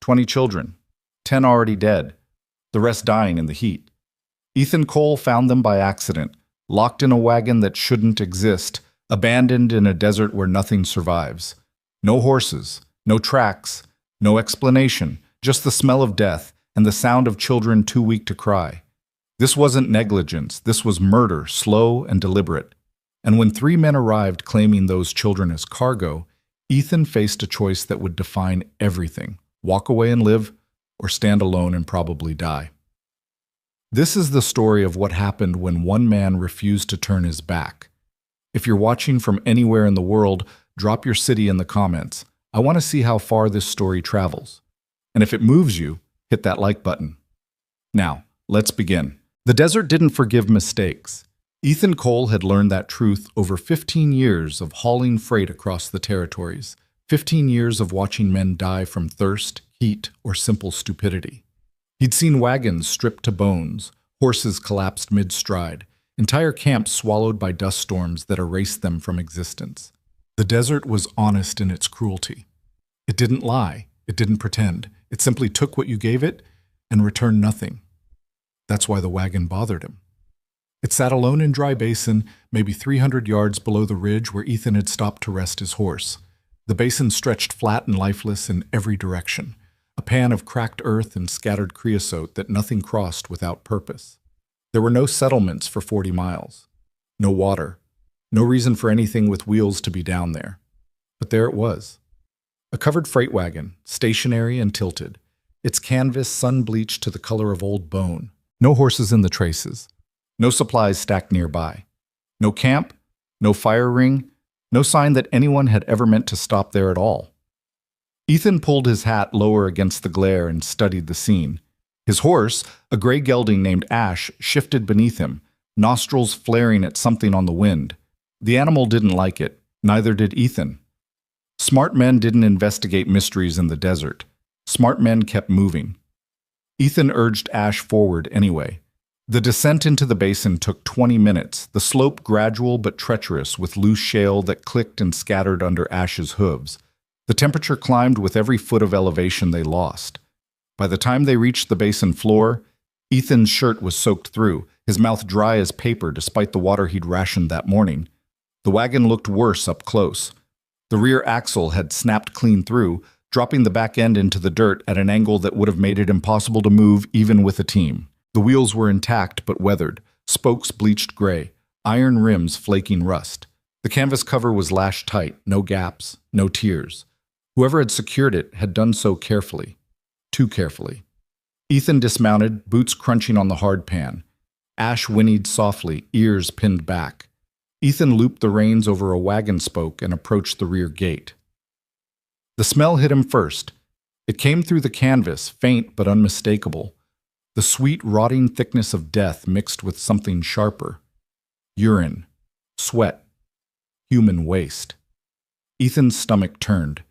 20 children, 10 already dead, the rest dying in the heat. Ethan Cole found them by accident, locked in a wagon that shouldn't exist, abandoned in a desert where nothing survives. No horses, no tracks, no explanation, just the smell of death and the sound of children too weak to cry. This wasn't negligence, this was murder, slow and deliberate. And when 3 men arrived claiming those children as cargo, Ethan faced a choice that would define everything: walk away and live, or stand alone and probably die. This is the story of what happened when one man refused to turn his back. If you're watching from anywhere in the world, drop your city in the comments. I want to see how far this story travels. And if it moves you, hit that like button. Now, let's begin. The desert didn't forgive mistakes. Ethan Cole had learned that truth over 15 years of hauling freight across the territories, 15 years of watching men die from thirst, heat, or simple stupidity. He'd seen wagons stripped to bones, horses collapsed mid-stride, entire camps swallowed by dust storms that erased them from existence. The desert was honest in its cruelty. It didn't lie, it didn't pretend. It simply took what you gave it and returned nothing. That's why the wagon bothered him. It sat alone in Dry Basin, maybe 300 yards below the ridge where Ethan had stopped to rest his horse. The basin stretched flat and lifeless in every direction, a pan of cracked earth and scattered creosote that nothing crossed without purpose. There were no settlements for 40 miles, no water, no reason for anything with wheels to be down there. But there it was. A covered freight wagon, stationary and tilted, its canvas sun-bleached to the color of old bone. No horses in the traces. No supplies stacked nearby. No camp, no fire ring, no sign that anyone had ever meant to stop there at all. Ethan pulled his hat lower against the glare and studied the scene. His horse, a gray gelding named Ash, shifted beneath him, nostrils flaring at something on the wind. The animal didn't like it, neither did Ethan. Smart men didn't investigate mysteries in the desert. Smart men kept moving. Ethan urged Ash forward anyway. The descent into the basin took 20 minutes, the slope gradual but treacherous with loose shale that clicked and scattered under Ash's hooves. The temperature climbed with every foot of elevation they lost. By the time they reached the basin floor, Ethan's shirt was soaked through, his mouth dry as paper despite the water he'd rationed that morning. The wagon looked worse up close. The rear axle had snapped clean through, dropping the back end into the dirt at an angle that would have made it impossible to move even with a team. The wheels were intact but weathered, spokes bleached gray, iron rims flaking rust. The canvas cover was lashed tight, no gaps, no tears. Whoever had secured it had done so carefully. Too carefully. Ethan dismounted, boots crunching on the hard pan. Ash whinnied softly, ears pinned back. Ethan looped the reins over a wagon spoke and approached the rear gate. The smell hit him first. It came through the canvas, faint but unmistakable. The sweet, rotting thickness of death mixed with something sharper. Urine, sweat, human waste. Ethan's stomach turned.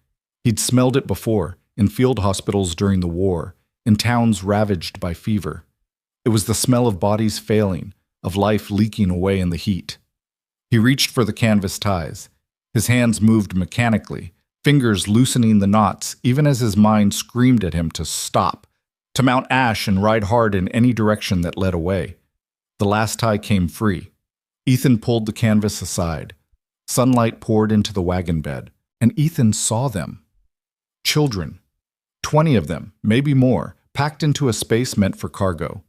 He'd smelled it before, in field hospitals during the war, in towns ravaged by fever. It was the smell of bodies failing, of life leaking away in the heat. He reached for the canvas ties. His hands moved mechanically, fingers loosening the knots even as his mind screamed at him to stop, to mount Ash and ride hard in any direction that led away. The last tie came free. Ethan pulled the canvas aside. Sunlight poured into the wagon bed, and Ethan saw them. Children. 20 of them, maybe more, packed into a space meant for cargo.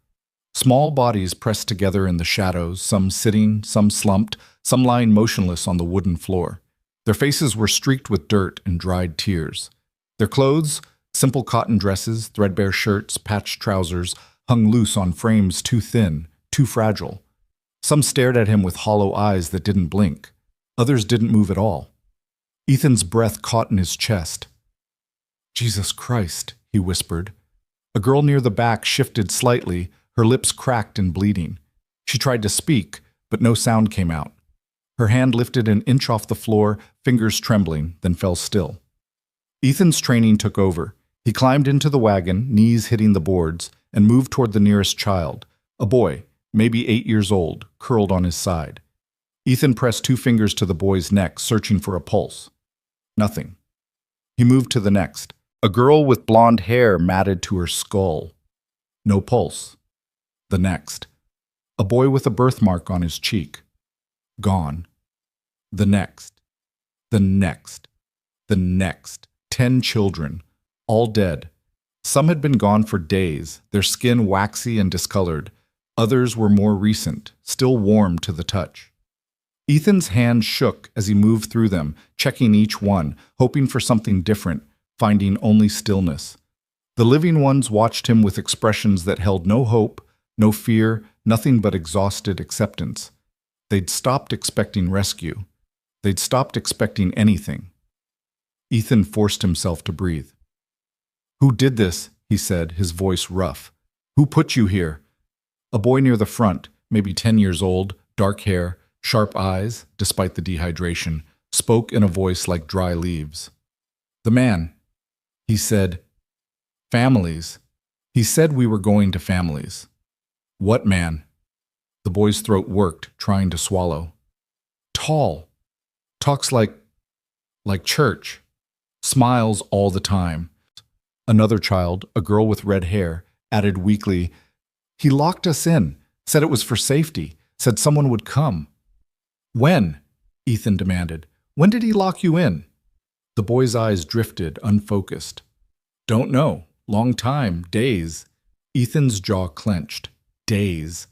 Small bodies pressed together in the shadows, some sitting, some slumped, some lying motionless on the wooden floor. Their faces were streaked with dirt and dried tears. Their clothes, simple cotton dresses, threadbare shirts, patched trousers, hung loose on frames too thin, too fragile. Some stared at him with hollow eyes that didn't blink. Others didn't move at all. Ethan's breath caught in his chest. "Jesus Christ," he whispered. A girl near the back shifted slightly, her lips cracked and bleeding. She tried to speak, but no sound came out. Her hand lifted an inch off the floor, fingers trembling, then fell still. Ethan's training took over. He climbed into the wagon, knees hitting the boards, and moved toward the nearest child, a boy, maybe 8 years old, curled on his side. Ethan pressed 2 fingers to the boy's neck, searching for a pulse. Nothing. He moved to the next. A girl with blonde hair matted to her skull. No pulse. The next. A boy with a birthmark on his cheek. Gone. The next. The next. The next. 10 children. All dead. Some had been gone for days, their skin waxy and discolored. Others were more recent, still warm to the touch. Ethan's hand shook as he moved through them, checking each one, hoping for something different, finding only stillness. The living ones watched him with expressions that held no hope, no fear, nothing but exhausted acceptance. They'd stopped expecting rescue. They'd stopped expecting anything. Ethan forced himself to breathe. "Who did this?" he said, his voice rough. "Who put you here?" A boy near the front, maybe 10 years old, dark hair, sharp eyes, despite the dehydration, spoke in a voice like dry leaves. "The man. He said, families. He said we were going to families." "What man?" The boy's throat worked, trying to swallow. "Tall. Talks like church. Smiles all the time." Another child, a girl with red hair, added weakly, "He locked us in, said it was for safety, said someone would come." "When?" Ethan demanded. "When did he lock you in?" The boy's eyes drifted, unfocused. "Don't know. Long time. Days." Ethan's jaw clenched. Days.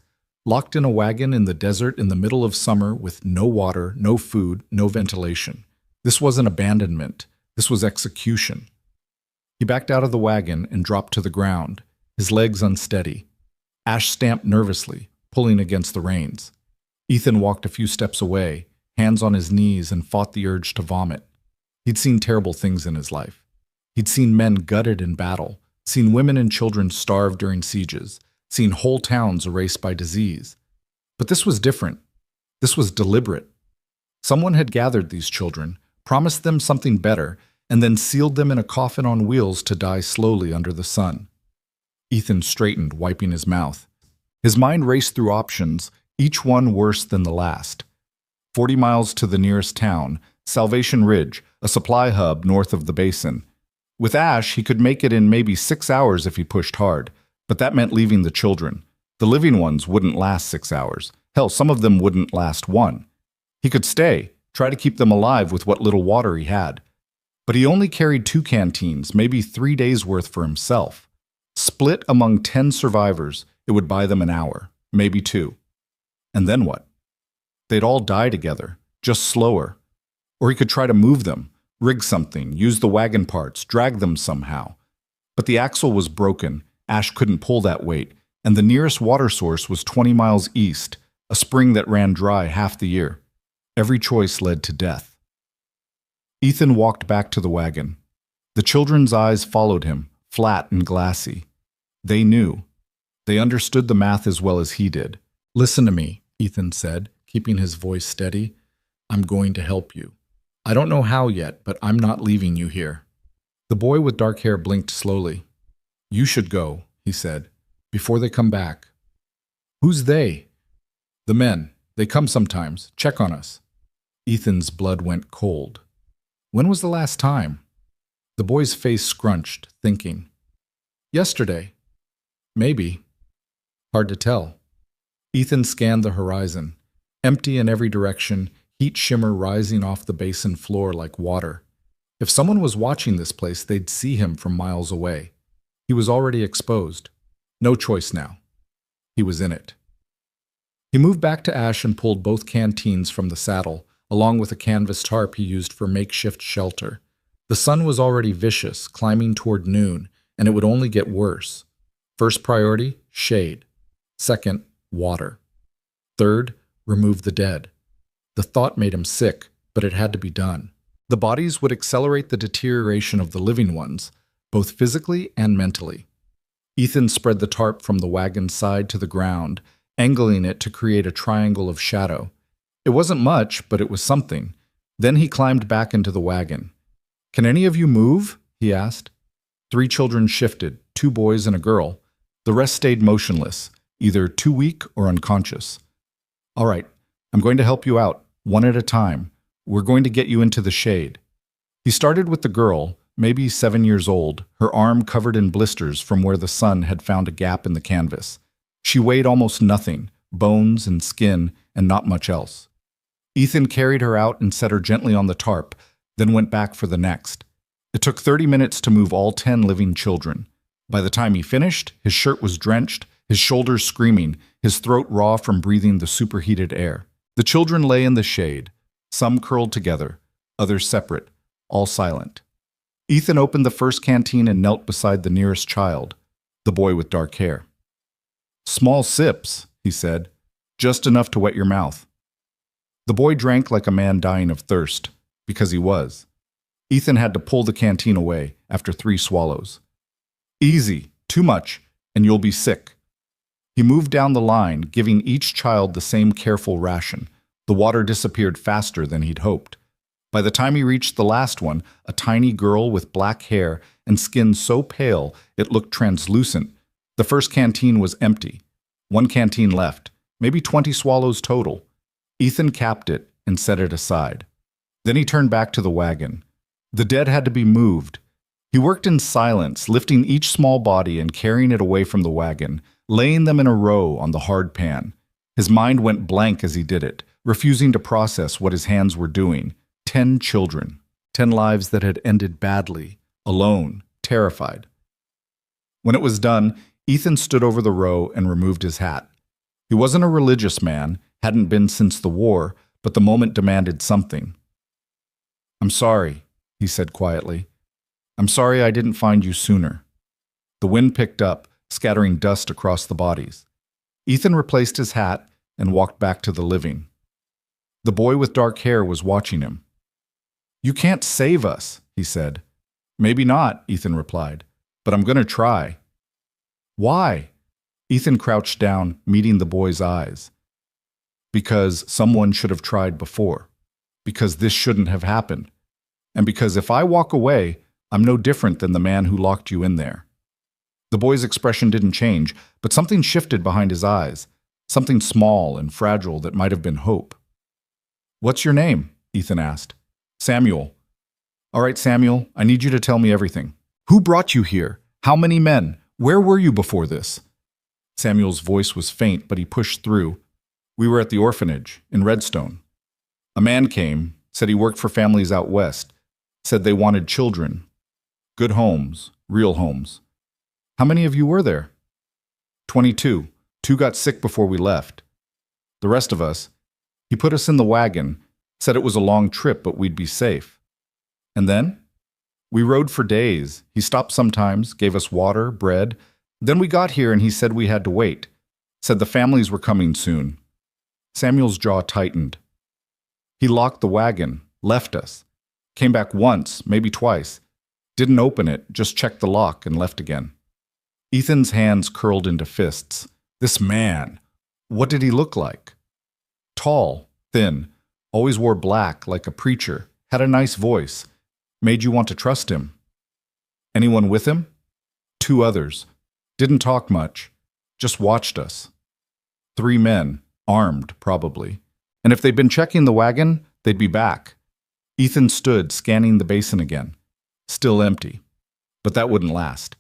Locked in a wagon in the desert in the middle of summer with no water, no food, no ventilation. This wasn't abandonment. This was execution. He backed out of the wagon and dropped to the ground, his legs unsteady. Ash stamped nervously, pulling against the reins. Ethan walked a few steps away, hands on his knees, and fought the urge to vomit. He'd seen terrible things in his life. He'd seen men gutted in battle, seen women and children starve during sieges, seen whole towns erased by disease. But this was different. This was deliberate. Someone had gathered these children, promised them something better, and then sealed them in a coffin on wheels to die slowly under the sun. Ethan straightened, wiping his mouth. His mind raced through options, each one worse than the last. 40 miles to the nearest town, Salvation Ridge, a supply hub north of the basin. With Ash, he could make it in maybe 6 hours if he pushed hard, but that meant leaving the children. The living ones wouldn't last 6 hours. Hell, some of them wouldn't last one. He could stay, try to keep them alive with what little water he had. But he only carried 2 canteens, maybe 3 days' worth for himself. Split among 10 survivors, it would buy them an hour, maybe 2. And then what? They'd all die together, just slower. Or he could try to move them, rig something, use the wagon parts, drag them somehow. But the axle was broken, Ash couldn't pull that weight, and the nearest water source was 20 miles east, a spring that ran dry half the year. Every choice led to death. Ethan walked back to the wagon. The children's eyes followed him, flat and glassy. They knew. They understood the math as well as he did. "Listen to me," Ethan said, keeping his voice steady. "I'm going to help you. I don't know how yet, but I'm not leaving you here." The boy with dark hair blinked slowly. "You should go," he said, "before they come back." "Who's they?" "The men. They come sometimes, check on us." Ethan's blood went cold. When was the last time? The boy's face scrunched, thinking. "Yesterday. Maybe. Hard to tell." Ethan scanned the horizon. Empty in every direction, heat shimmer rising off the basin floor like water. If someone was watching this place, they'd see him from miles away. He was already exposed. No choice now. He was in it. He moved back to Ash and pulled both canteens from the saddle, along with a canvas tarp he used for makeshift shelter. The sun was already vicious, climbing toward noon, and it would only get worse. First priority, shade. Second, water. Third, remove the dead. The thought made him sick, but it had to be done. The bodies would accelerate the deterioration of the living ones, both physically and mentally. Ethan spread the tarp from the wagon's side to the ground, angling it to create a triangle of shadow. It wasn't much, but it was something. Then he climbed back into the wagon. "Can any of you move?" he asked. 3 children shifted, 2 boys and a girl. The rest stayed motionless, either too weak or unconscious. "All right, I'm going to help you out, one at a time. We're going to get you into the shade." He started with the girl, maybe 7 years old, her arm covered in blisters from where the sun had found a gap in the canvas. She weighed almost nothing, bones and skin, and not much else. Ethan carried her out and set her gently on the tarp, then went back for the next. It took 30 minutes to move all 10 living children. By the time he finished, his shirt was drenched, his shoulders screaming, his throat raw from breathing the superheated air. The children lay in the shade, some curled together, others separate, all silent. Ethan opened the first canteen and knelt beside the nearest child, the boy with dark hair. "Small sips," he said, "just enough to wet your mouth." The boy drank like a man dying of thirst, because he was. Ethan had to pull the canteen away after 3 swallows. "Easy, too much, and you'll be sick." He moved down the line, giving each child the same careful ration. The water disappeared faster than he'd hoped. By the time he reached the last one, a tiny girl with black hair and skin so pale it looked translucent, the first canteen was empty. 1 canteen left, maybe 20 swallows total. Ethan capped it and set it aside. Then he turned back to the wagon. The dead had to be moved. He worked in silence, lifting each small body and carrying it away from the wagon, laying them in a row on the hard pan. His mind went blank as he did it, refusing to process what his hands were doing. 10 children, 10 lives that had ended badly, alone, terrified. When it was done, Ethan stood over the row and removed his hat. He wasn't a religious man, hadn't been since the war, but the moment demanded something. "I'm sorry," he said quietly. "I'm sorry I didn't find you sooner." The wind picked up, scattering dust across the bodies. Ethan replaced his hat and walked back to the living. The boy with dark hair was watching him. "You can't save us," he said. "Maybe not," Ethan replied, "but I'm going to try." "Why?" Ethan crouched down, meeting the boy's eyes. "Because someone should have tried before. Because this shouldn't have happened. And because if I walk away, I'm no different than the man who locked you in there." The boy's expression didn't change, but something shifted behind his eyes, something small and fragile that might have been hope. "What's your name?" Ethan asked. "Samuel." "All right, Samuel, I need you to tell me everything. Who brought you here? How many men? Where were you before this?" Samuel's voice was faint, but he pushed through. "We were at the orphanage, in Redstone. A man came, said he worked for families out west, said they wanted children. Good homes, real homes. How many of you were there?" 22. 2 got sick before we left. The rest of us, he put us in the wagon, said it was a long trip, but we'd be safe. And then? We rode for days. He stopped sometimes, gave us water, bread. Then we got here and he said we had to wait. Said the families were coming soon. Samuel's jaw tightened. He locked the wagon, left us. Came back once, maybe twice. Didn't open it, just checked the lock and left again. Ethan's hands curled into fists. This man, what did he look like? Tall, thin, always wore black like a preacher, had a nice voice, made you want to trust him. Anyone with him? 2 others. Didn't talk much, just watched us. 3 men, armed probably. And if they'd been checking the wagon, they'd be back. Ethan stood, scanning the basin again. Still empty. But that wouldn't last.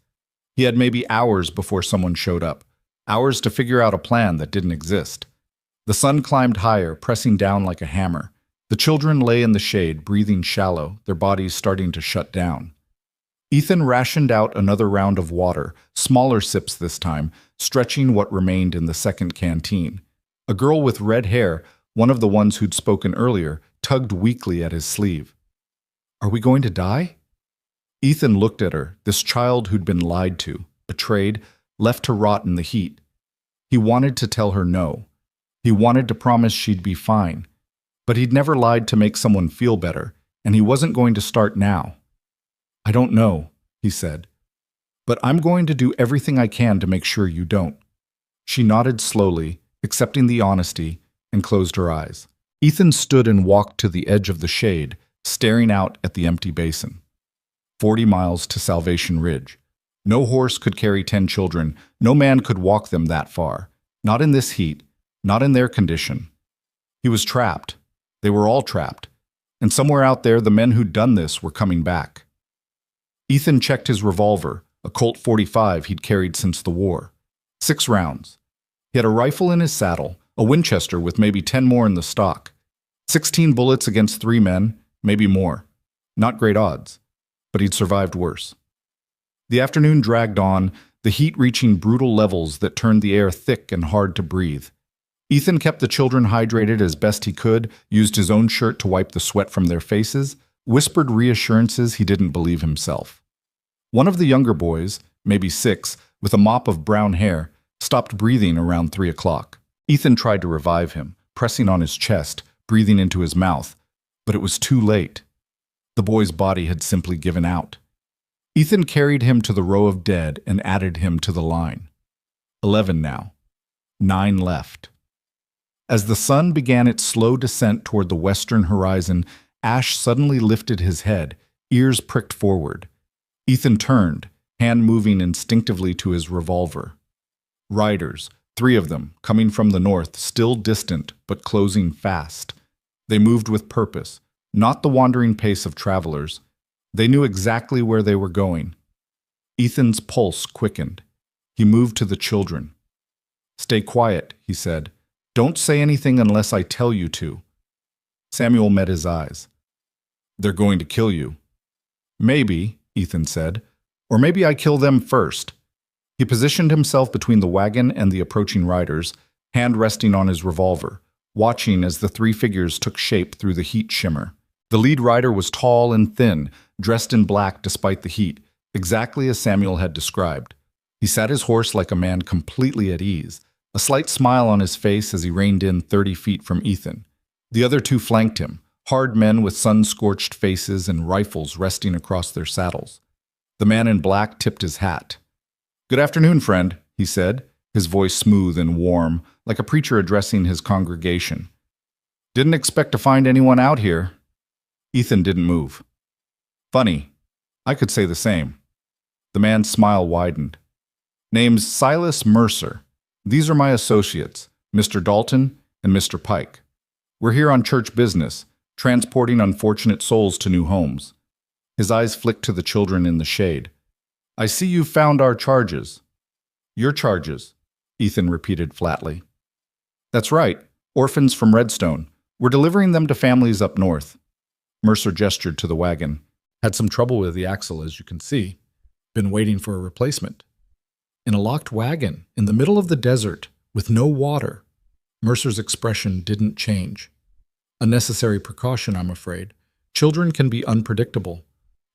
He had maybe hours before someone showed up. Hours to figure out a plan that didn't exist. The sun climbed higher, pressing down like a hammer. The children lay in the shade, breathing shallow, their bodies starting to shut down. Ethan rationed out another round of water, smaller sips this time, stretching what remained in the second canteen. A girl with red hair, one of the ones who'd spoken earlier, tugged weakly at his sleeve. Are we going to die? Ethan looked at her, this child who'd been lied to, betrayed, left to rot in the heat. He wanted to tell her no. He wanted to promise she'd be fine. But he'd never lied to make someone feel better, and he wasn't going to start now. I don't know, he said. But I'm going to do everything I can to make sure you don't. She nodded slowly, accepting the honesty, and closed her eyes. Ethan stood and walked to the edge of the shade, staring out at the empty basin. 40 miles to Salvation Ridge. No horse could carry 10 children. No man could walk them that far. Not in this heat. Not in their condition. He was trapped. They were all trapped. And somewhere out there, the men who'd done this were coming back. Ethan checked his revolver, a Colt .45 he'd carried since the war. 6 rounds. He had a rifle in his saddle, a Winchester with maybe 10 more in the stock. 16 bullets against 3 men, maybe more. Not great odds, but he'd survived worse. The afternoon dragged on, the heat reaching brutal levels that turned the air thick and hard to breathe. Ethan kept the children hydrated as best he could, used his own shirt to wipe the sweat from their faces, whispered reassurances he didn't believe himself. One of the younger boys, maybe 6, with a mop of brown hair, stopped breathing around 3 o'clock. Ethan tried to revive him, pressing on his chest, breathing into his mouth, but it was too late. The boy's body had simply given out. Ethan carried him to the row of dead and added him to the line. 11 now. 9 left. As the sun began its slow descent toward the western horizon, Ash suddenly lifted his head, ears pricked forward. Ethan turned, hand moving instinctively to his revolver. Riders, 3 of them, coming from the north, still distant but closing fast. They moved with purpose, not the wandering pace of travelers. They knew exactly where they were going. Ethan's pulse quickened. He moved to the children. "Stay quiet," he said. "Don't say anything unless I tell you to." Samuel met his eyes. "They're going to kill you." "Maybe," Ethan said. "Or maybe I kill them first." He positioned himself between the wagon and the approaching riders, hand resting on his revolver, watching as the 3 figures took shape through the heat shimmer. The lead rider was tall and thin, dressed in black despite the heat, exactly as Samuel had described. He sat his horse like a man completely at ease, a slight smile on his face as he reined in 30 feet from Ethan. The other 2 flanked him, hard men with sun-scorched faces and rifles resting across their saddles. The man in black tipped his hat. "Good afternoon, friend," he said, his voice smooth and warm, like a preacher addressing his congregation. "Didn't expect to find anyone out here." Ethan didn't move. "Funny. I could say the same." The man's smile widened. "Name's Silas Mercer. These are my associates, Mr. Dalton and Mr. Pike. We're here on church business, transporting unfortunate souls to new homes." His eyes flicked to the children in the shade. "I see you've found our charges." "Your charges," Ethan repeated flatly. "That's right, orphans from Redstone. We're delivering them to families up north." Mercer gestured to the wagon. "Had some trouble with the axle, as you can see. Been waiting for a replacement." "In a locked wagon, in the middle of the desert, with no water." Mercer's expression didn't change. "A necessary precaution, I'm afraid. Children can be unpredictable.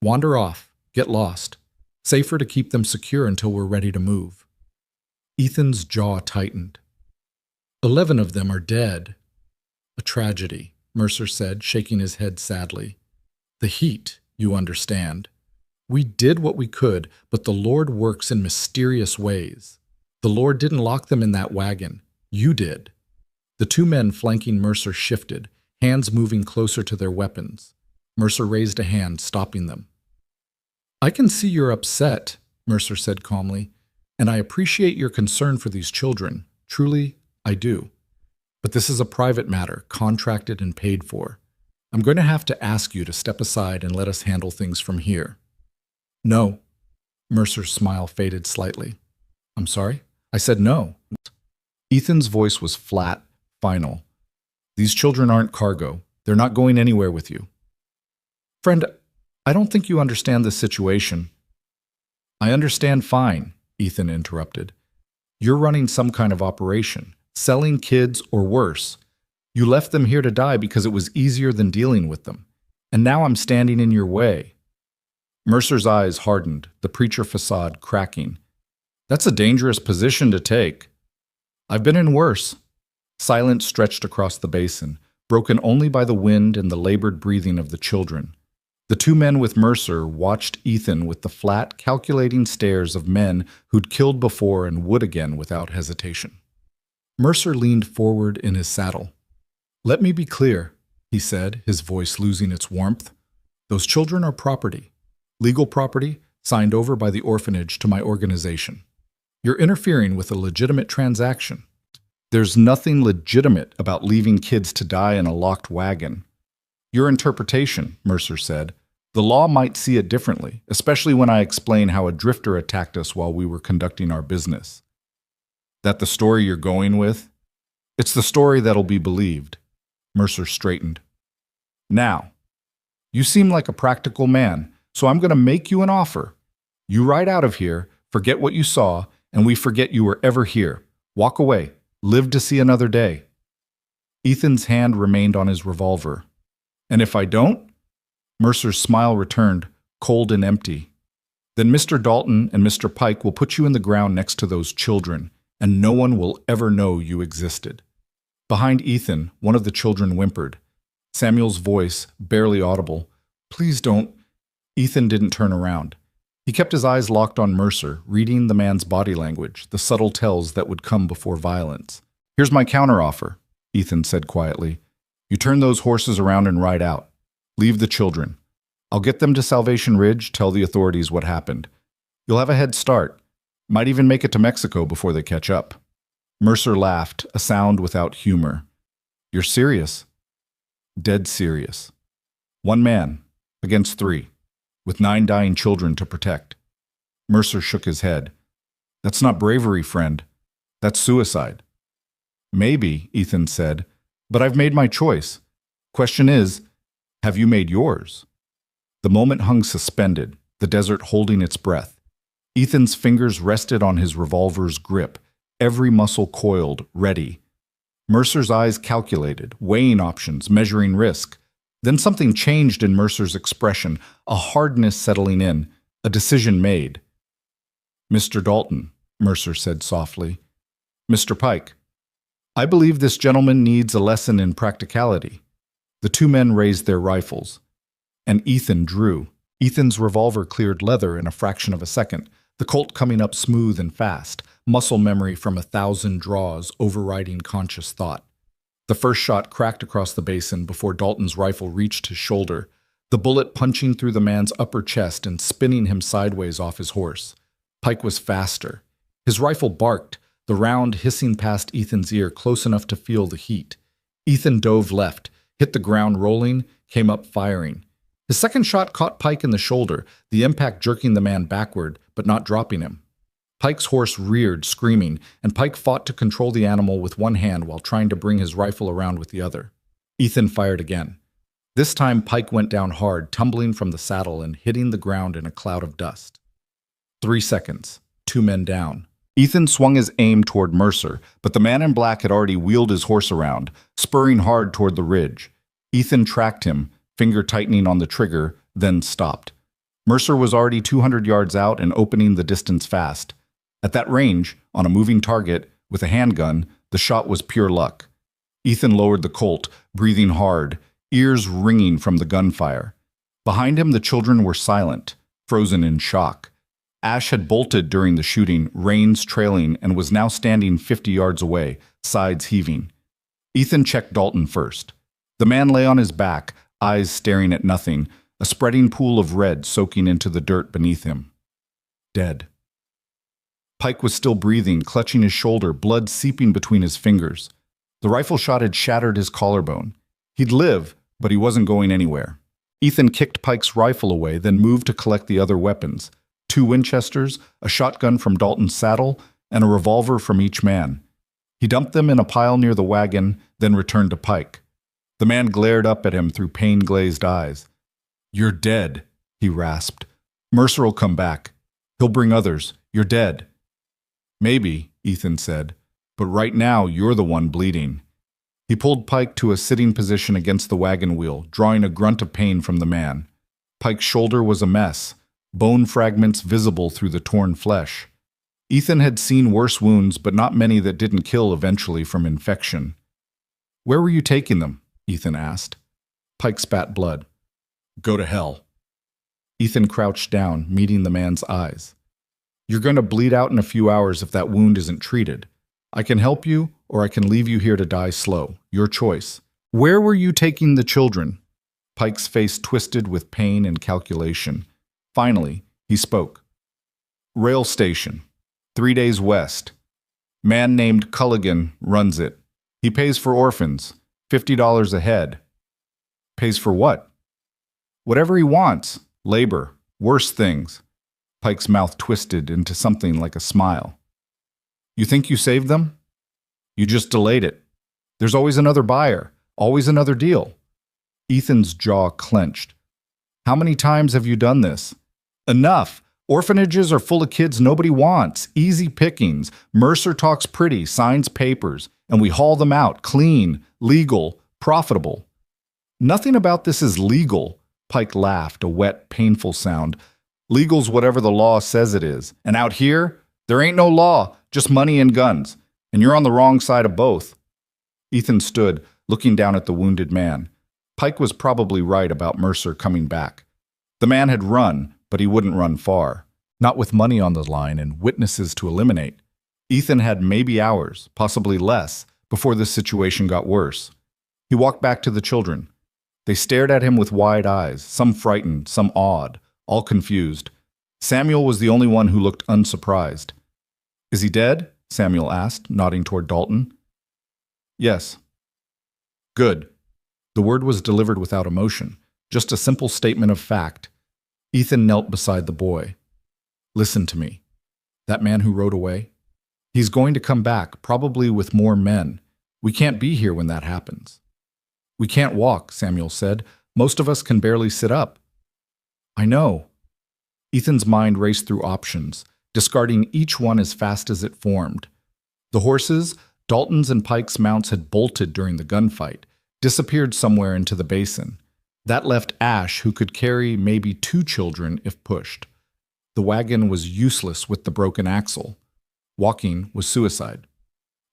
Wander off, get lost. Safer to keep them secure until we're ready to move." Ethan's jaw tightened. 11 of them are dead. "A tragedy," Mercer said, shaking his head sadly. "The heat, you understand. We did what we could, but the Lord works in mysterious ways. The Lord didn't lock them in that wagon. You did." The 2 men flanking Mercer shifted, hands moving closer to their weapons. Mercer raised a hand, stopping them. "I can see you're upset," Mercer said calmly, "and I appreciate your concern for these children. Truly, I do. But this is a private matter, contracted and paid for. I'm going to have to ask you to step aside and let us handle things from here." "No." Mercer's smile faded slightly. "I'm sorry? I said no." Ethan's voice was flat, final. "These children aren't cargo. They're not going anywhere with you." "Friend, I don't think you understand this situation." "I understand fine," Ethan interrupted. "You're running some kind of operation, selling kids or worse. You left them here to die because it was easier than dealing with them. And now I'm standing in your way." Mercer's eyes hardened, the preacher facade cracking. "That's a dangerous position to take." "I've been in worse." Silence stretched across the basin, broken only by the wind and the labored breathing of the children. The 2 men with Mercer watched Ethan with the flat, calculating stares of men who'd killed before and would again without hesitation. Mercer leaned forward in his saddle. "Let me be clear," he said, his voice losing its warmth. "Those children are property. Legal property, signed over by the orphanage to my organization. You're interfering with a legitimate transaction." "There's nothing legitimate about leaving kids to die in a locked wagon." "Your interpretation," Mercer said. The law might see it differently, especially when I explain how a drifter attacked us while we were conducting our business. That the story you're going with? It's the story that'll be believed. Mercer straightened. Now, you seem like a practical man, so I'm going to make you an offer. You ride out of here, forget what you saw, and we forget you were ever here. Walk away. Live to see another day. Ethan's hand remained on his revolver. And if I don't? Mercer's smile returned, cold and empty. Then Mr. Dalton and Mr. Pike will put you in the ground next to those children, and no one will ever know you existed. Behind Ethan, one of the children whimpered. Samuel's voice, barely audible. Please don't. Ethan didn't turn around. He kept his eyes locked on Mercer, reading the man's body language, the subtle tells that would come before violence. Here's my counteroffer, Ethan said quietly. You turn those horses around and ride out. Leave the children. I'll get them to Salvation Ridge, tell the authorities what happened. You'll have a head start. Might even make it to Mexico before they catch up. Mercer laughed, a sound without humor. You're serious? Dead serious. One man, against three, with 9 dying children to protect. Mercer shook his head. That's not bravery, friend. That's suicide. Maybe, Ethan said, but I've made my choice. Question is, have you made yours? The moment hung suspended, the desert holding its breath. Ethan's fingers rested on his revolver's grip, every muscle coiled, ready. Mercer's eyes calculated, weighing options, measuring risk. Then something changed in Mercer's expression, a hardness settling in, a decision made. Mr. Dalton, Mercer said softly. Mr. Pike, I believe this gentleman needs a lesson in practicality. The 2 men raised their rifles, and Ethan drew. Ethan's revolver cleared leather in a fraction of a second, the Colt coming up smooth and fast, muscle memory from 1,000 draws overriding conscious thought. The first shot cracked across the basin before Dalton's rifle reached his shoulder, the bullet punching through the man's upper chest and spinning him sideways off his horse. Pike was faster. His rifle barked, the round hissing past Ethan's ear close enough to feel the heat. Ethan dove left, hit the ground rolling, came up firing. His second shot caught Pike in the shoulder, the impact jerking the man backward, but not dropping him. Pike's horse reared, screaming, and Pike fought to control the animal with one hand while trying to bring his rifle around with the other. Ethan fired again. This time Pike went down hard, tumbling from the saddle and hitting the ground in a cloud of dust. 3 seconds. 2 men down. Ethan swung his aim toward Mercer, but the man in black had already wheeled his horse around, spurring hard toward the ridge. Ethan tracked him, finger tightening on the trigger, then stopped. Mercer was already 200 yards out and opening the distance fast. At that range, on a moving target, with a handgun, the shot was pure luck. Ethan lowered the Colt, breathing hard, ears ringing from the gunfire. Behind him, the children were silent, frozen in shock. Ash had bolted during the shooting, reins trailing, and was now standing 50 yards away, sides heaving. Ethan checked Dalton first. The man lay on his back, eyes staring at nothing, a spreading pool of red soaking into the dirt beneath him. Dead. Pike was still breathing, clutching his shoulder, blood seeping between his fingers. The rifle shot had shattered his collarbone. He'd live, but he wasn't going anywhere. Ethan kicked Pike's rifle away, then moved to collect the other weapons. 2 Winchesters, a shotgun from Dalton's saddle, and a revolver from each man. He dumped them in a pile near the wagon, then returned to Pike. The man glared up at him through pain-glazed eyes. You're dead, he rasped. Mercer will come back. He'll bring others. You're dead. Maybe, Ethan said, but right now you're the one bleeding. He pulled Pike to a sitting position against the wagon wheel, drawing a grunt of pain from the man. Pike's shoulder was a mess, bone fragments visible through the torn flesh. Ethan had seen worse wounds, but not many that didn't kill eventually from infection. Where were you taking them? Ethan asked. Pike spat blood. Go to hell. Ethan crouched down, meeting the man's eyes. You're going to bleed out in a few hours if that wound isn't treated. I can help you, or I can leave you here to die slow. Your choice. Where were you taking the children? Pike's face twisted with pain and calculation. Finally, he spoke. Rail station. 3 days west. Man named Culligan runs it. He pays for orphans. $50 a head. Pays for what? Whatever he wants. Labor. Worse things. Pike's mouth twisted into something like a smile. You think you saved them? You just delayed it. There's always another buyer. Always another deal. Ethan's jaw clenched. How many times have you done this? Enough. Orphanages are full of kids nobody wants. Easy pickings. Mercer talks pretty, signs papers, and we haul them out. Clean, legal, profitable. Nothing about this is legal. Pike laughed, a wet, painful sound. Legal's whatever the law says it is. And out here, there ain't no law, just money and guns. And you're on the wrong side of both. Ethan stood, looking down at the wounded man. Pike was probably right about Mercer coming back. The man had run, but he wouldn't run far. Not with money on the line and witnesses to eliminate. Ethan had maybe hours, possibly less, before this situation got worse. He walked back to the children. They stared at him with wide eyes, some frightened, some awed, all confused. Samuel was the only one who looked unsurprised. Is he dead? Samuel asked, nodding toward Dalton. Yes. Good. The word was delivered without emotion, just a simple statement of fact. Ethan knelt beside the boy. Listen to me. That man who rode away? He's going to come back, probably with more men. We can't be here when that happens. We can't walk, Samuel said. Most of us can barely sit up. I know. Ethan's mind raced through options, discarding each one as fast as it formed. The horses, Dalton's and Pike's mounts had bolted during the gunfight, disappeared somewhere into the basin. That left Ash, who could carry maybe 2 children if pushed. The wagon was useless with the broken axle. Walking was suicide.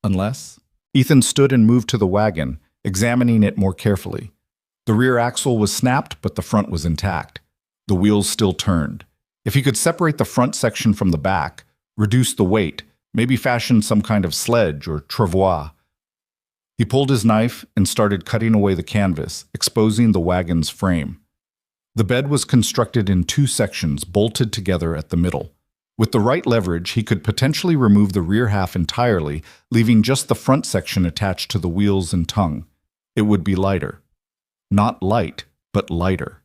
Unless... Ethan stood and moved to the wagon, examining it more carefully. The rear axle was snapped, but the front was intact. The wheels still turned. If he could separate the front section from the back, reduce the weight, maybe fashion some kind of sledge or travois. He pulled his knife and started cutting away the canvas, exposing the wagon's frame. The bed was constructed in 2 sections, bolted together at the middle. With the right leverage, he could potentially remove the rear half entirely, leaving just the front section attached to the wheels and tongue. It would be lighter. Not light, but lighter.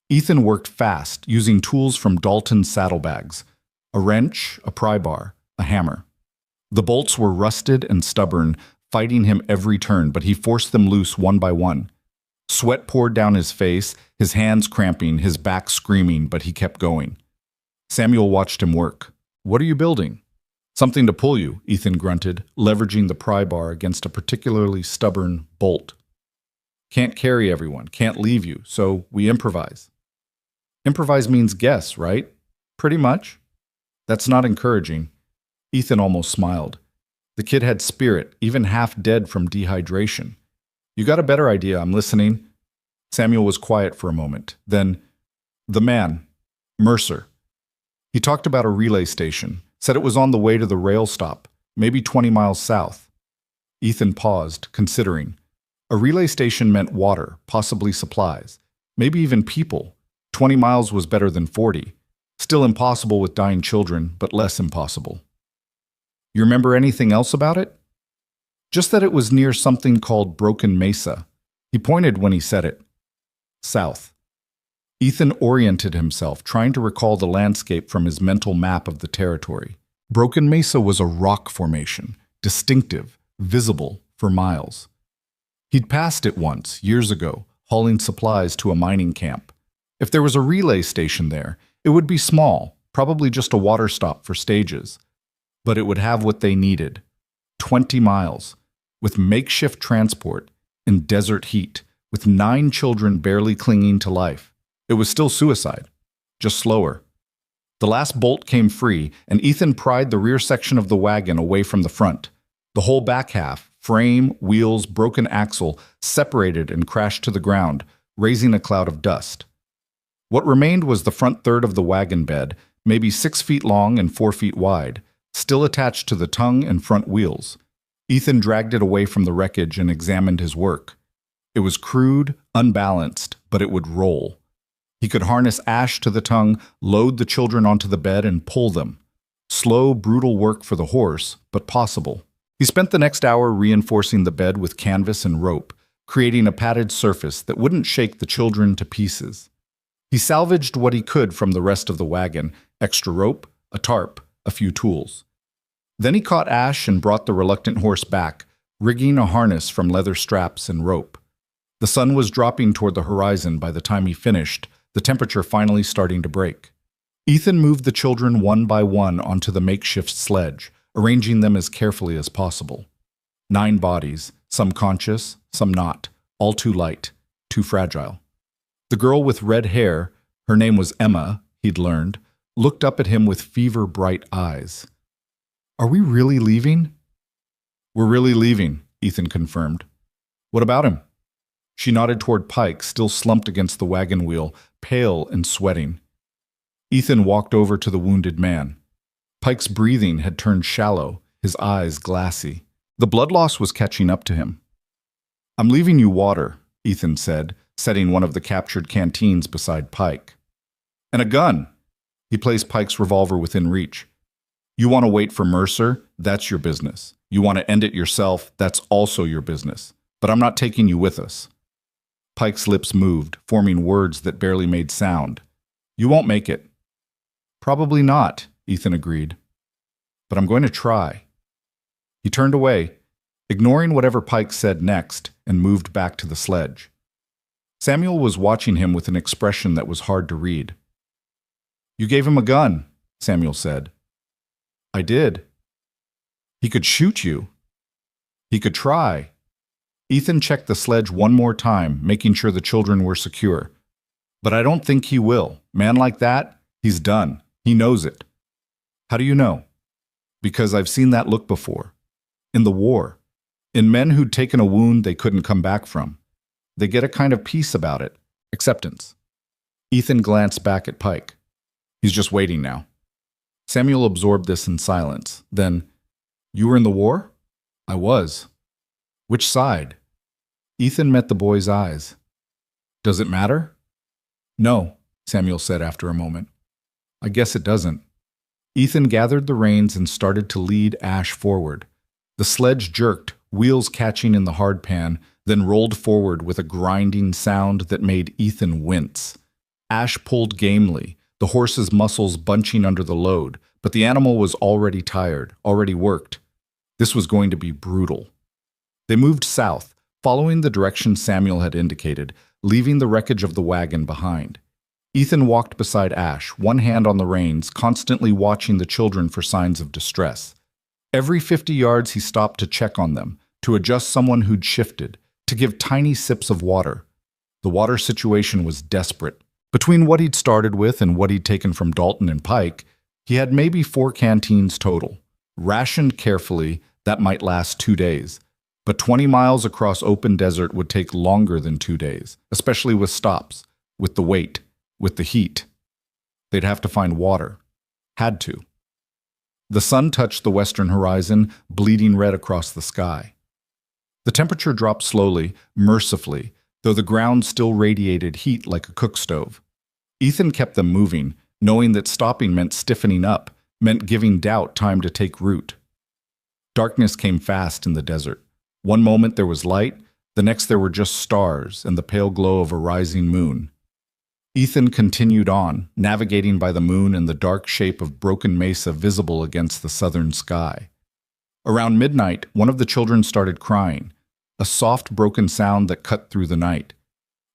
Ethan worked fast, using tools from Dalton's saddlebags. A wrench, a pry bar, a hammer. The bolts were rusted and stubborn, fighting him every turn, but he forced them loose one by one. Sweat poured down his face, his hands cramping, his back screaming, but he kept going. Samuel watched him work. What are you building? Something to pull you, Ethan grunted, leveraging the pry bar against a particularly stubborn bolt. Can't carry everyone, can't leave you, so we improvise. Improvise means guess, right? Pretty much. That's not encouraging. Ethan almost smiled. The kid had spirit, even half dead from dehydration. You got a better idea, I'm listening. Samuel was quiet for a moment. Then, the man, Mercer. He talked about a relay station, said it was on the way to the rail stop, maybe 20 miles south. Ethan paused, considering. A relay station meant water, possibly supplies, maybe even people. 20 miles was better than 40. Still impossible with dying children, but less impossible. You remember anything else about it? Just that it was near something called Broken Mesa. He pointed when he said it. South. Ethan oriented himself, trying to recall the landscape from his mental map of the territory. Broken Mesa was a rock formation, distinctive, visible for miles. He'd passed it once, years ago, hauling supplies to a mining camp. If there was a relay station there, it would be small, probably just a water stop for stages. But it would have what they needed. 20 miles, with makeshift transport, in desert heat, with 9 children barely clinging to life. It was still suicide, just slower. The last bolt came free, and Ethan pried the rear section of the wagon away from the front. The whole back half, frame, wheels, broken axle, separated and crashed to the ground, raising a cloud of dust. What remained was the front third of the wagon bed, maybe 6 feet long and 4 feet wide, still attached to the tongue and front wheels. Ethan dragged it away from the wreckage and examined his work. It was crude, unbalanced, but it would roll. He could harness Ash to the tongue, load the children onto the bed, and pull them. Slow, brutal work for the horse, but possible. He spent the next hour reinforcing the bed with canvas and rope, creating a padded surface that wouldn't shake the children to pieces. He salvaged what he could from the rest of the wagon: extra rope, a tarp, a few tools. Then he caught Ash and brought the reluctant horse back, rigging a harness from leather straps and rope. The sun was dropping toward the horizon by the time he finished, the temperature finally starting to break. Ethan moved the children one by one onto the makeshift sledge, arranging them as carefully as possible. 9 bodies, some conscious, some not, all too light, too fragile. The girl with red hair, her name was Emma, he'd learned, looked up at him with fever-bright eyes. "Are we really leaving?" "We're really leaving," Ethan confirmed. "What about him?" She nodded toward Pike, still slumped against the wagon wheel, pale and sweating. Ethan walked over to the wounded man. Pike's breathing had turned shallow, his eyes glassy. The blood loss was catching up to him. "I'm leaving you water," Ethan said, setting one of the captured canteens beside Pike. "And a gun." He placed Pike's revolver within reach. "You want to wait for Mercer? That's your business. You want to end it yourself? That's also your business. But I'm not taking you with us." Pike's lips moved, forming words that barely made sound. "You won't make it." "Probably not," Ethan agreed. "But I'm going to try." He turned away, ignoring whatever Pike said next, and moved back to the sledge. Samuel was watching him with an expression that was hard to read. "You gave him a gun," Samuel said. "I did." "He could shoot you." "He could try." Ethan checked the sledge one more time, making sure the children were secure. "But I don't think he will. Man like that, he's done. He knows it." "How do you know?" "Because I've seen that look before. In the war. In men who'd taken a wound they couldn't come back from. They get a kind of peace about it. Acceptance." Ethan glanced back at Pike. "He's just waiting now." Samuel absorbed this in silence. Then, "You were in the war?" "I was." "Which side?" Ethan met the boy's eyes. "Does it matter?" "No," Samuel said after a moment. "I guess it doesn't." Ethan gathered the reins and started to lead Ash forward. The sledge jerked, wheels catching in the hardpan, then rolled forward with a grinding sound that made Ethan wince. Ash pulled gamely, the horse's muscles bunching under the load, but the animal was already tired, already worked. This was going to be brutal. They moved south, following the direction Samuel had indicated, leaving the wreckage of the wagon behind. Ethan walked beside Ash, one hand on the reins, constantly watching the children for signs of distress. Every 50 yards he stopped to check on them, to adjust someone who'd shifted, to give tiny sips of water. The water situation was desperate. Between what he'd started with and what he'd taken from Dalton and Pike, he had maybe 4 canteens total. Rationed carefully, that might last 2 days. But 20 miles across open desert would take longer than 2 days, especially with stops, with the weight, with the heat. They'd have to find water. Had to. The sun touched the western horizon, bleeding red across the sky. The temperature dropped slowly, mercifully, though the ground still radiated heat like a cook stove. Ethan kept them moving, knowing that stopping meant stiffening up, meant giving doubt time to take root. Darkness came fast in the desert. One moment there was light, the next there were just stars and the pale glow of a rising moon. Ethan continued on, navigating by the moon and the dark shape of broken mesa visible against the southern sky. Around midnight, one of the children started crying, a soft, broken sound that cut through the night.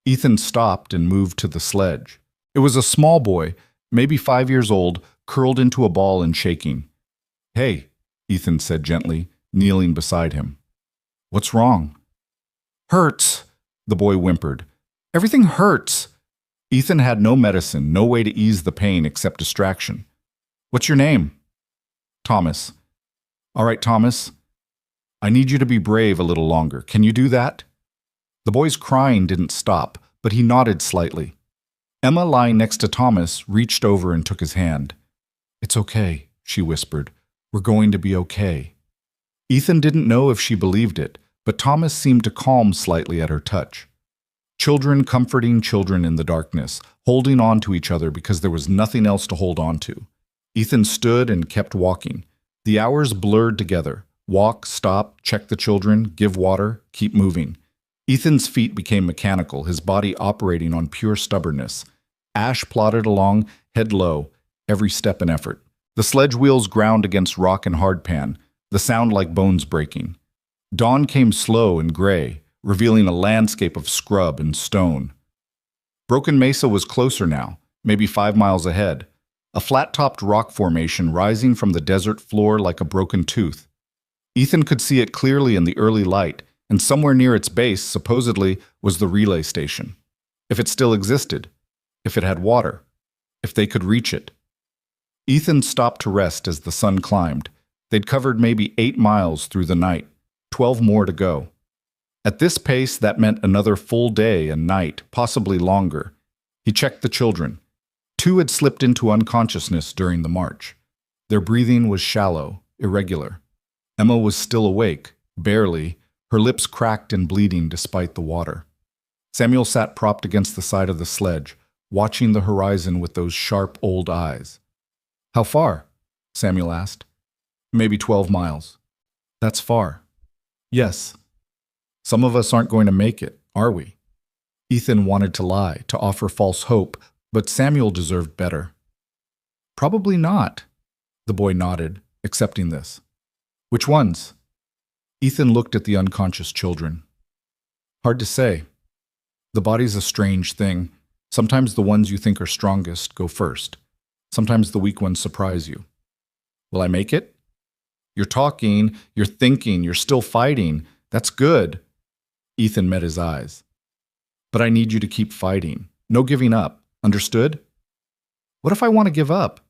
Ethan stopped and moved to the sledge. It was a small boy, maybe 5 years old, curled into a ball and shaking. "Hey," Ethan said gently, kneeling beside him. "What's wrong?" "Hurts," the boy whimpered. "Everything hurts." Ethan had no medicine, no way to ease the pain except distraction. "What's your name?" "Thomas." "All right, Thomas. I need you to be brave a little longer. Can you do that?" The boy's crying didn't stop, but he nodded slightly. Emma, lying next to Thomas, reached over and took his hand. "It's okay," she whispered. "We're going to be okay." Ethan didn't know if she believed it, but Thomas seemed to calm slightly at her touch. Children comforting children in the darkness, holding on to each other because there was nothing else to hold on to. Ethan stood and kept walking. The hours blurred together. Walk, stop, check the children, give water, keep moving. Ethan's feet became mechanical, his body operating on pure stubbornness. Ash plodded along, head low, every step an effort. The sledge wheels ground against rock and hardpan, the sound like bones breaking. Dawn came slow and gray, revealing a landscape of scrub and stone. Broken Mesa was closer now, maybe 5 miles ahead, a flat-topped rock formation rising from the desert floor like a broken tooth. Ethan could see it clearly in the early light, and somewhere near its base, supposedly, was the relay station. If it still existed, if it had water, if they could reach it. Ethan stopped to rest as the sun climbed. They'd covered maybe 8 miles through the night, 12 more to go. At this pace, that meant another full day and night, possibly longer. He checked the children. 2 had slipped into unconsciousness during the march. Their breathing was shallow, irregular. Emma was still awake, barely, her lips cracked and bleeding despite the water. Samuel sat propped against the side of the sledge, watching the horizon with those sharp old eyes. "How far?" Samuel asked. "Maybe 12 miles. That's far." "Yes. Some of us aren't going to make it, are we?" Ethan wanted to lie, to offer false hope, but Samuel deserved better. "Probably not," the boy nodded, accepting this. "Which ones?" Ethan looked at the unconscious children. "Hard to say. The body's a strange thing. Sometimes the ones you think are strongest go first. Sometimes the weak ones surprise you. Will I make it?" "You're talking, you're thinking, you're still fighting. That's good." Ethan met his eyes. "But I need you to keep fighting. No giving up. Understood?" "What if I want to give up?"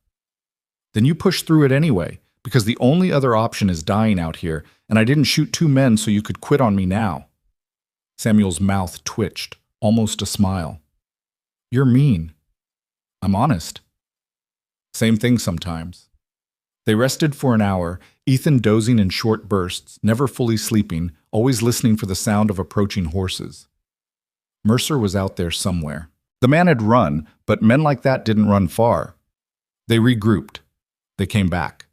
"Then you push through it anyway, because the only other option is dying out here, and I didn't shoot 2 men so you could quit on me now." Samuel's mouth twitched, almost a smile. "You're mean." "I'm honest." "Same thing sometimes." They rested for an hour, Ethan dozing in short bursts, never fully sleeping, always listening for the sound of approaching horses. Mercer was out there somewhere. The man had run, but men like that didn't run far. They regrouped. They came back.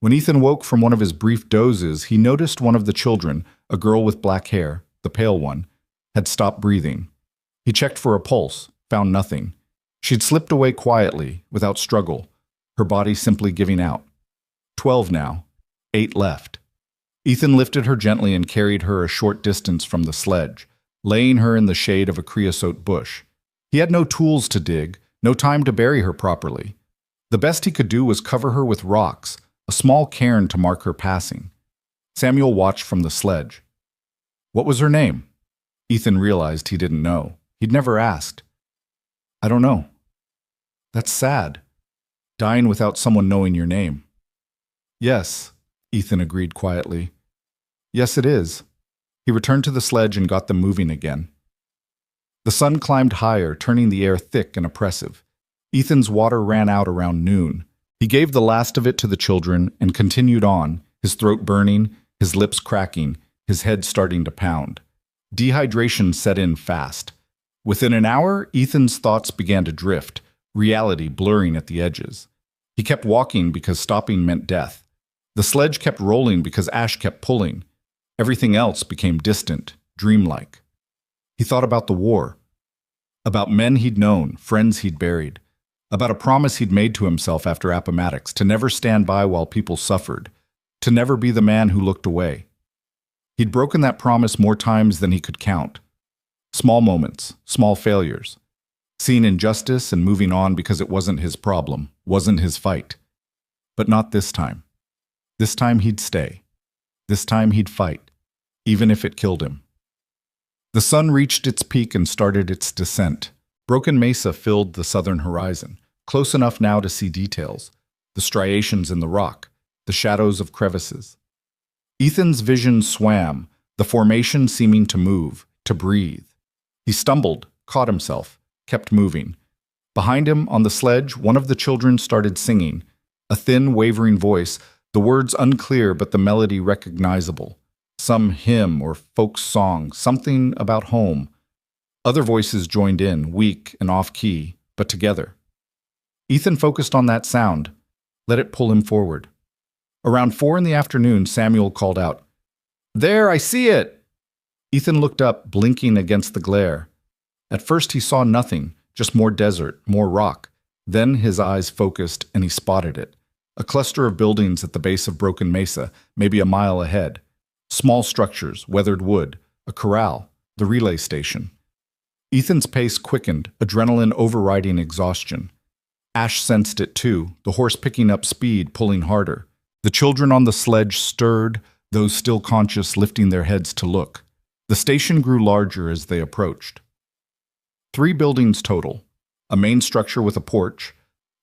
When Ethan woke from one of his brief dozes, he noticed one of the children, a girl with black hair, the pale one, had stopped breathing. He checked for a pulse, found nothing. She'd slipped away quietly, without struggle, her body simply giving out. 12 now, 8 left. Ethan lifted her gently and carried her a short distance from the sledge, laying her in the shade of a creosote bush. He had no tools to dig, no time to bury her properly. The best he could do was cover her with rocks, a small cairn to mark her passing. Samuel watched from the sledge. What was her name? Ethan realized he didn't know. He'd never asked. I don't know. That's sad. Dying without someone knowing your name. Yes, Ethan agreed quietly. Yes, it is. He returned to the sledge and got them moving again. The sun climbed higher, turning the air thick and oppressive. Ethan's water ran out around noon. He gave the last of it to the children and continued on, his throat burning, his lips cracking, his head starting to pound. Dehydration set in fast. Within an hour, Ethan's thoughts began to drift, reality blurring at the edges. He kept walking because stopping meant death. The sledge kept rolling because Ash kept pulling. Everything else became distant, dreamlike. He thought about the war, about men he'd known, friends he'd buried, about a promise he'd made to himself after Appomattox to never stand by while people suffered, to never be the man who looked away. He'd broken that promise more times than he could count. Small moments, small failures. Seeing injustice and moving on because it wasn't his problem, wasn't his fight. But not this time. This time he'd stay. This time he'd fight, even if it killed him. The sun reached its peak and started its descent. Broken Mesa filled the southern horizon, close enough now to see details, the striations in the rock, the shadows of crevices. Ethan's vision swam, the formation seeming to move, to breathe. He stumbled, caught himself, kept moving. Behind him, on the sledge, one of the children started singing, a thin, wavering voice, the words unclear but the melody recognizable. Some hymn or folk song, something about home. Other voices joined in, weak and off-key, but together. Ethan focused on that sound, let it pull him forward. Around 4 in the afternoon, Samuel called out, "There, I see it!" Ethan looked up, blinking against the glare. At first he saw nothing, just more desert, more rock. Then his eyes focused and he spotted it. A cluster of buildings at the base of Broken Mesa, maybe a mile ahead. Small structures, weathered wood, a corral, the relay station. Ethan's pace quickened, adrenaline overriding exhaustion. Ash sensed it too, the horse picking up speed, pulling harder. The children on the sledge stirred, those still conscious lifting their heads to look. The station grew larger as they approached. 3 buildings total, a main structure with a porch,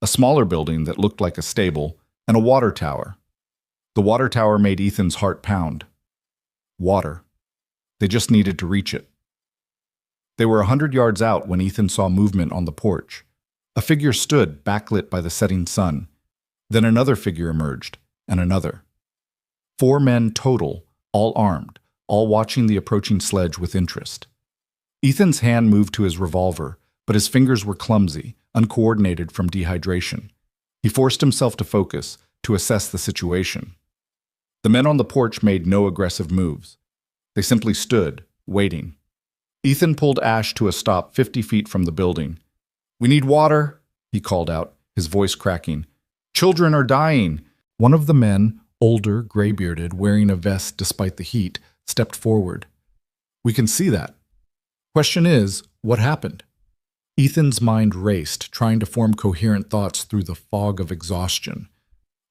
a smaller building that looked like a stable, and a water tower. The water tower made Ethan's heart pound. Water. They just needed to reach it. They were 100 yards out when Ethan saw movement on the porch. A figure stood, backlit by the setting sun. Then another figure emerged, and another. 4 men total, all armed, all watching the approaching sledge with interest. Ethan's hand moved to his revolver, but his fingers were clumsy, uncoordinated from dehydration. He forced himself to focus, to assess the situation. The men on the porch made no aggressive moves. They simply stood, waiting. Ethan pulled Ash to a stop 50 feet from the building. "We need water," he called out, his voice cracking. "Children are dying." One of the men, older, gray-bearded, wearing a vest despite the heat, stepped forward. "We can see that. Question is, what happened?" Ethan's mind raced, trying to form coherent thoughts through the fog of exhaustion.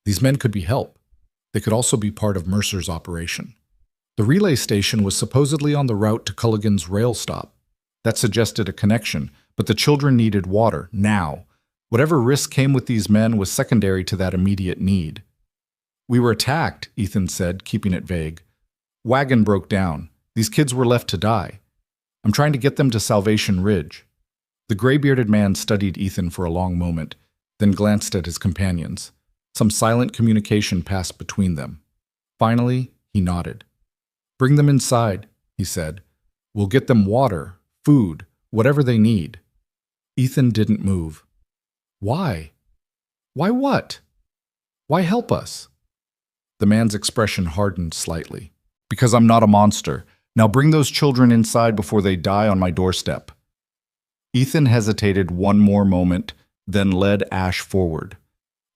These men could be help. They could also be part of Mercer's operation. The relay station was supposedly on the route to Culligan's rail stop. That suggested a connection, but the children needed water, now. Whatever risk came with these men was secondary to that immediate need. "We were attacked," Ethan said, keeping it vague. "Wagon broke down. These kids were left to die. I'm trying to get them to Salvation Ridge." The gray-bearded man studied Ethan for a long moment, then glanced at his companions. Some silent communication passed between them. Finally, he nodded. "Bring them inside," he said. "We'll get them water, food, whatever they need." Ethan didn't move. "Why? Why what? Why help us?" The man's expression hardened slightly. "Because I'm not a monster. Now bring those children inside before they die on my doorstep." Ethan hesitated one more moment, then led Ash forward.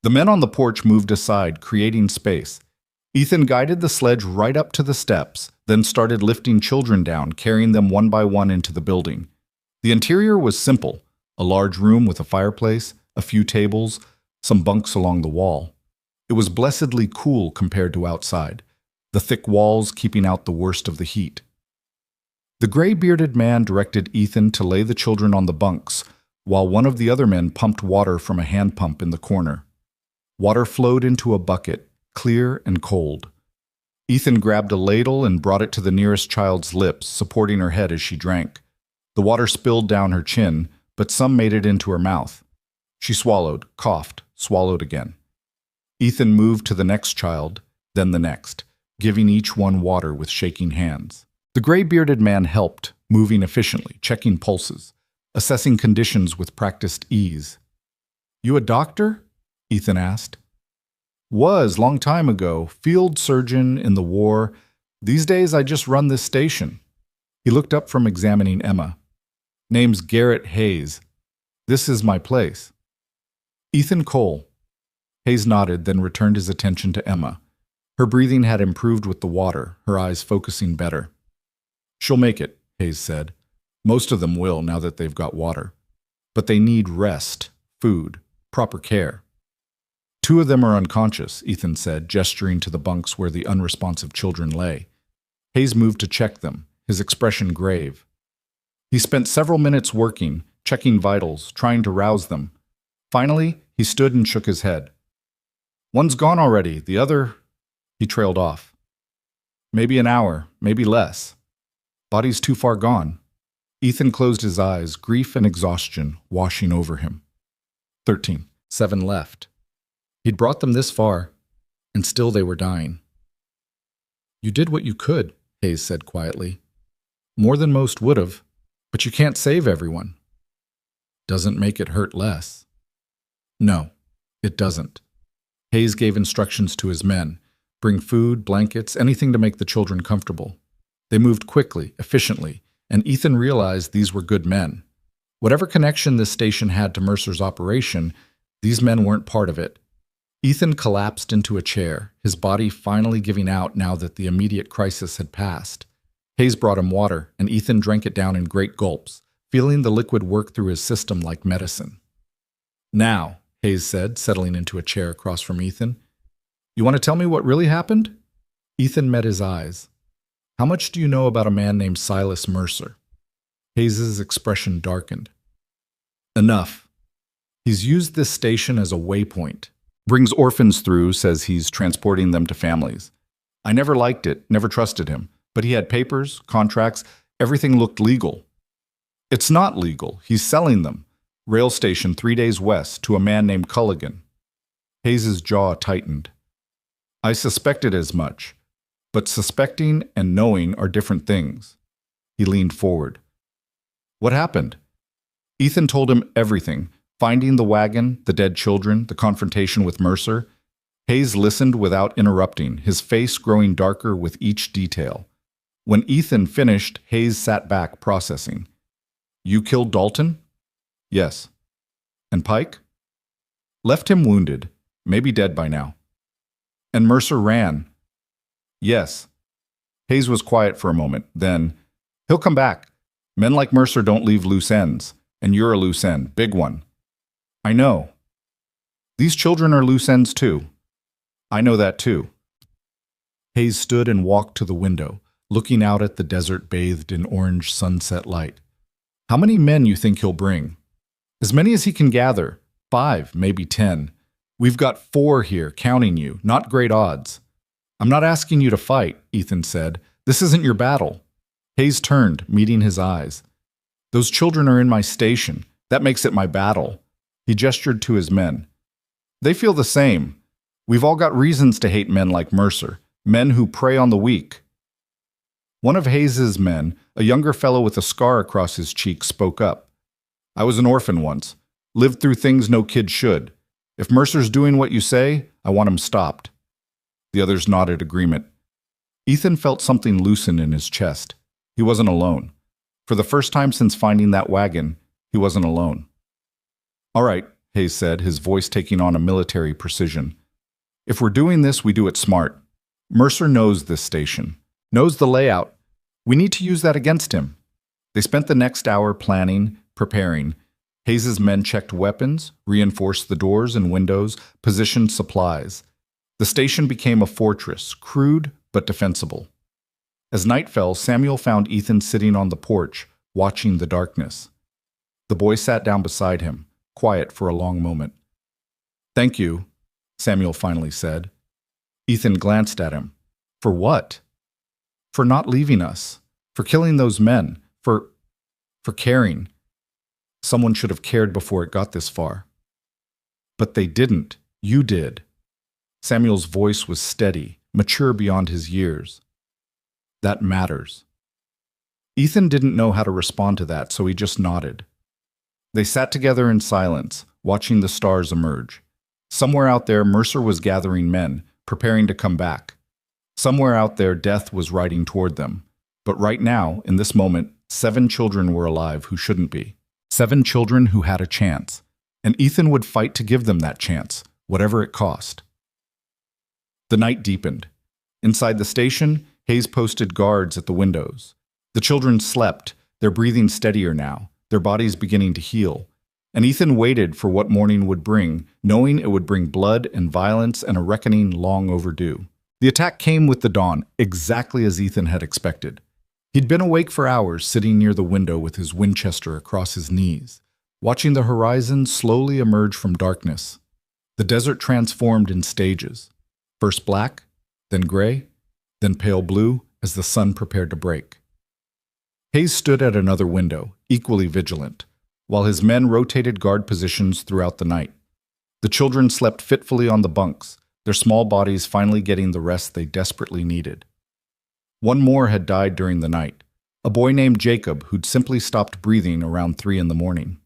The men on the porch moved aside, creating space. Ethan guided the sledge right up to the steps, then started lifting children down, carrying them one by one into the building. The interior was simple, a large room with a fireplace, a few tables, some bunks along the wall. It was blessedly cool compared to outside, the thick walls keeping out the worst of the heat. The gray-bearded man directed Ethan to lay the children on the bunks, while one of the other men pumped water from a hand pump in the corner. Water flowed into a bucket, clear and cold. Ethan grabbed a ladle and brought it to the nearest child's lips, supporting her head as she drank. The water spilled down her chin, but some made it into her mouth. She swallowed, coughed, swallowed again. Ethan moved to the next child, then the next, giving each one water with shaking hands. The gray-bearded man helped, moving efficiently, checking pulses, assessing conditions with practiced ease. "You a doctor?" Ethan asked. "Was, long time ago, field surgeon in the war. These days I just run this station." He looked up from examining Emma. "Name's Garrett Hayes. This is my place." "Ethan Cole." Hayes nodded, then returned his attention to Emma. Her breathing had improved with the water, her eyes focusing better. "She'll make it," Hayes said. "Most of them will now that they've got water. But they need rest, food, proper care." "2 of them are unconscious," Ethan said, gesturing to the bunks where the unresponsive children lay. Hayes moved to check them, his expression grave. He spent several minutes working, checking vitals, trying to rouse them. Finally, he stood and shook his head. "One's gone already, the other—" He trailed off. "Maybe an hour, maybe less. Body's too far gone." Ethan closed his eyes, grief and exhaustion washing over him. 13. 7 left. He'd brought them this far, and still they were dying. "You did what you could," Hayes said quietly. "More than most would have, but you can't save everyone." "Doesn't make it hurt less." "No, it doesn't." Hayes gave instructions to his men. Bring food, blankets, anything to make the children comfortable. They moved quickly, efficiently, and Ethan realized these were good men. Whatever connection this station had to Mercer's operation, these men weren't part of it. Ethan collapsed into a chair, his body finally giving out now that the immediate crisis had passed. Hayes brought him water, and Ethan drank it down in great gulps, feeling the liquid work through his system like medicine. "Now," Hayes said, settling into a chair across from Ethan, "you want to tell me what really happened?" Ethan met his eyes. "How much do you know about a man named Silas Mercer?" Hayes's expression darkened. "Enough. He's used this station as a waypoint. Brings orphans through, says he's transporting them to families. I never liked it, never trusted him, but he had papers, contracts, everything looked legal. It's not legal. He's selling them. Rail station 3 days west to a man named Culligan." Hayes's jaw tightened. "I suspected as much, but suspecting and knowing are different things." He leaned forward. "What happened?" Ethan told him everything, finding the wagon, the dead children, the confrontation with Mercer. Hayes listened without interrupting, his face growing darker with each detail. When Ethan finished, Hayes sat back, processing. "You killed Dalton?" "Yes." "And Pike?" "Left him wounded, maybe dead by now." "And Mercer ran?" "Yes." Hayes was quiet for a moment, then, "He'll come back. Men like Mercer don't leave loose ends, and you're a loose end, big one." "I know." "These children are loose ends too." "I know that too." Hayes stood and walked to the window, looking out at the desert bathed in orange sunset light. "How many men you think he'll bring?" "As many as he can gather. 5, maybe 10. We've got 4 here, counting you, not great odds." "I'm not asking you to fight," Ethan said. "This isn't your battle." Hayes turned, meeting his eyes. "Those children are in my station. That makes it my battle." He gestured to his men. "They feel the same. We've all got reasons to hate men like Mercer, men who prey on the weak." One of Hayes's men, a younger fellow with a scar across his cheek, spoke up. "I was an orphan once, lived through things no kid should. If Mercer's doing what you say, I want him stopped." The others nodded agreement. Ethan felt something loosen in his chest. He wasn't alone. For the first time since finding that wagon, he wasn't alone. "All right," Hayes said, his voice taking on a military precision. "If we're doing this, we do it smart. Mercer knows this station, knows the layout. We need to use that against him." They spent the next hour planning, preparing. Hayes's men checked weapons, reinforced the doors and windows, positioned supplies. The station became a fortress, crude but defensible. As night fell, Samuel found Ethan sitting on the porch, watching the darkness. The boy sat down beside him, quiet for a long moment. "Thank you," Samuel finally said. Ethan glanced at him. "For what?" "For not leaving us. For killing those men. For caring. Someone should have cared before it got this far." "But they didn't. You did." Samuel's voice was steady, mature beyond his years. "That matters." Ethan didn't know how to respond to that, so he just nodded. They sat together in silence, watching the stars emerge. Somewhere out there, Mercer was gathering men, preparing to come back. Somewhere out there, death was riding toward them. But right now, in this moment, 7 children were alive who shouldn't be. 7 children who had a chance. And Ethan would fight to give them that chance, whatever it cost. The night deepened. Inside the station, Hayes posted guards at the windows. The children slept, their breathing steadier now, their bodies beginning to heal. And Ethan waited for what morning would bring, knowing it would bring blood and violence and a reckoning long overdue. The attack came with the dawn, exactly as Ethan had expected. He'd been awake for hours, sitting near the window with his Winchester across his knees, watching the horizon slowly emerge from darkness. The desert transformed in stages, first black, then gray, then pale blue as the sun prepared to break. Hayes stood at another window, equally vigilant, while his men rotated guard positions throughout the night. The children slept fitfully on the bunks, their small bodies finally getting the rest they desperately needed. One more had died during the night, a boy named Jacob who'd simply stopped breathing around 3 in the morning.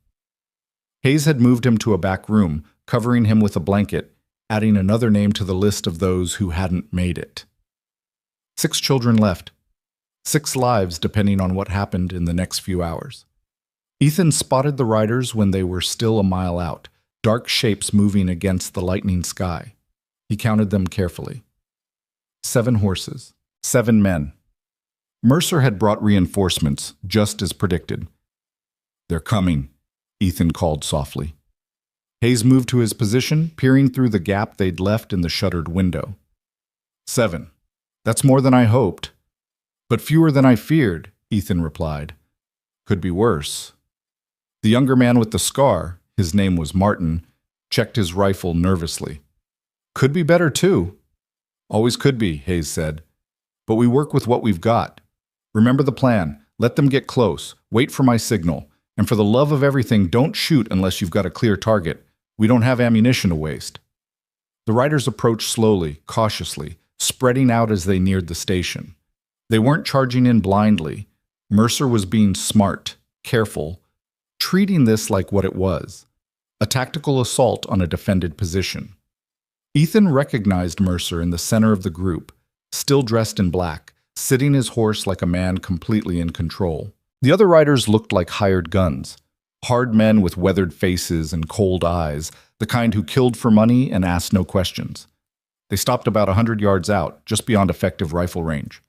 Hayes had moved him to a back room, covering him with a blanket, adding another name to the list of those who hadn't made it. 6 children left. 6 lives depending on what happened in the next few hours. Ethan spotted the riders when they were still a mile out, dark shapes moving against the lightning sky. He counted them carefully. 7 horses, 7 men. Mercer had brought reinforcements, just as predicted. "They're coming," Ethan called softly. Hayes moved to his position, peering through the gap they'd left in the shuttered window. 7. That's more than I hoped. But fewer than I feared, Ethan replied. Could be worse. The younger man with the scar, his name was Martin, checked his rifle nervously. Could be better too. Always could be, Hayes said. But we work with what we've got. Remember the plan. Let them get close. Wait for my signal. And for the love of everything, don't shoot unless you've got a clear target. We don't have ammunition to waste. The riders approached slowly, cautiously, spreading out as they neared the station. They weren't charging in blindly. Mercer was being smart, careful, treating this like what it was, a tactical assault on a defended position. Ethan recognized Mercer in the center of the group, still dressed in black, sitting his horse like a man completely in control. The other riders looked like hired guns, hard men with weathered faces and cold eyes, the kind who killed for money and asked no questions. They stopped about 100 yards out, just beyond effective rifle range.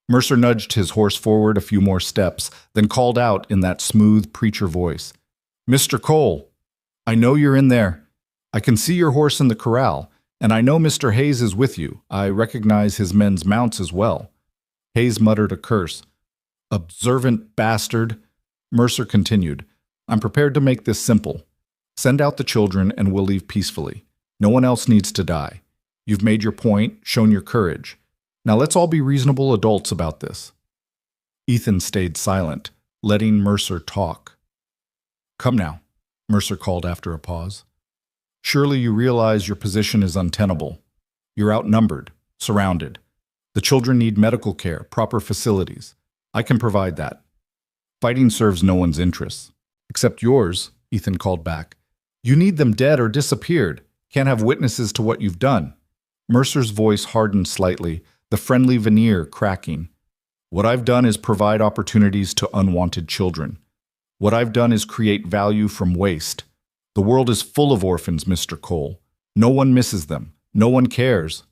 Mercer nudged his horse forward a few more steps, then called out in that smooth preacher voice, "Mr. Cole, I know you're in there. I can see your horse in the corral, and I know Mr. Hayes is with you. I recognize his men's mounts as well." Hayes muttered a curse. "Observant bastard." Mercer continued, "I'm prepared to make this simple. Send out the children and we'll leave peacefully. No one else needs to die. You've made your point, shown your courage. Now let's all be reasonable adults about this." Ethan stayed silent, letting Mercer talk. "Come now," Mercer called after a pause. "Surely you realize your position is untenable. You're outnumbered, surrounded. The children need medical care, proper facilities. I can provide that. Fighting serves no one's interests. Except yours," Ethan called back. "You need them dead or disappeared. Can't have witnesses to what you've done." Mercer's voice hardened slightly, the friendly veneer cracking. "What I've done is provide opportunities to unwanted children. What I've done is create value from waste. The world is full of orphans, Mr. Cole. No one misses them. No one cares."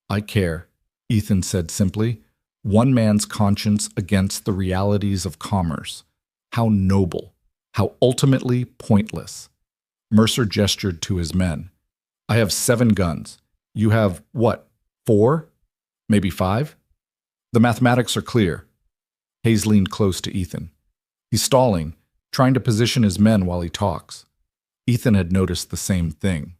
"I care," Ethan said simply. "One man's conscience against the realities of commerce. How noble. How ultimately pointless." Mercer gestured to his men. "I have 7 guns. You have, what, 4? Maybe 5? The mathematics are clear." Hayes leaned close to Ethan. He's stalling, trying to position his men while he talks. Ethan had noticed the same thing.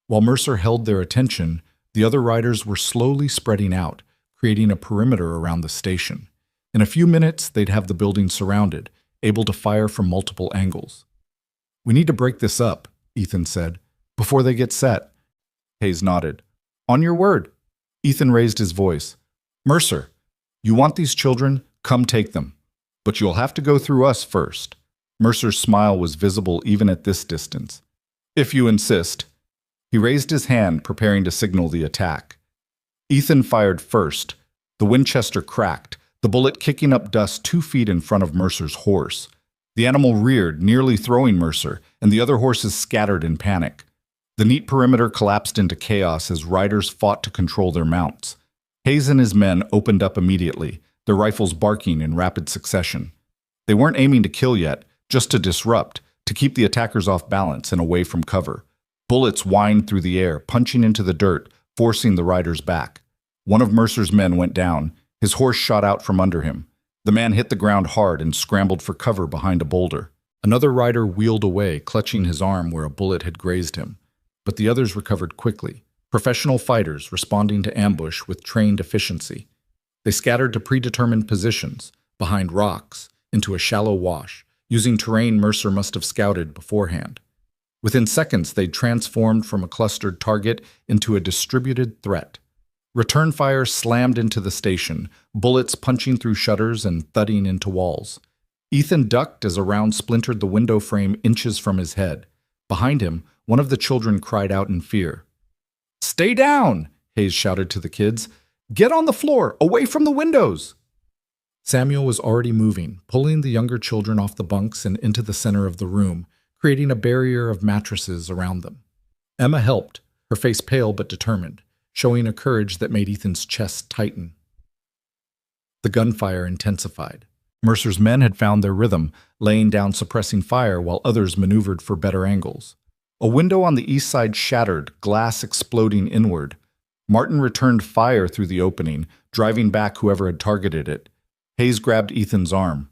While Mercer held their attention, the other riders were slowly spreading out, creating a perimeter around the station. In a few minutes, they'd have the building surrounded, able to fire from multiple angles. "We need to break this up," Ethan said, "before they get set." Hayes nodded. "On your word." Ethan raised his voice. "Mercer, you want these children? Come take them. But you'll have to go through us first." Mercer's smile was visible even at this distance. "If you insist." He raised his hand, preparing to signal the attack. Ethan fired first. The Winchester cracked, the bullet kicking up dust 2 feet in front of Mercer's horse. The animal reared, nearly throwing Mercer, and the other horses scattered in panic. The neat perimeter collapsed into chaos as riders fought to control their mounts. Hayes and his men opened up immediately, their rifles barking in rapid succession. They weren't aiming to kill yet, just to disrupt, to keep the attackers off balance and away from cover. Bullets whined through the air, punching into the dirt, forcing the riders back. One of Mercer's men went down. His horse shot out from under him. The man hit the ground hard and scrambled for cover behind a boulder. Another rider wheeled away, clutching his arm where a bullet had grazed him. But the others recovered quickly, professional fighters responding to ambush with trained efficiency. They scattered to predetermined positions, behind rocks, into a shallow wash, using terrain Mercer must have scouted beforehand. Within seconds, they'd transformed from a clustered target into a distributed threat. Return fire slammed into the station, bullets punching through shutters and thudding into walls. Ethan ducked as a round splintered the window frame inches from his head. Behind him, one of the children cried out in fear. "Stay down!" Hayes shouted to the kids. "Get on the floor, away from the windows!" Samuel was already moving, pulling the younger children off the bunks and into the center of the room, creating a barrier of mattresses around them. Emma helped, her face pale but determined, showing a courage that made Ethan's chest tighten. The gunfire intensified. Mercer's men had found their rhythm, laying down suppressing fire while others maneuvered for better angles. A window on the east side shattered, glass exploding inward. Martin returned fire through the opening, driving back whoever had targeted it. Hayes grabbed Ethan's arm.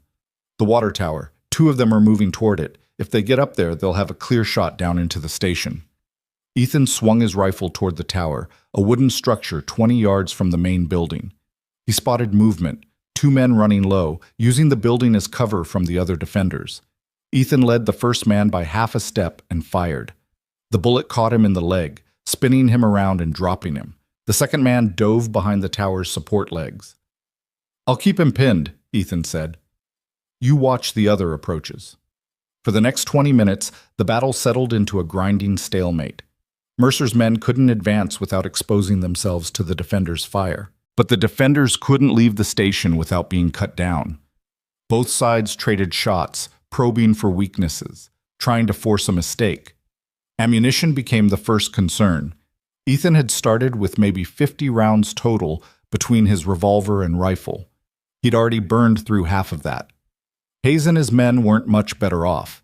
The water tower. 2 of them are moving toward it. If they get up there, they'll have a clear shot down into the station. Ethan swung his rifle toward the tower, a wooden structure 20 yards from the main building. He spotted movement, 2 men running low, using the building as cover from the other defenders. Ethan led the first man by half a step and fired. The bullet caught him in the leg, spinning him around and dropping him. The second man dove behind the tower's support legs. "I'll keep him pinned," Ethan said. "You watch the other approaches." For the next 20 minutes, the battle settled into a grinding stalemate. Mercer's men couldn't advance without exposing themselves to the defenders' fire. But the defenders couldn't leave the station without being cut down. Both sides traded shots, probing for weaknesses, trying to force a mistake. Ammunition became the first concern. Ethan had started with maybe 50 rounds total between his revolver and rifle. He'd already burned through half of that. Hayes and his men weren't much better off.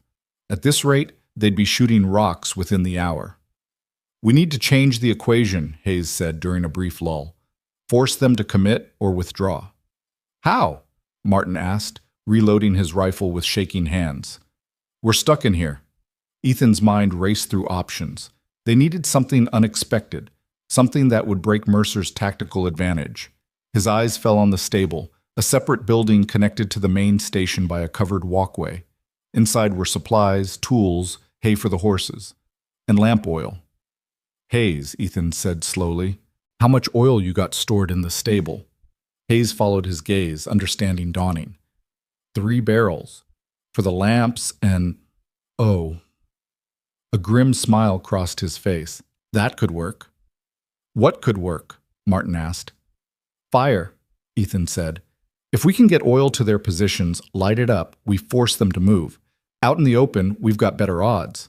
At this rate, they'd be shooting rocks within the hour. "We need to change the equation," Hayes said during a brief lull. "Force them to commit or withdraw." "How?" Martin asked, reloading his rifle with shaking hands. "We're stuck in here." Ethan's mind raced through options. They needed something unexpected, something that would break Mercer's tactical advantage. His eyes fell on the stable, a separate building connected to the main station by a covered walkway. Inside were supplies, tools, hay for the horses, and lamp oil. "Hayes," Ethan said slowly, "how much oil you got stored in the stable?" Hayes followed his gaze, understanding dawning. 3 barrels. For the lamps and... oh. A grim smile crossed his face. That could work. "What could work?" Martin asked. "Fire," Ethan said. "If we can get oil to their positions, light it up, we force them to move. Out in the open, we've got better odds."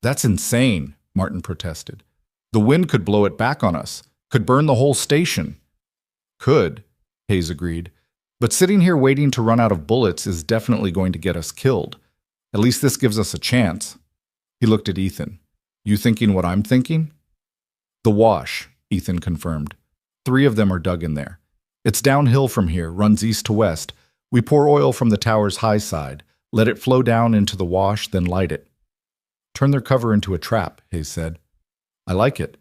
"That's insane," Martin protested. "The wind could blow it back on us, could burn the whole station." "Could," Hayes agreed. "But sitting here waiting to run out of bullets is definitely going to get us killed. At least this gives us a chance." He looked at Ethan. "You thinking what I'm thinking?" "The wash," Ethan confirmed. 3 of them are dug in there. It's downhill from here, runs east to west. We pour oil from the tower's high side, let it flow down into the wash, then light it. "Turn their cover into a trap," Hayes said. "I like it.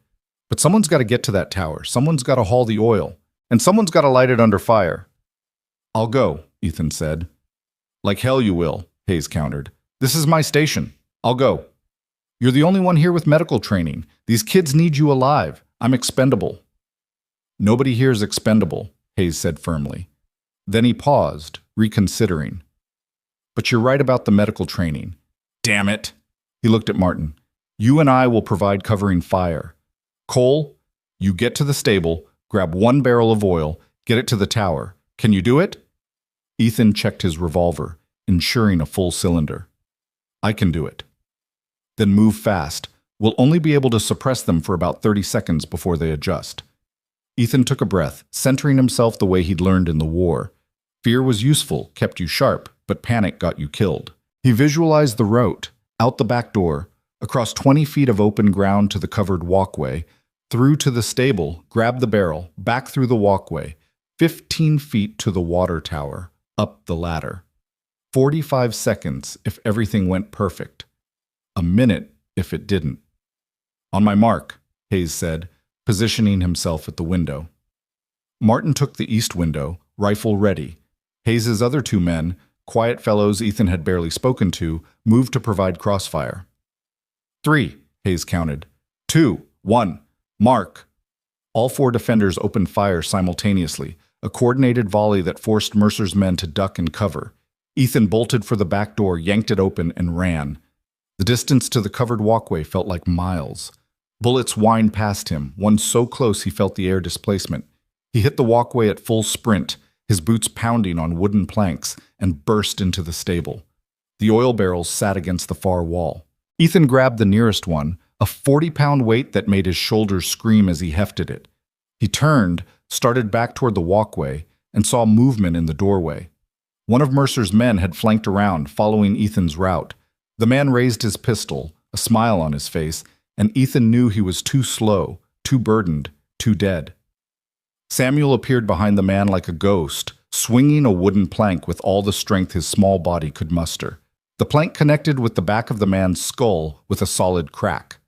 But someone's got to get to that tower. Someone's got to haul the oil. And someone's got to light it under fire." "I'll go," Ethan said. "Like hell you will," Hayes countered. "This is my station. I'll go. You're the only one here with medical training. These kids need you alive. I'm expendable." "Nobody here's expendable," Hayes said firmly. Then he paused, reconsidering. "But you're right about the medical training." "Damn it!" He looked at Martin. "You and I will provide covering fire. Cole, you get to the stable, grab 1 barrel of oil, get it to the tower. Can you do it?" Ethan checked his revolver, ensuring a full cylinder. "I can do it." "Then move fast. We'll only be able to suppress them for about 30 seconds before they adjust." Ethan took a breath, centering himself the way he'd learned in the war. Fear was useful, kept you sharp, but panic got you killed. He visualized the route, out the back door, across 20 feet of open ground to the covered walkway, through to the stable, grabbed the barrel, back through the walkway, 15 feet to the water tower, up the ladder. 45 seconds if everything went perfect. A minute if it didn't. "On my mark," Hayes said, positioning himself at the window. Martin took the east window, rifle ready. Hayes's other 2 men, quiet fellows Ethan had barely spoken to, moved to provide crossfire. 3, Hayes counted. 2, 1, mark. All 4 defenders opened fire simultaneously, a coordinated volley that forced Mercer's men to duck and cover. Ethan bolted for the back door, yanked it open, and ran. The distance to the covered walkway felt like miles. Bullets whined past him, one so close he felt the air displacement. He hit the walkway at full sprint, his boots pounding on wooden planks, and burst into the stable. The oil barrels sat against the far wall. Ethan grabbed the nearest one, a 40-pound weight that made his shoulders scream as he hefted it. He turned, started back toward the walkway, and saw movement in the doorway. One of Mercer's men had flanked around, following Ethan's route. The man raised his pistol, a smile on his face, and Ethan knew he was too slow, too burdened, too dead. Samuel appeared behind the man like a ghost, swinging a wooden plank with all the strength his small body could muster. The plank connected with the back of the man's skull with a solid crack.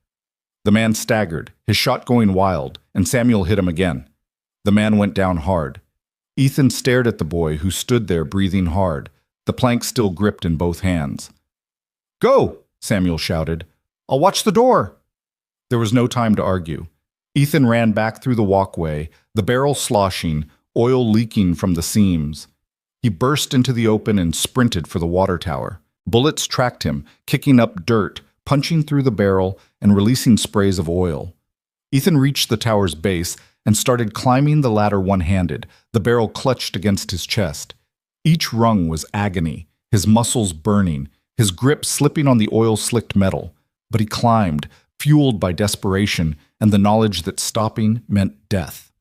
The man staggered, his shot going wild, and Samuel hit him again. The man went down hard. Ethan stared at the boy, who stood there breathing hard, the plank still gripped in both hands. "Go!" Samuel shouted. "I'll watch the door!" There was no time to argue. Ethan ran back through the walkway, the barrel sloshing, oil leaking from the seams. He burst into the open and sprinted for the water tower. Bullets tracked him, kicking up dirt, punching through the barrel, and releasing sprays of oil. Ethan reached the tower's base and started climbing the ladder one-handed, the barrel clutched against his chest. Each rung was agony, his muscles burning, his grip slipping on the oil-slicked metal. But he climbed, fueled by desperation and the knowledge that stopping meant death.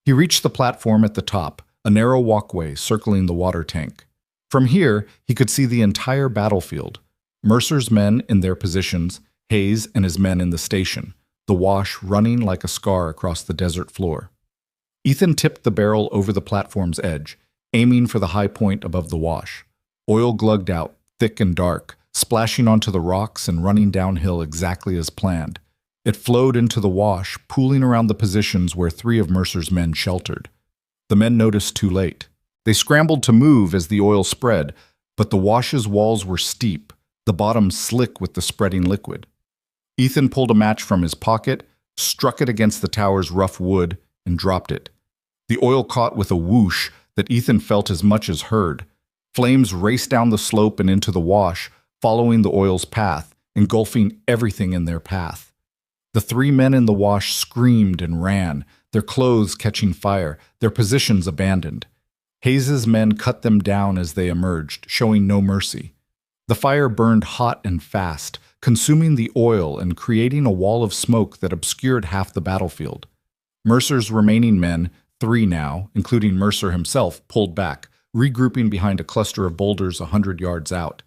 He reached the platform at the top, a narrow walkway circling the water tank. From here, he could see the entire battlefield. Mercer's men in their positions, Hayes and his men in the station, the wash running like a scar across the desert floor. Ethan tipped the barrel over the platform's edge, aiming for the high point above the wash. Oil glugged out, thick and dark, splashing onto the rocks and running downhill exactly as planned. It flowed into the wash, pooling around the positions where 3 of Mercer's men sheltered. The men noticed too late. They scrambled to move as the oil spread, but the wash's walls were steep, the bottom slick with the spreading liquid. Ethan pulled a match from his pocket, struck it against the tower's rough wood, and dropped it. The oil caught with a whoosh that Ethan felt as much as heard. Flames raced down the slope and into the wash, following the oil's path, engulfing everything in their path. The 3 men in the wash screamed and ran, their clothes catching fire, their positions abandoned. Hayes's men cut them down as they emerged, showing no mercy. The fire burned hot and fast, consuming the oil and creating a wall of smoke that obscured half the battlefield. Mercer's remaining men, 3 now, including Mercer himself, pulled back, regrouping behind a cluster of boulders 100 yards out.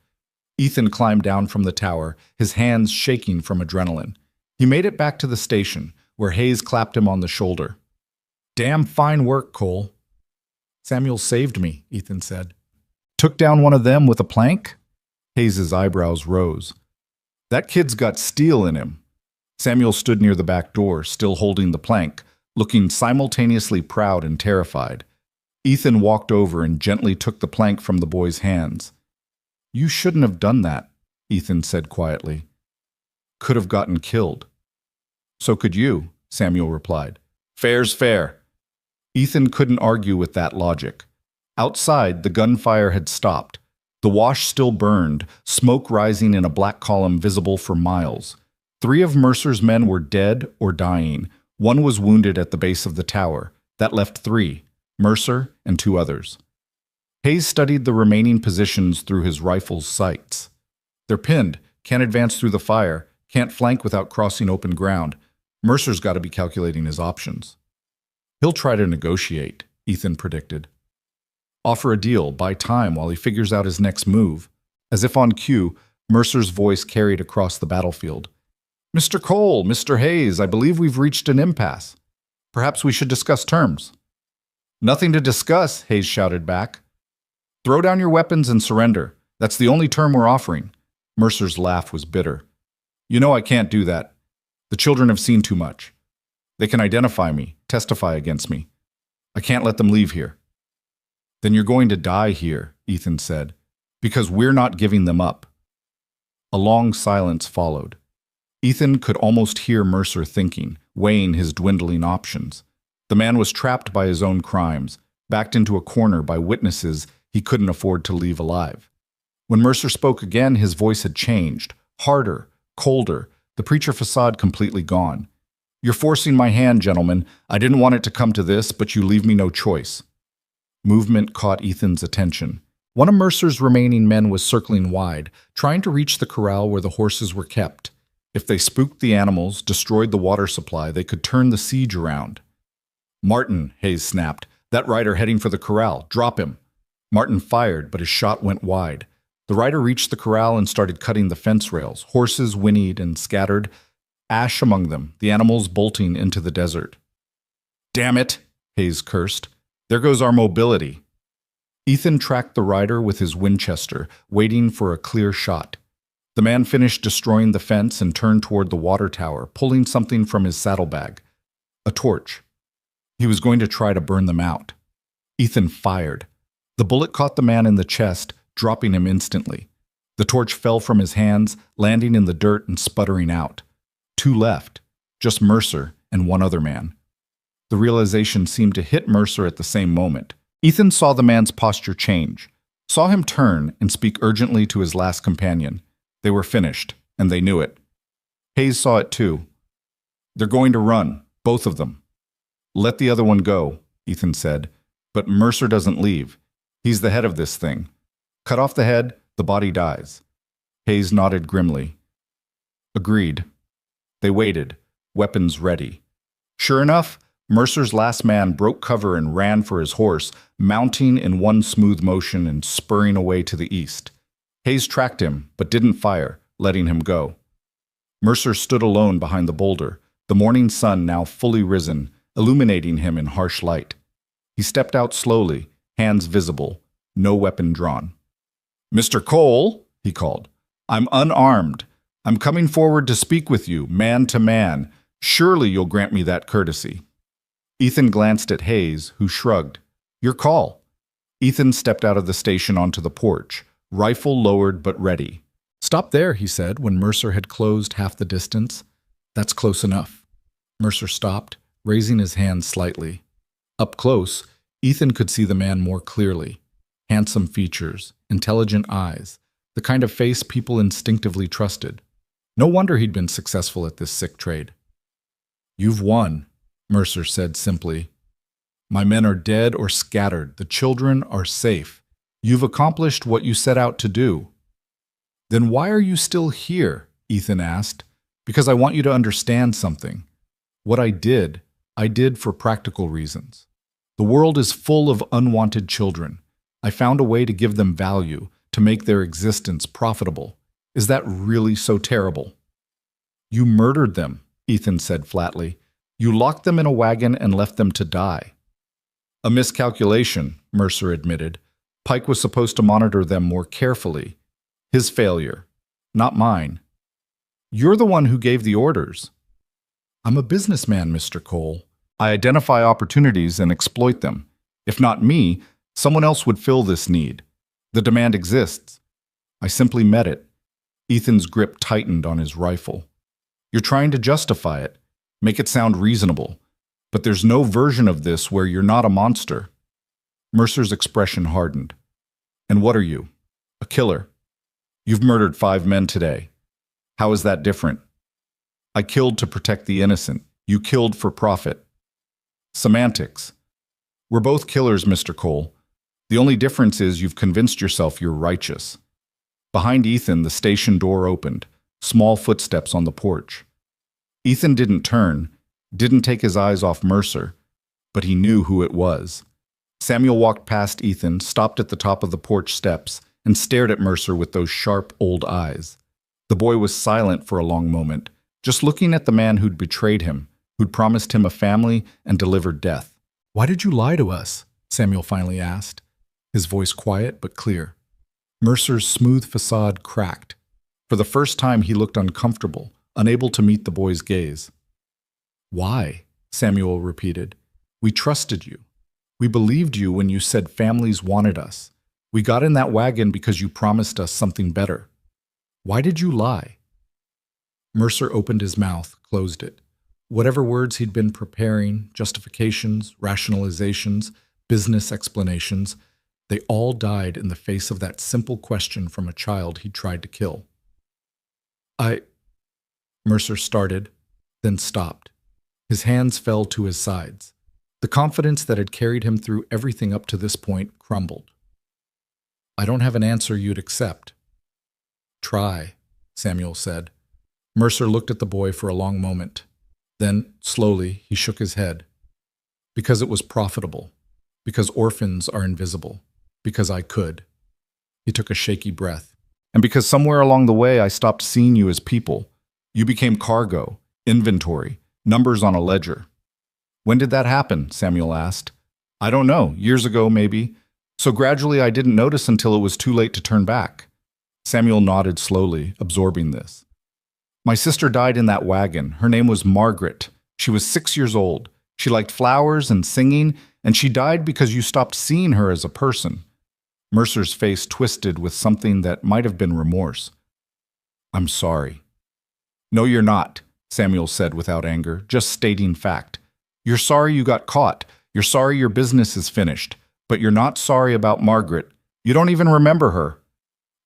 Ethan climbed down from the tower, his hands shaking from adrenaline. He made it back to the station, where Hayes clapped him on the shoulder. "Damn fine work, Cole." "Samuel saved me," Ethan said. "Took down one of them with a plank?" Hayes's eyebrows rose. "That kid's got steel in him." Samuel stood near the back door, still holding the plank, looking simultaneously proud and terrified. Ethan walked over and gently took the plank from the boy's hands. "You shouldn't have done that," Ethan said quietly. "Could have gotten killed." "So could you," Samuel replied. "Fair's fair." Ethan couldn't argue with that logic. Outside, the gunfire had stopped. The wash still burned, smoke rising in a black column visible for miles. 3 of Mercer's men were dead or dying. 1 was wounded at the base of the tower. That left 3, Mercer and 2 others. Hayes studied the remaining positions through his rifle's sights. "They're pinned, can't advance through the fire, can't flank without crossing open ground. Mercer's got to be calculating his options." "He'll try to negotiate," Ethan predicted. "Offer a deal, buy time while he figures out his next move." As if on cue, Mercer's voice carried across the battlefield. "Mr. Cole, Mr. Hayes, I believe we've reached an impasse. Perhaps we should discuss terms." "Nothing to discuss," Hayes shouted back. "Throw down your weapons and surrender. That's the only term we're offering." Mercer's laugh was bitter. "You know I can't do that. The children have seen too much. They can identify me, testify against me. I can't let them leave here." "Then you're going to die here," Ethan said, "because we're not giving them up." A long silence followed. Ethan could almost hear Mercer thinking, weighing his dwindling options. The man was trapped by his own crimes, backed into a corner by witnesses he couldn't afford to leave alive. When Mercer spoke again, his voice had changed, harder, colder, the preacher facade completely gone. "You're forcing my hand, gentlemen. I didn't want it to come to this, but you leave me no choice." Movement caught Ethan's attention. One of Mercer's remaining men was circling wide, trying to reach the corral where the horses were kept. If they spooked the animals, destroyed the water supply, they could turn the siege around. "Martin," Hayes snapped. "That rider heading for the corral. Drop him." Martin fired, but his shot went wide. The rider reached the corral and started cutting the fence rails. Horses whinnied and scattered, ash among them, the animals bolting into the desert. "Damn it," Hayes cursed. "There goes our mobility." Ethan tracked the rider with his Winchester, waiting for a clear shot. The man finished destroying the fence and turned toward the water tower, pulling something from his saddlebag. A torch. He was going to try to burn them out. Ethan fired. The bullet caught the man in the chest, dropping him instantly. The torch fell from his hands, landing in the dirt and sputtering out. Two left, just Mercer and one other man. The realization seemed to hit Mercer at the same moment. Ethan saw the man's posture change, saw him turn and speak urgently to his last companion. They were finished, and they knew it. Hayes saw it too. "They're going to run, both of them." "Let the other one go," Ethan said. "But Mercer doesn't leave. He's the head of this thing. Cut off the head, the body dies." Hayes nodded grimly. "Agreed." They waited, weapons ready. Sure enough, Mercer's last man broke cover and ran for his horse, mounting in one smooth motion and spurring away to the east. Hayes tracked him, but didn't fire, letting him go. Mercer stood alone behind the boulder, the morning sun now fully risen, illuminating him in harsh light. He stepped out slowly, hands visible, no weapon drawn. "Mr. Cole," he called, "I'm unarmed. I'm coming forward to speak with you, man to man. Surely you'll grant me that courtesy." Ethan glanced at Hayes, who shrugged. "Your call." Ethan stepped out of the station onto the porch, rifle lowered but ready. "Stop there," he said when Mercer had closed half the distance. "That's close enough." Mercer stopped, raising his hand slightly. Up close, Ethan could see the man more clearly. Handsome features, intelligent eyes, the kind of face people instinctively trusted. No wonder he'd been successful at this sick trade. "You've won," Mercer said simply. "My men are dead or scattered. The children are safe. You've accomplished what you set out to do." "Then why are you still here?" Ethan asked. "Because I want you to understand something. What I did for practical reasons. The world is full of unwanted children. I found a way to give them value, to make their existence profitable. Is that really so terrible?" "You murdered them," Ethan said flatly. "You locked them in a wagon and left them to die." "A miscalculation," Mercer admitted. "Pike was supposed to monitor them more carefully. His failure, not mine." "You're the one who gave the orders." "I'm a businessman, Mr. Cole. I identify opportunities and exploit them. If not me, someone else would fill this need. The demand exists. I simply met it." Ethan's grip tightened on his rifle. "You're trying to justify it, make it sound reasonable. But there's no version of this where you're not a monster." Mercer's expression hardened. "And what are you? A killer. You've murdered 5 men today. How is that different?" "I killed to protect the innocent. You killed for profit." "Semantics. We're both killers, Mr. Cole. The only difference is you've convinced yourself you're righteous." Behind Ethan, the station door opened, small footsteps on the porch. Ethan didn't turn, didn't take his eyes off Mercer, but he knew who it was. Samuel walked past Ethan, stopped at the top of the porch steps, and stared at Mercer with those sharp old eyes. The boy was silent for a long moment, just looking at the man who'd betrayed him, who'd promised him a family and delivered death. "Why did you lie to us?" Samuel finally asked, his voice quiet but clear. Mercer's smooth facade cracked. For the first time he looked uncomfortable, unable to meet the boy's gaze. "Why?" Samuel repeated. "We trusted you. We believed you when you said families wanted us. We got in that wagon because you promised us something better. Why did you lie?" Mercer opened his mouth, closed it. Whatever words he'd been preparing, justifications, rationalizations, business explanations, they all died in the face of that simple question from a child he'd tried to kill. Mercer started, then stopped. His hands fell to his sides. The confidence that had carried him through everything up to this point crumbled. "I don't have an answer you'd accept." "Try," Samuel said. Mercer looked at the boy for a long moment. Then, slowly, he shook his head. "Because it was profitable. Because orphans are invisible. Because I could." He took a shaky breath. "And because somewhere along the way I stopped seeing you as people. You became cargo, inventory, numbers on a ledger." "When did that happen?" Samuel asked. "I don't know. Years ago, maybe. So gradually I didn't notice until it was too late to turn back." Samuel nodded slowly, absorbing this. "My sister died in that wagon. Her name was Margaret. She was 6 years old. She liked flowers and singing, and she died because you stopped seeing her as a person." Mercer's face twisted with something that might have been remorse. "I'm sorry." "No, you're not," Samuel said without anger, just stating fact. "You're sorry you got caught. You're sorry your business is finished. But you're not sorry about Margaret. You don't even remember her."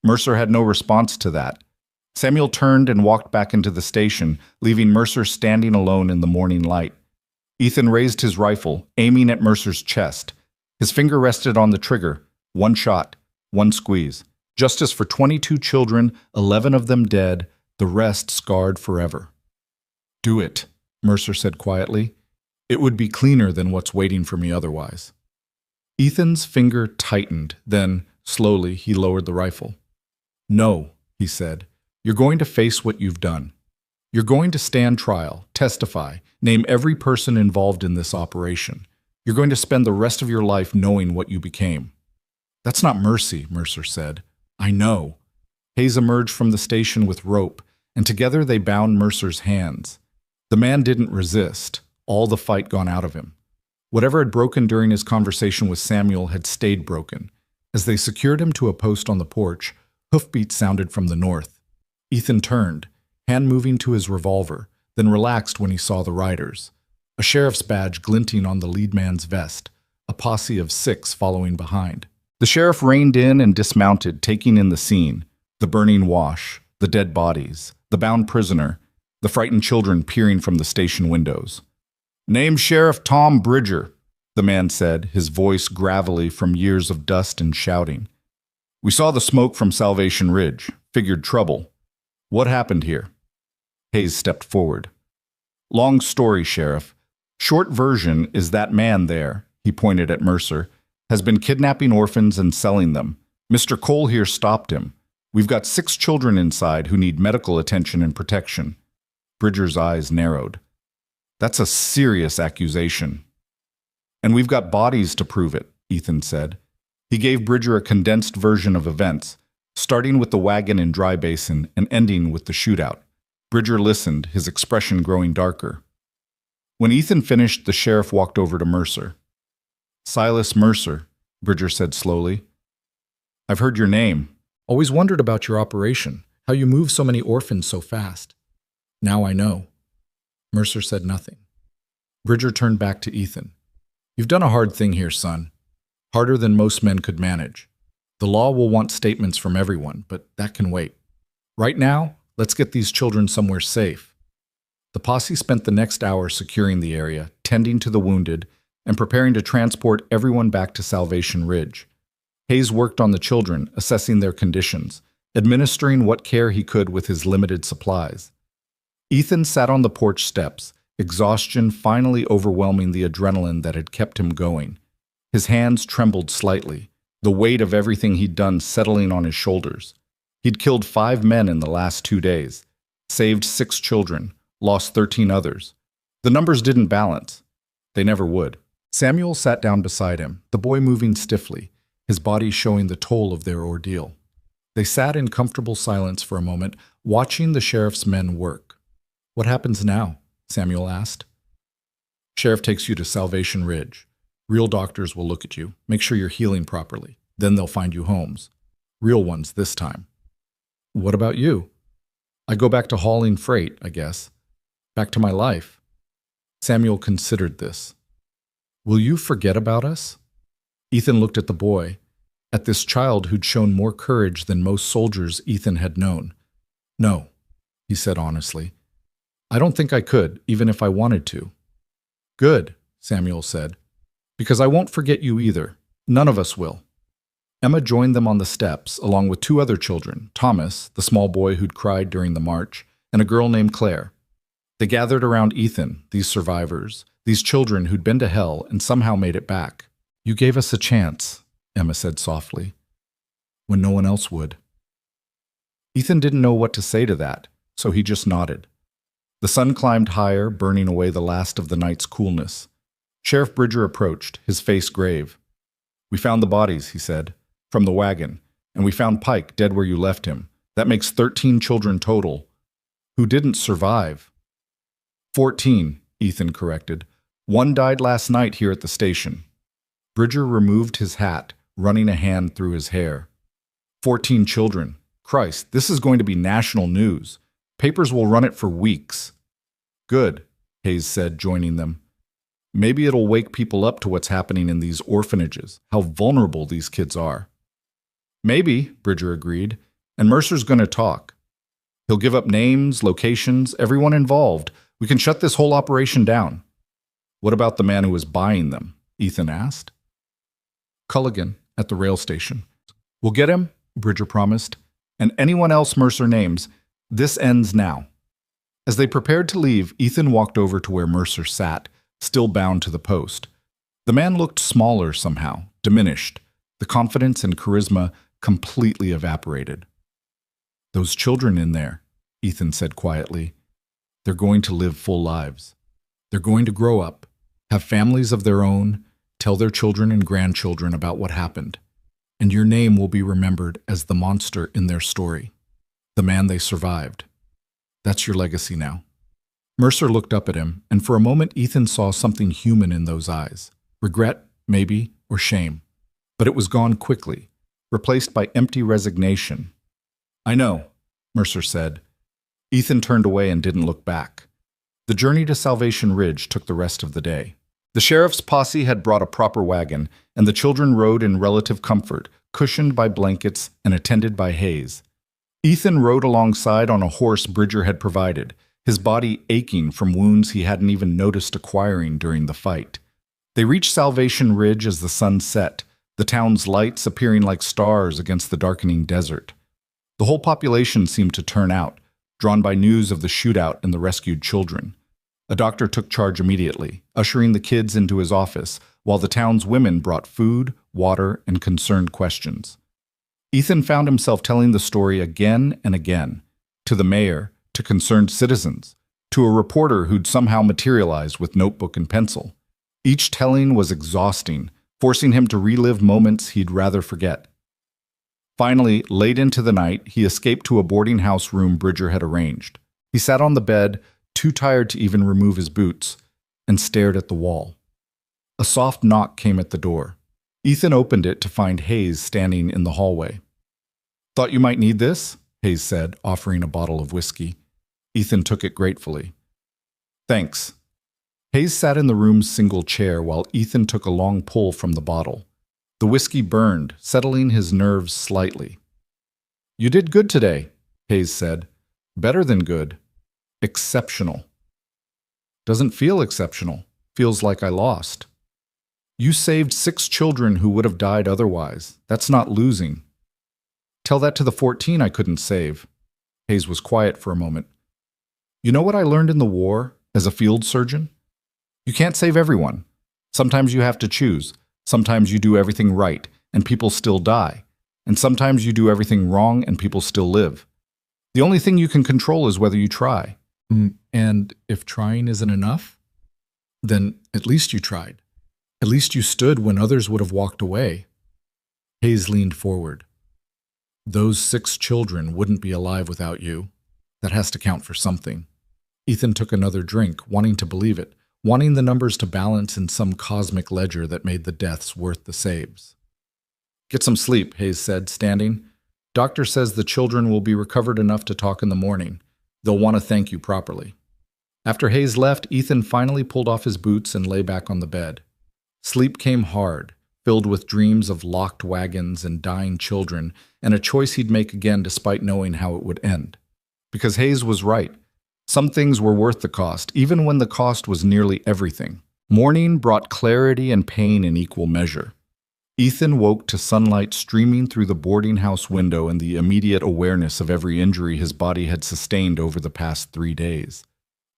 Mercer had no response to that. Samuel turned and walked back into the station, leaving Mercer standing alone in the morning light. Ethan raised his rifle, aiming at Mercer's chest. His finger rested on the trigger. One shot, one squeeze. Justice for 22 children, 11 of them dead, the rest scarred forever. "Do it," Mercer said quietly. "It would be cleaner than what's waiting for me otherwise." Ethan's finger tightened, then, slowly, he lowered the rifle. "No," he said. "You're going to face what you've done. You're going to stand trial, testify, name every person involved in this operation. You're going to spend the rest of your life knowing what you became." "That's not mercy," Mercer said. "I know." Hayes emerged from the station with rope, and together they bound Mercer's hands. The man didn't resist, all the fight gone out of him. Whatever had broken during his conversation with Samuel had stayed broken. As they secured him to a post on the porch, hoofbeats sounded from the north. Ethan turned, hand moving to his revolver, then relaxed when he saw the riders. A sheriff's badge glinting on the lead man's vest, a posse of 6 following behind. The sheriff reined in and dismounted, taking in the scene, the burning wash, the dead bodies, the bound prisoner, the frightened children peering from the station windows. "Name Sheriff Tom Bridger," the man said, his voice gravelly from years of dust and shouting. "We saw the smoke from Salvation Ridge, figured trouble. What happened here?" Hayes stepped forward. "Long story, Sheriff. Short version is that man there," he pointed at Mercer, "has been kidnapping orphans and selling them. Mr. Cole here stopped him. We've got 6 children inside who need medical attention and protection." Bridger's eyes narrowed. "That's a serious accusation." "And we've got bodies to prove it," Ethan said. He gave Bridger a condensed version of events, starting with the wagon in Dry Basin and ending with the shootout. Bridger listened, his expression growing darker. When Ethan finished, the sheriff walked over to Mercer. "Silas Mercer," Bridger said slowly. "I've heard your name. Always wondered about your operation, how you move so many orphans so fast. Now I know." Mercer said nothing. Bridger turned back to Ethan. "You've done a hard thing here, son. Harder than most men could manage. The law will want statements from everyone, but that can wait. Right now, let's get these children somewhere safe." The posse spent the next hour securing the area, tending to the wounded, and preparing to transport everyone back to Salvation Ridge. Hayes worked on the children, assessing their conditions, administering what care he could with his limited supplies. Ethan sat on the porch steps, exhaustion finally overwhelming the adrenaline that had kept him going. His hands trembled slightly, the weight of everything he'd done settling on his shoulders. He'd killed 5 men in the last 2 days, saved 6 children, lost 13 others. The numbers didn't balance. They never would. Samuel sat down beside him, the boy moving stiffly, his body showing the toll of their ordeal. They sat in comfortable silence for a moment, watching the sheriff's men work. "What happens now?" Samuel asked. "Sheriff takes you to Salvation Ridge. Real doctors will look at you, make sure you're healing properly. Then they'll find you homes. Real ones this time." "What about you?" "I go back to hauling freight, I guess. Back to my life." Samuel considered this. "Will you forget about us?" Ethan looked at the boy, at this child who'd shown more courage than most soldiers Ethan had known. "No," he said honestly. "I don't think I could, even if I wanted to." "Good," Samuel said. Because I won't forget you either. None of us will. Emma joined them on the steps, along with two other children, Thomas, the small boy who'd cried during the march, and a girl named Claire. They gathered around Ethan, these survivors, these children who'd been to hell and somehow made it back. You gave us a chance, Emma said softly, when no one else would. Ethan didn't know what to say to that, so he just nodded. The sun climbed higher, burning away the last of the night's coolness. Sheriff Bridger approached, his face grave. We found the bodies, he said, from the wagon, and we found Pike dead where you left him. That makes 13 children total. Who didn't survive? 14, Ethan corrected. One died last night here at the station. Bridger removed his hat, running a hand through his hair. 14 children. Christ, this is going to be national news. Papers will run it for weeks. Good, Hayes said, joining them. Maybe it'll wake people up to what's happening in these orphanages, how vulnerable these kids are. Maybe, Bridger agreed, and Mercer's going to talk. He'll give up names, locations, everyone involved. We can shut this whole operation down. What about the man who was buying them? Ethan asked. Culligan, at the rail station. We'll get him, Bridger promised, and anyone else Mercer names. This ends now. As they prepared to leave, Ethan walked over to where Mercer sat, still bound to the post. The man looked smaller somehow, diminished. The confidence and charisma completely evaporated. Those children in there, Ethan said quietly, they're going to live full lives. They're going to grow up, have families of their own, tell their children and grandchildren about what happened. And your name will be remembered as the monster in their story, the man they survived. That's your legacy now. Mercer looked up at him, and for a moment Ethan saw something human in those eyes. Regret, maybe, or shame. But it was gone quickly, replaced by empty resignation. I know, Mercer said. Ethan turned away and didn't look back. The journey to Salvation Ridge took the rest of the day. The sheriff's posse had brought a proper wagon, and the children rode in relative comfort, cushioned by blankets and attended by Hayes. Ethan rode alongside on a horse Bridger had provided, his body aching from wounds he hadn't even noticed acquiring during the fight. They reached Salvation Ridge as the sun set, the town's lights appearing like stars against the darkening desert. The whole population seemed to turn out, drawn by news of the shootout and the rescued children. A doctor took charge immediately, ushering the kids into his office, while the town's women brought food, water, and concerned questions. Ethan found himself telling the story again and again, to the mayor, to concerned citizens, to a reporter who'd somehow materialized with notebook and pencil. Each telling was exhausting, forcing him to relive moments he'd rather forget. Finally, late into the night, he escaped to a boarding house room Bridger had arranged. He sat on the bed, too tired to even remove his boots, and stared at the wall. A soft knock came at the door. Ethan opened it to find Hayes standing in the hallway. Thought you might need this? Hayes said, offering a bottle of whiskey. Ethan took it gratefully. Thanks. Hayes sat in the room's single chair while Ethan took a long pull from the bottle. The whiskey burned, settling his nerves slightly. You did good today, Hayes said. Better than good. Exceptional. Doesn't feel exceptional. Feels like I lost. You saved 6 children who would have died otherwise. That's not losing. Tell that to the 14 I couldn't save. Hayes was quiet for a moment. You know what I learned in the war as a field surgeon? You can't save everyone. Sometimes you have to choose. Sometimes you do everything right, and people still die. And sometimes you do everything wrong, and people still live. The only thing you can control is whether you try. And if trying isn't enough, then at least you tried. At least you stood when others would have walked away. Hayes leaned forward. Those 6 children wouldn't be alive without you. That has to count for something. Ethan took another drink, wanting to believe it, wanting the numbers to balance in some cosmic ledger that made the deaths worth the saves. Get some sleep, Hayes said, standing. Doctor says the children will be recovered enough to talk in the morning. They'll want to thank you properly. After Hayes left, Ethan finally pulled off his boots and lay back on the bed. Sleep came hard, filled with dreams of locked wagons and dying children, and a choice he'd make again despite knowing how it would end. Because Hayes was right. Some things were worth the cost, even when the cost was nearly everything. Morning brought clarity and pain in equal measure. Ethan woke to sunlight streaming through the boarding house window and the immediate awareness of every injury his body had sustained over the past 3 days.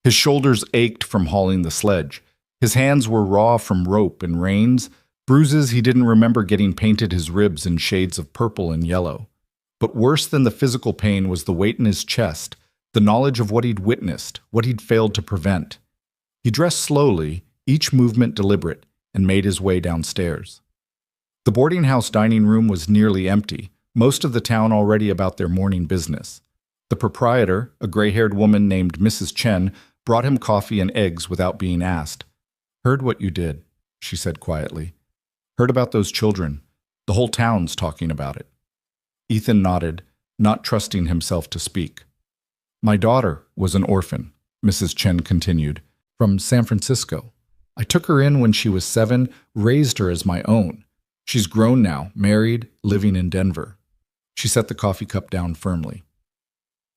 His shoulders ached from hauling the sledge. His hands were raw from rope and reins, bruises he didn't remember getting painted his ribs in shades of purple and yellow. But worse than the physical pain was the weight in his chest, the knowledge of what he'd witnessed, what he'd failed to prevent. He dressed slowly, each movement deliberate, and made his way downstairs. The boarding house dining room was nearly empty, most of the town already about their morning business. The proprietor, a gray-haired woman named Mrs. Chen, brought him coffee and eggs without being asked. "Heard what you did," she said quietly. "Heard about those children. The whole town's talking about it." Ethan nodded, not trusting himself to speak. "My daughter was an orphan," Mrs. Chen continued, "from San Francisco. I took her in when she was 7, raised her as my own. She's grown now, married, living in Denver." She set the coffee cup down firmly.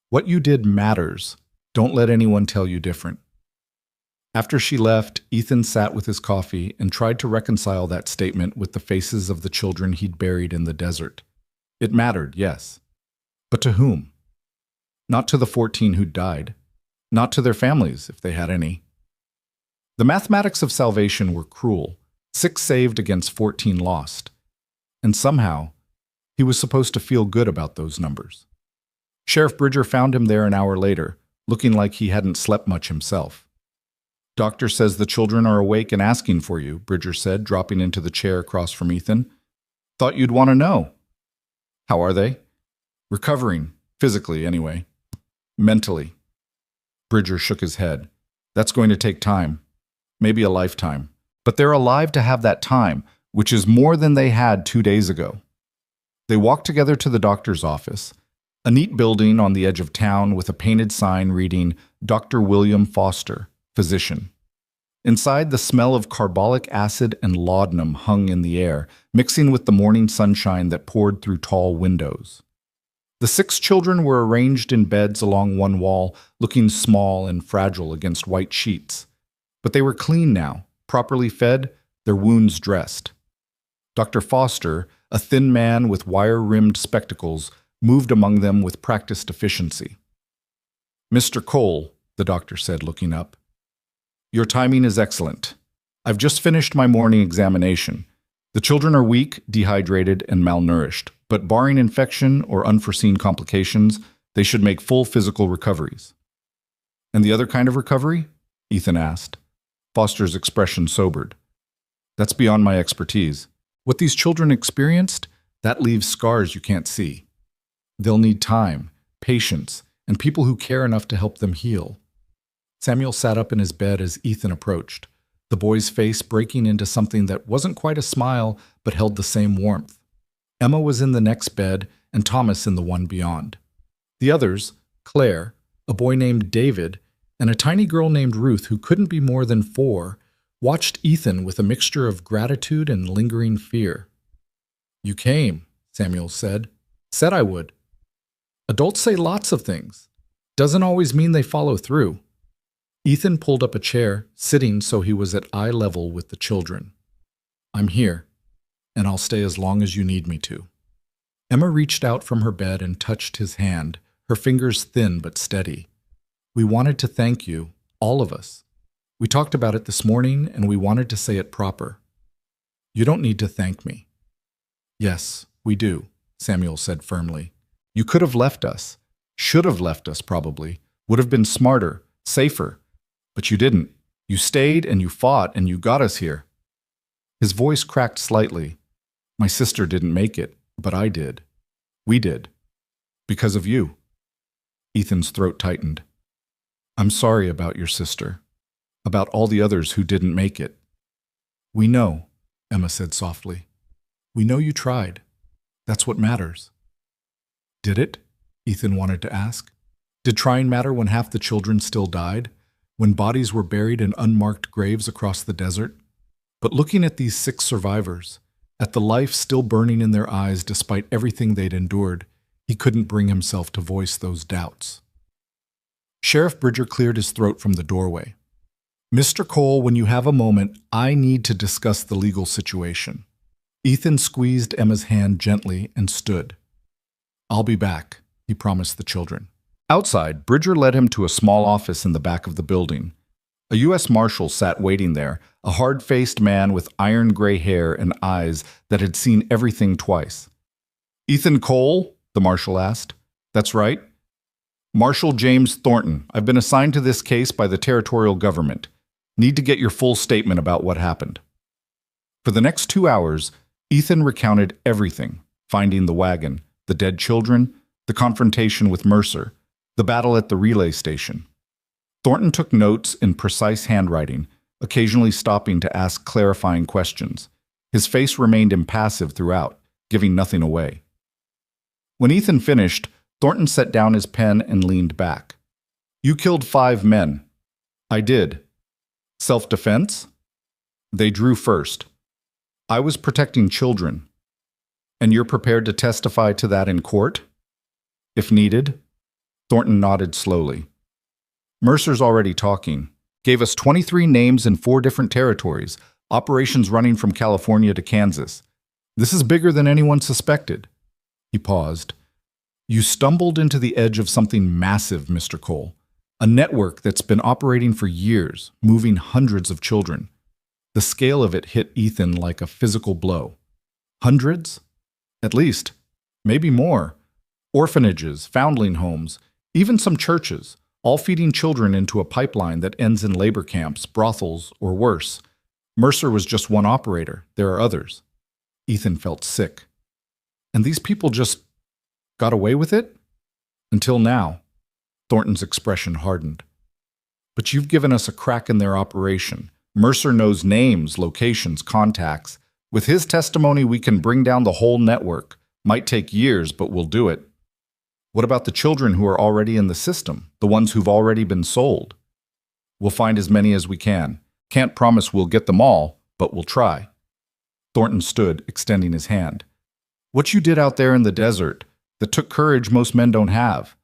"What you did matters. Don't let anyone tell you different." After she left, Ethan sat with his coffee and tried to reconcile that statement with the faces of the children he'd buried in the desert. It mattered, yes. But to whom? Not to the 14 who'd died. Not to their families, if they had any. The mathematics of salvation were cruel. 6 saved against 14 lost. And somehow, he was supposed to feel good about those numbers. Sheriff Bridger found him there an hour later, looking like he hadn't slept much himself. "Doctor says the children are awake and asking for you," Bridger said, dropping into the chair across from Ethan. "Thought you'd want to know." "How are they?" "Recovering, physically anyway. Mentally." Bridger shook his head. "That's going to take time. Maybe a lifetime. But they're alive to have that time, which is more than they had 2 days ago." They walked together to the doctor's office, a neat building on the edge of town with a painted sign reading Dr. William Foster, physician. Inside, the smell of carbolic acid and laudanum hung in the air, mixing with the morning sunshine that poured through tall windows. The 6 children were arranged in beds along one wall, looking small and fragile against white sheets. But they were clean now, properly fed, their wounds dressed. Dr. Foster, a thin man with wire-rimmed spectacles, moved among them with practiced efficiency. "Mr. Cole," the doctor said, looking up, "your timing is excellent. I've just finished my morning examination. The children are weak, dehydrated, and malnourished, but barring infection or unforeseen complications, they should make full physical recoveries." "And the other kind of recovery?" Ethan asked. Foster's expression sobered. "That's beyond my expertise. What these children experienced, that leaves scars you can't see. They'll need time, patience, and people who care enough to help them heal." Samuel sat up in his bed as Ethan approached, the boy's face breaking into something that wasn't quite a smile but held the same warmth. Emma was in the next bed and Thomas in the one beyond. The others, Claire, a boy named David, and a tiny girl named Ruth who couldn't be more than 4, watched Ethan with a mixture of gratitude and lingering fear. "You came," Samuel said. "Said I would." Adults say lots of things. Doesn't always mean they follow through. Ethan pulled up a chair, sitting so he was at eye level with the children. "I'm here, and I'll stay as long as you need me to." Emma reached out from her bed and touched his hand, her fingers thin but steady. "We wanted to thank you, all of us. We talked about it this morning, and we wanted to say it proper. You don't need to thank me." "Yes, we do," Samuel said firmly. "You could have left us, should have left us probably, would have been smarter, safer. But you didn't. You stayed and you fought and you got us here." His voice cracked slightly. "My sister didn't make it, but I did. We did. Because of you." Ethan's throat tightened. "I'm sorry about your sister. About all the others who didn't make it." "We know," Emma said softly. "We know you tried. That's what matters." "Did it?" Ethan wanted to ask. Did trying matter when half the children still died? When bodies were buried in unmarked graves across the desert? But looking at these 6 survivors, at the life still burning in their eyes despite everything they'd endured, he couldn't bring himself to voice those doubts. Sheriff Bridger cleared his throat from the doorway. Mr. Cole, when you have a moment, I need to discuss the legal situation. Ethan squeezed Emma's hand gently and stood. I'll be back, he promised the children. Outside, Bridger led him to a small office in the back of the building. A U.S. Marshal sat waiting there, a hard-faced man with iron gray hair and eyes that had seen everything twice. Ethan Cole? The Marshal asked. That's right. Marshal James Thornton. I've been assigned to this case by the territorial government. Need to get your full statement about what happened. For the next 2 hours, Ethan recounted everything, finding the wagon, the dead children, the confrontation with Mercer, the battle at the relay station. Thornton took notes in precise handwriting, occasionally stopping to ask clarifying questions. His face remained impassive throughout, giving nothing away. When Ethan finished, Thornton set down his pen and leaned back. You killed 5 men. I did. Self-defense? They drew first. I was protecting children. And you're prepared to testify to that in court? If needed? Thornton nodded slowly. Mercer's already talking. Gave us 23 names in 4 different territories, operations running from California to Kansas. This is bigger than anyone suspected. He paused. You stumbled into the edge of something massive, Mr. Cole. A network that's been operating for years, moving hundreds of children. The scale of it hit Ethan like a physical blow. Hundreds? At least. Maybe more. Orphanages, foundling homes, even some churches, all feeding children into a pipeline that ends in labor camps, brothels, or worse. Mercer was just one operator. There are others. Ethan felt sick. And these people just got away with it? Until now. Thornton's expression hardened. But you've given us a crack in their operation. Mercer knows names, locations, contacts. With his testimony, we can bring down the whole network. Might take years, but we'll do it. What about the children who are already in the system, the ones who've already been sold? We'll find as many as we can. Can't promise we'll get them all, but we'll try. Thornton stood, extending his hand. What you did out there in the desert, that took courage most men don't have.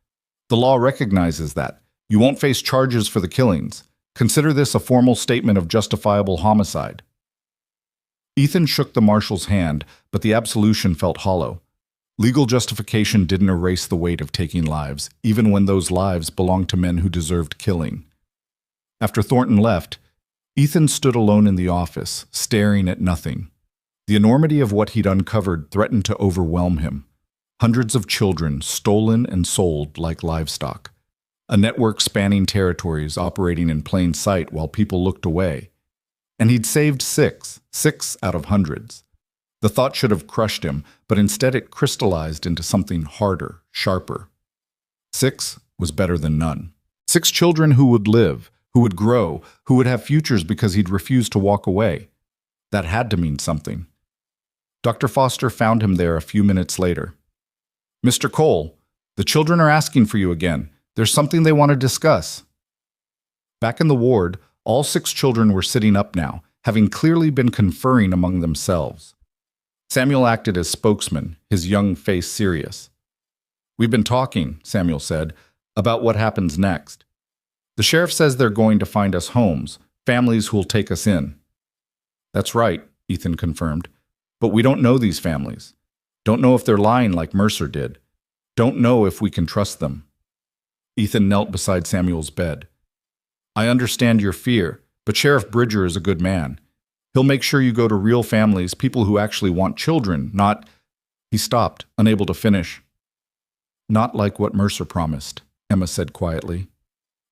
The law recognizes that. You won't face charges for the killings. Consider this a formal statement of justifiable homicide. Ethan shook the marshal's hand, but the absolution felt hollow. Legal justification didn't erase the weight of taking lives, even when those lives belonged to men who deserved killing. After Thornton left, Ethan stood alone in the office, staring at nothing. The enormity of what he'd uncovered threatened to overwhelm him. Hundreds of children stolen and sold like livestock. A network spanning territories operating in plain sight while people looked away. And he'd saved 6 out of hundreds. The thought should have crushed him, but instead it crystallized into something harder, sharper. 6 was better than none. 6 children who would live, who would grow, who would have futures because he'd refused to walk away. That had to mean something. Dr. Foster found him there a few minutes later. Mr. Cole, the children are asking for you again. There's something they want to discuss. Back in the ward, all 6 children were sitting up now, having clearly been conferring among themselves. Samuel acted as spokesman, his young face serious. We've been talking, Samuel said, about what happens next. The sheriff says they're going to find us homes, families who'll take us in. That's right, Ethan confirmed. But we don't know these families. Don't know if they're lying like Mercer did. Don't know if we can trust them. Ethan knelt beside Samuel's bed. I understand your fear, but Sheriff Bridger is a good man. He'll make sure you go to real families, people who actually want children, not... He stopped, unable to finish. Not like what Mercer promised, Emma said quietly.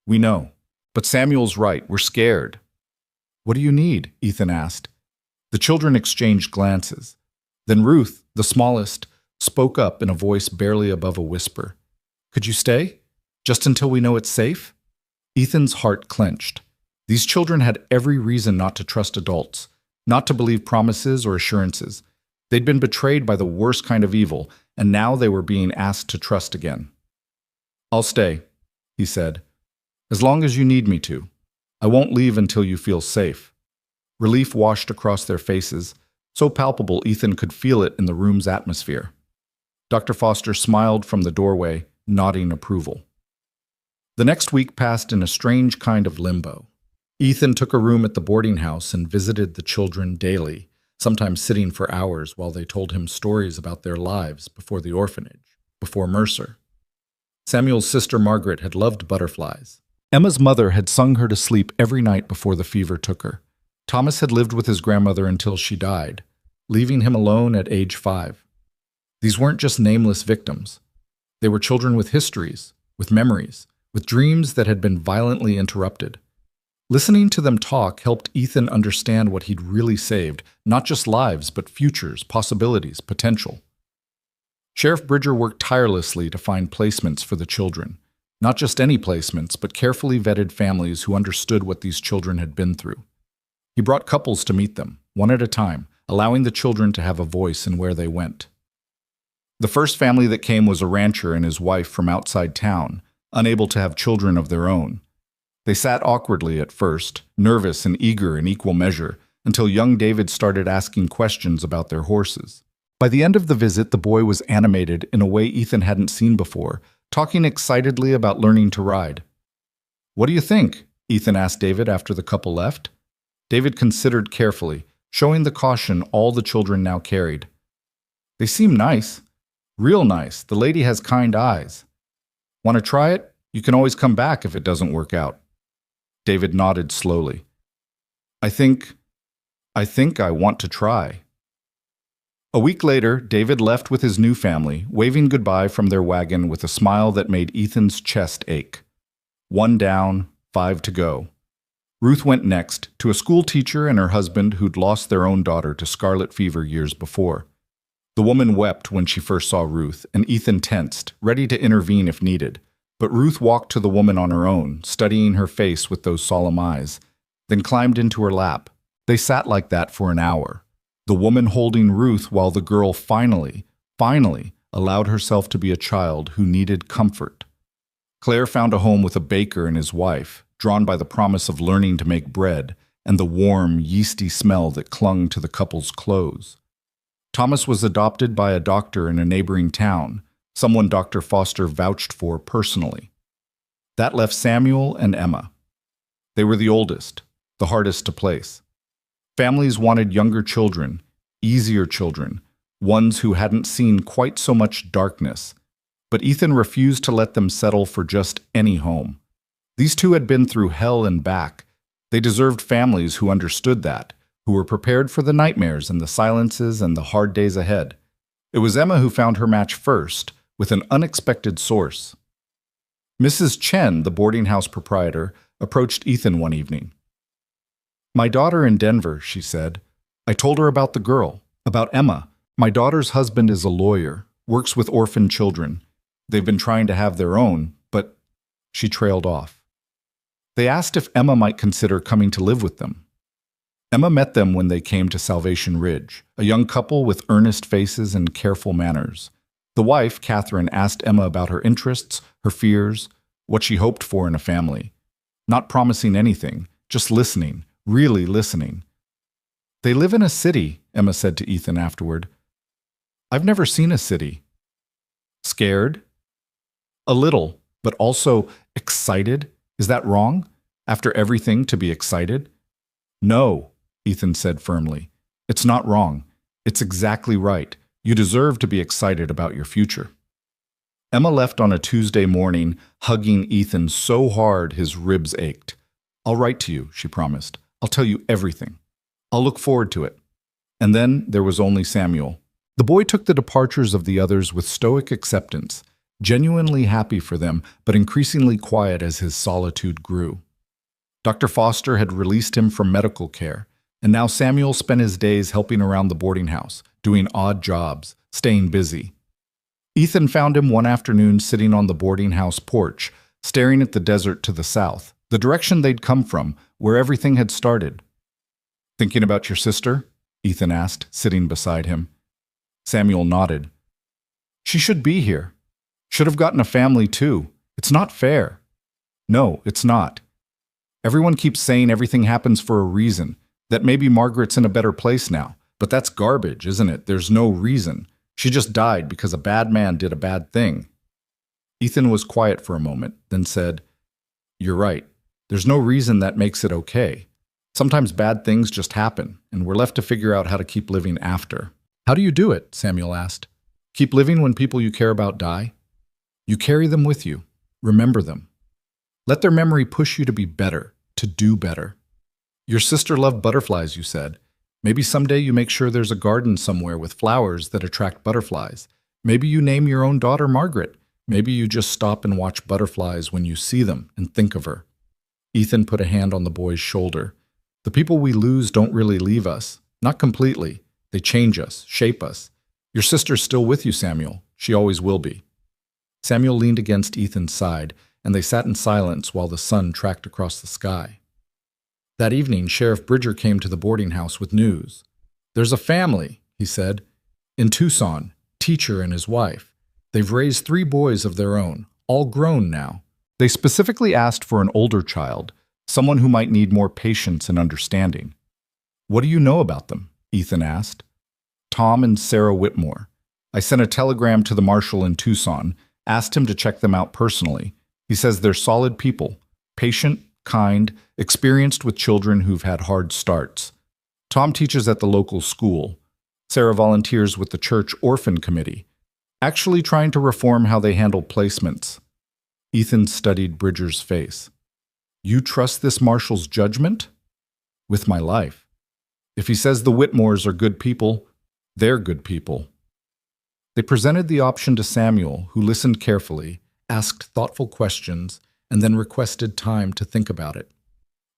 We know. But Samuel's right, we're scared. What do you need? Ethan asked. The children exchanged glances. Then Ruth, the smallest, spoke up in a voice barely above a whisper. Could you stay? Just until we know it's safe? Ethan's heart clenched. These children had every reason not to trust adults, not to believe promises or assurances. They'd been betrayed by the worst kind of evil, and now they were being asked to trust again. I'll stay, he said, as long as you need me to. I won't leave until you feel safe. Relief washed across their faces, so palpable Ethan could feel it in the room's atmosphere. Dr. Foster smiled from the doorway, nodding approval. The next week passed in a strange kind of limbo. Ethan took a room at the boarding house and visited the children daily, sometimes sitting for hours while they told him stories about their lives before the orphanage, before Mercer. Samuel's sister Margaret had loved butterflies. Emma's mother had sung her to sleep every night before the fever took her. Thomas had lived with his grandmother until she died, leaving him alone at age 5. These weren't just nameless victims. They were children with histories, with memories, with dreams that had been violently interrupted. Listening to them talk helped Ethan understand what he'd really saved, not just lives, but futures, possibilities, potential. Sheriff Bridger worked tirelessly to find placements for the children. Not just any placements, but carefully vetted families who understood what these children had been through. He brought couples to meet them, one at a time, allowing the children to have a voice in where they went. The first family that came was a rancher and his wife from outside town, unable to have children of their own. They sat awkwardly at first, nervous and eager in equal measure, until young David started asking questions about their horses. By the end of the visit, the boy was animated in a way Ethan hadn't seen before, talking excitedly about learning to ride. "What do you think?" Ethan asked David after the couple left. David considered carefully, showing the caution all the children now carried. "They seem nice. Real nice. The lady has kind eyes. Want to try it? You can always come back if it doesn't work out." David nodded slowly. I think I want to try." A week later, David left with his new family, waving goodbye from their wagon with a smile that made Ethan's chest ache. 1 down, 5 to go. Ruth went next, to a school teacher and her husband who'd lost their own daughter to scarlet fever years before. The woman wept when she first saw Ruth, and Ethan tensed, ready to intervene if needed. But Ruth walked to the woman on her own, studying her face with those solemn eyes, then climbed into her lap. They sat like that for an hour, the woman holding Ruth while the girl finally allowed herself to be a child who needed comfort. Claire found a home with a baker and his wife, drawn by the promise of learning to make bread and the warm, yeasty smell that clung to the couple's clothes. Thomas was adopted by a doctor in a neighboring town, someone Dr. Foster vouched for personally. That left Samuel and Emma. They were the oldest, the hardest to place. Families wanted younger children, easier children, ones who hadn't seen quite so much darkness. But Ethan refused to let them settle for just any home. These two had been through hell and back. They deserved families who understood that, who were prepared for the nightmares and the silences and the hard days ahead. It was Emma who found her match first, with an unexpected source. Mrs. Chen, the boarding house proprietor, approached Ethan one evening. "My daughter in Denver," she said. "I told her about the girl, about Emma. My daughter's husband is a lawyer, works with orphan children. They've been trying to have their own, but..." She trailed off. They asked if Emma might consider coming to live with them. Emma met them when they came to Salvation Ridge, a young couple with earnest faces and careful manners. The wife, Catherine, asked Emma about her interests, her fears, what she hoped for in a family. Not promising anything, just listening, really listening. "They live in a city," Emma said to Ethan afterward. "I've never seen a city." "Scared?" "A little, but also excited. Is that wrong? After everything, to be excited?" "No," Ethan said firmly. "It's not wrong. It's exactly right. You deserve to be excited about your future." Emma left on a Tuesday morning, hugging Ethan so hard his ribs ached. "I'll write to you," she promised. "I'll tell you everything. I'll look forward to it." And then there was only Samuel. The boy took the departures of the others with stoic acceptance, genuinely happy for them, but increasingly quiet as his solitude grew. Dr. Foster had released him from medical care, and now Samuel spent his days helping around the boarding house, doing odd jobs, staying busy. Ethan found him one afternoon sitting on the boarding house porch, staring at the desert to the south, the direction they'd come from, where everything had started. "Thinking about your sister?" Ethan asked, sitting beside him. Samuel nodded. "She should be here. Should have gotten a family too. It's not fair." "No, it's not. Everyone keeps saying everything happens for a reason, that maybe Margaret's in a better place now. But that's garbage, isn't it? There's no reason. She just died because a bad man did a bad thing." Ethan was quiet for a moment, then said, "You're right. There's no reason that makes it okay. Sometimes bad things just happen, and we're left to figure out how to keep living after. How do you do it? Samuel asked. Keep living when people you care about die? You carry them with you. Remember them. Let their memory push you to be better, to do better. Your sister loved butterflies, you said. Maybe someday you make sure there's a garden somewhere with flowers that attract butterflies. Maybe you name your own daughter Margaret. Maybe you just stop and watch butterflies when you see them and think of her. Ethan put a hand on the boy's shoulder. The people we lose don't really leave us. Not completely. They change us, shape us. Your sister's still with you, Samuel. She always will be. Samuel leaned against Ethan's side, and they sat in silence while the sun tracked across the sky. That evening, Sheriff Bridger came to the boarding house with news. There's a family, he said, in Tucson, teacher and his wife. They've raised 3 boys of their own, all grown now. They specifically asked for an older child, someone who might need more patience and understanding. What do you know about them? Ethan asked. Tom and Sarah Whitmore. I sent a telegram to the marshal in Tucson, asked him to check them out personally. He says they're solid people, patient, kind, experienced with children who've had hard starts. Tom teaches at the local school. Sarah volunteers with the church orphan committee, actually trying to reform how they handle placements. Ethan studied Bridger's face. You trust this marshal's judgment? With my life. If he says the Whitmores are good people, they're good people. They presented the option to Samuel, who listened carefully, asked thoughtful questions, and then requested time to think about it.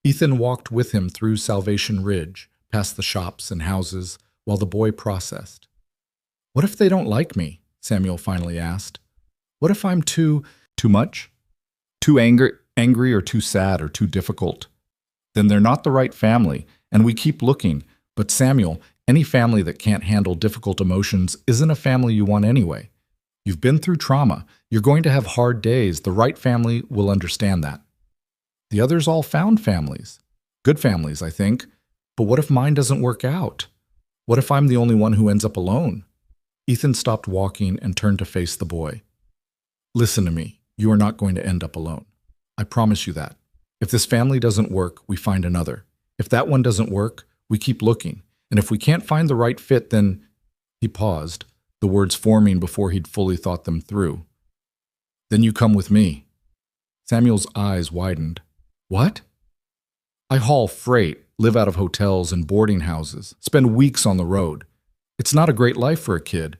Ethan walked with him through Salvation Ridge, past the shops and houses, while the boy processed. What if they don't like me? Samuel finally asked. What if I'm too much? Too angry or too sad or too difficult? Then they're not the right family, and we keep looking. But Samuel, any family that can't handle difficult emotions isn't a family you want anyway. You've been through trauma. You're going to have hard days. The right family will understand that. The others all found families. Good families, I think. But what if mine doesn't work out? What if I'm the only one who ends up alone? Ethan stopped walking and turned to face the boy. Listen to me. You are not going to end up alone. I promise you that. If this family doesn't work, we find another. If that one doesn't work, we keep looking. And if we can't find the right fit, then... He paused, the words forming before he'd fully thought them through. Then you come with me. Samuel's eyes widened. What? I haul freight, live out of hotels and boarding houses, spend weeks on the road. It's not a great life for a kid,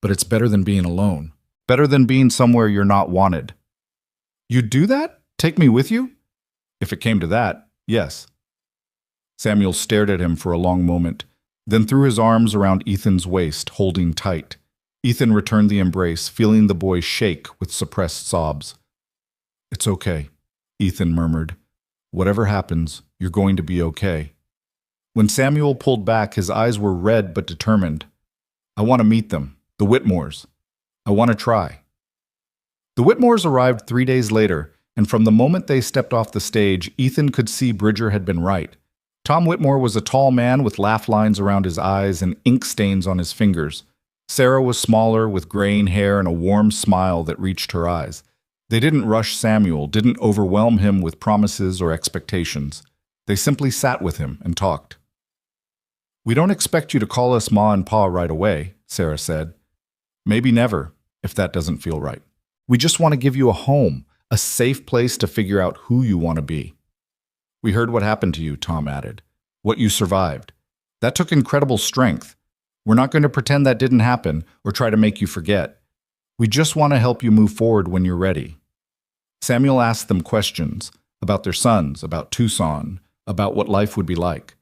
but it's better than being alone. Better than being somewhere you're not wanted. You'd do that? Take me with you? If it came to that, yes. Samuel stared at him for a long moment, then threw his arms around Ethan's waist, holding tight. Ethan returned the embrace, feeling the boy shake with suppressed sobs. It's okay, Ethan murmured. Whatever happens, you're going to be okay. When Samuel pulled back, his eyes were red but determined. I want to meet them, the Whitmores. I want to try. The Whitmores arrived 3 days later, and from the moment they stepped off the stage, Ethan could see Bridger had been right. Tom Whitmore was a tall man with laugh lines around his eyes and ink stains on his fingers. Sarah was smaller, with graying hair and a warm smile that reached her eyes. They didn't rush Samuel, didn't overwhelm him with promises or expectations. They simply sat with him and talked. We don't expect you to call us Ma and Pa right away, Sarah said. Maybe never, if that doesn't feel right. We just want to give you a home, a safe place to figure out who you want to be. We heard what happened to you, Tom added. What you survived. That took incredible strength. We're not going to pretend that didn't happen or try to make you forget. We just want to help you move forward when you're ready. Samuel asked them questions about their sons, about Tucson, about what life would be like.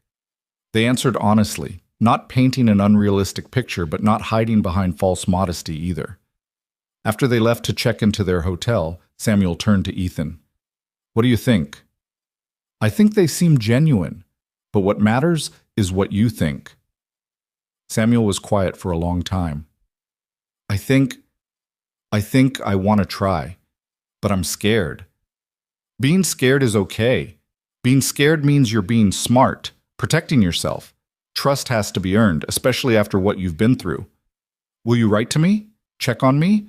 They answered honestly, not painting an unrealistic picture, but not hiding behind false modesty either. After they left to check into their hotel, Samuel turned to Ethan. What do you think? I think they seem genuine, but what matters is what you think. Samuel was quiet for a long time. I think I want to try, but I'm scared. Being scared is okay. Being scared means you're being smart, protecting yourself. Trust has to be earned, especially after what you've been through. Will you write to me? Check on me?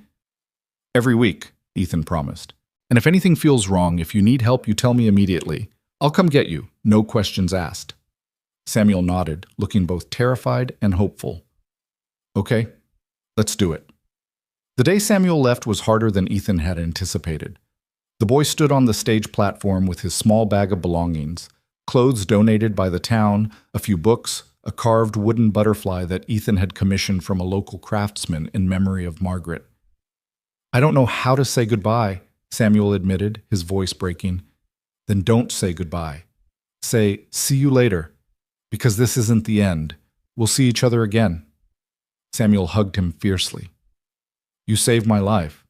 Every week, Ethan promised. And if anything feels wrong, if you need help, you tell me immediately. I'll come get you, no questions asked. Samuel nodded, looking both terrified and hopeful. Okay, let's do it. The day Samuel left was harder than Ethan had anticipated. The boy stood on the stage platform with his small bag of belongings, clothes donated by the town, a few books, a carved wooden butterfly that Ethan had commissioned from a local craftsman in memory of Margaret. I don't know how to say goodbye, Samuel admitted, his voice breaking. Then don't say goodbye. Say, see you later, because this isn't the end. We'll see each other again. Samuel hugged him fiercely. You saved my life,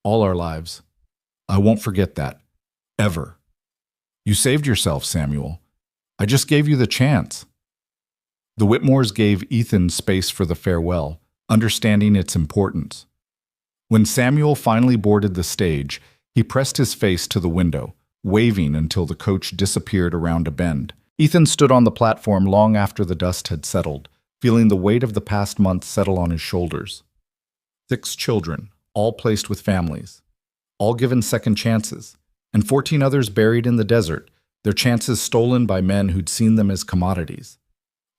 all our lives. I won't forget that, ever. You saved yourself, Samuel. I just gave you the chance. The Whitmores gave Ethan space for the farewell, understanding its importance. When Samuel finally boarded the stage, he pressed his face to the window, waving until the coach disappeared around a bend. Ethan stood on the platform long after the dust had settled, feeling the weight of the past month settle on his shoulders. 6 children, all placed with families, all given second chances, and 14 others buried in the desert, their chances stolen by men who'd seen them as commodities.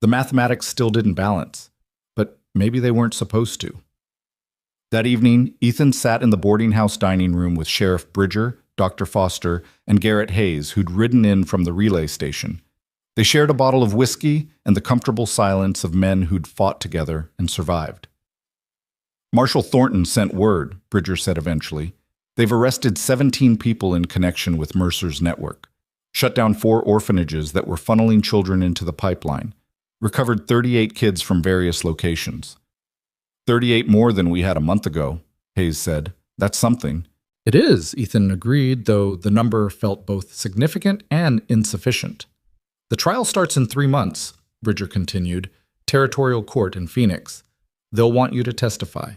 The mathematics still didn't balance, but maybe they weren't supposed to. That evening, Ethan sat in the boarding house dining room with Sheriff Bridger, Dr. Foster, and Garrett Hayes, who'd ridden in from the relay station. They shared a bottle of whiskey and the comfortable silence of men who'd fought together and survived. Marshal Thornton sent word, Bridger said eventually. They've arrested 17 people in connection with Mercer's network, shut down 4 orphanages that were funneling children into the pipeline, recovered 38 kids from various locations. 38 more than we had a month ago, Hayes said. That's something. It is, Ethan agreed, though the number felt both significant and insufficient. The trial starts in 3 months, Bridger continued, territorial court in Phoenix. They'll want you to testify.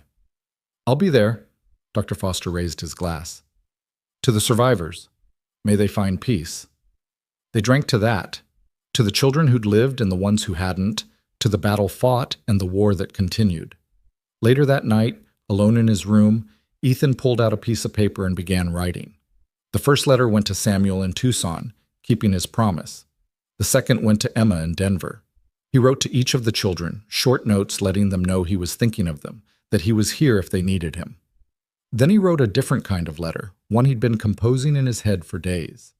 I'll be there. Dr. Foster raised his glass. To the survivors, may they find peace. They drank to that, to the children who'd lived and the ones who hadn't, to the battle fought and the war that continued. Later that night, alone in his room, Ethan pulled out a piece of paper and began writing. The first letter went to Samuel in Tucson, keeping his promise. The second went to Emma in Denver. He wrote to each of the children, short notes letting them know he was thinking of them, that he was here if they needed him. Then he wrote a different kind of letter, one he'd been composing in his head for days.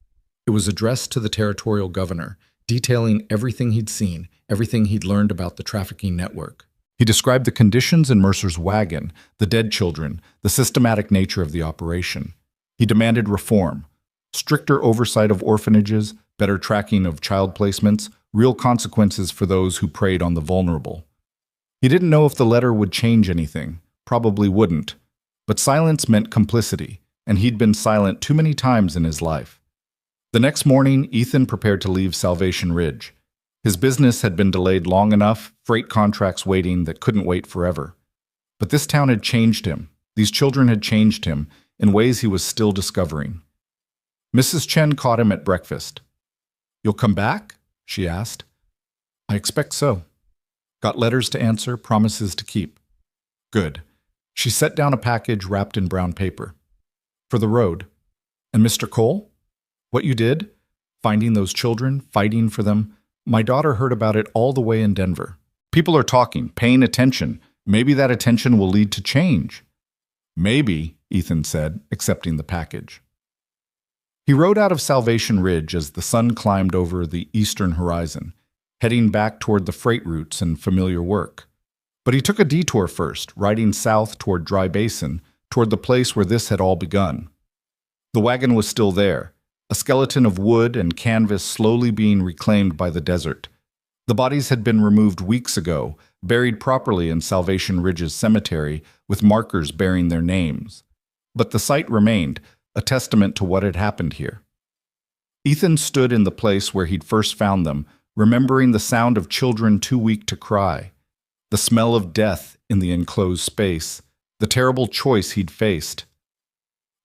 It was addressed to the territorial governor, detailing everything he'd seen, everything he'd learned about the trafficking network. He described the conditions in Mercer's wagon, the dead children, the systematic nature of the operation. He demanded reform, stricter oversight of orphanages, better tracking of child placements, real consequences for those who preyed on the vulnerable. He didn't know if the letter would change anything, probably wouldn't, but silence meant complicity, and he'd been silent too many times in his life. The next morning, Ethan prepared to leave Salvation Ridge. His business had been delayed long enough, freight contracts waiting that couldn't wait forever. But this town had changed him. These children had changed him in ways he was still discovering. Mrs. Chen caught him at breakfast. "You'll come back?" she asked. "I expect so. Got letters to answer, promises to keep." "Good." She set down a package wrapped in brown paper. "For the road. And Mr. Cole? What you did? Finding those children, fighting for them. My daughter heard about it all the way in Denver. People are talking, paying attention. Maybe that attention will lead to change." "Maybe," Ethan said, accepting the package. He rode out of Salvation Ridge as the sun climbed over the eastern horizon, heading back toward the freight routes and familiar work. But he took a detour first, riding south toward Dry Basin, toward the place where this had all begun. The wagon was still there, a skeleton of wood and canvas slowly being reclaimed by the desert. The bodies had been removed weeks ago, buried properly in Salvation Ridge's cemetery with markers bearing their names. But the site remained, a testament to what had happened here. Ethan stood in the place where he'd first found them, remembering the sound of children too weak to cry, the smell of death in the enclosed space, the terrible choice he'd faced.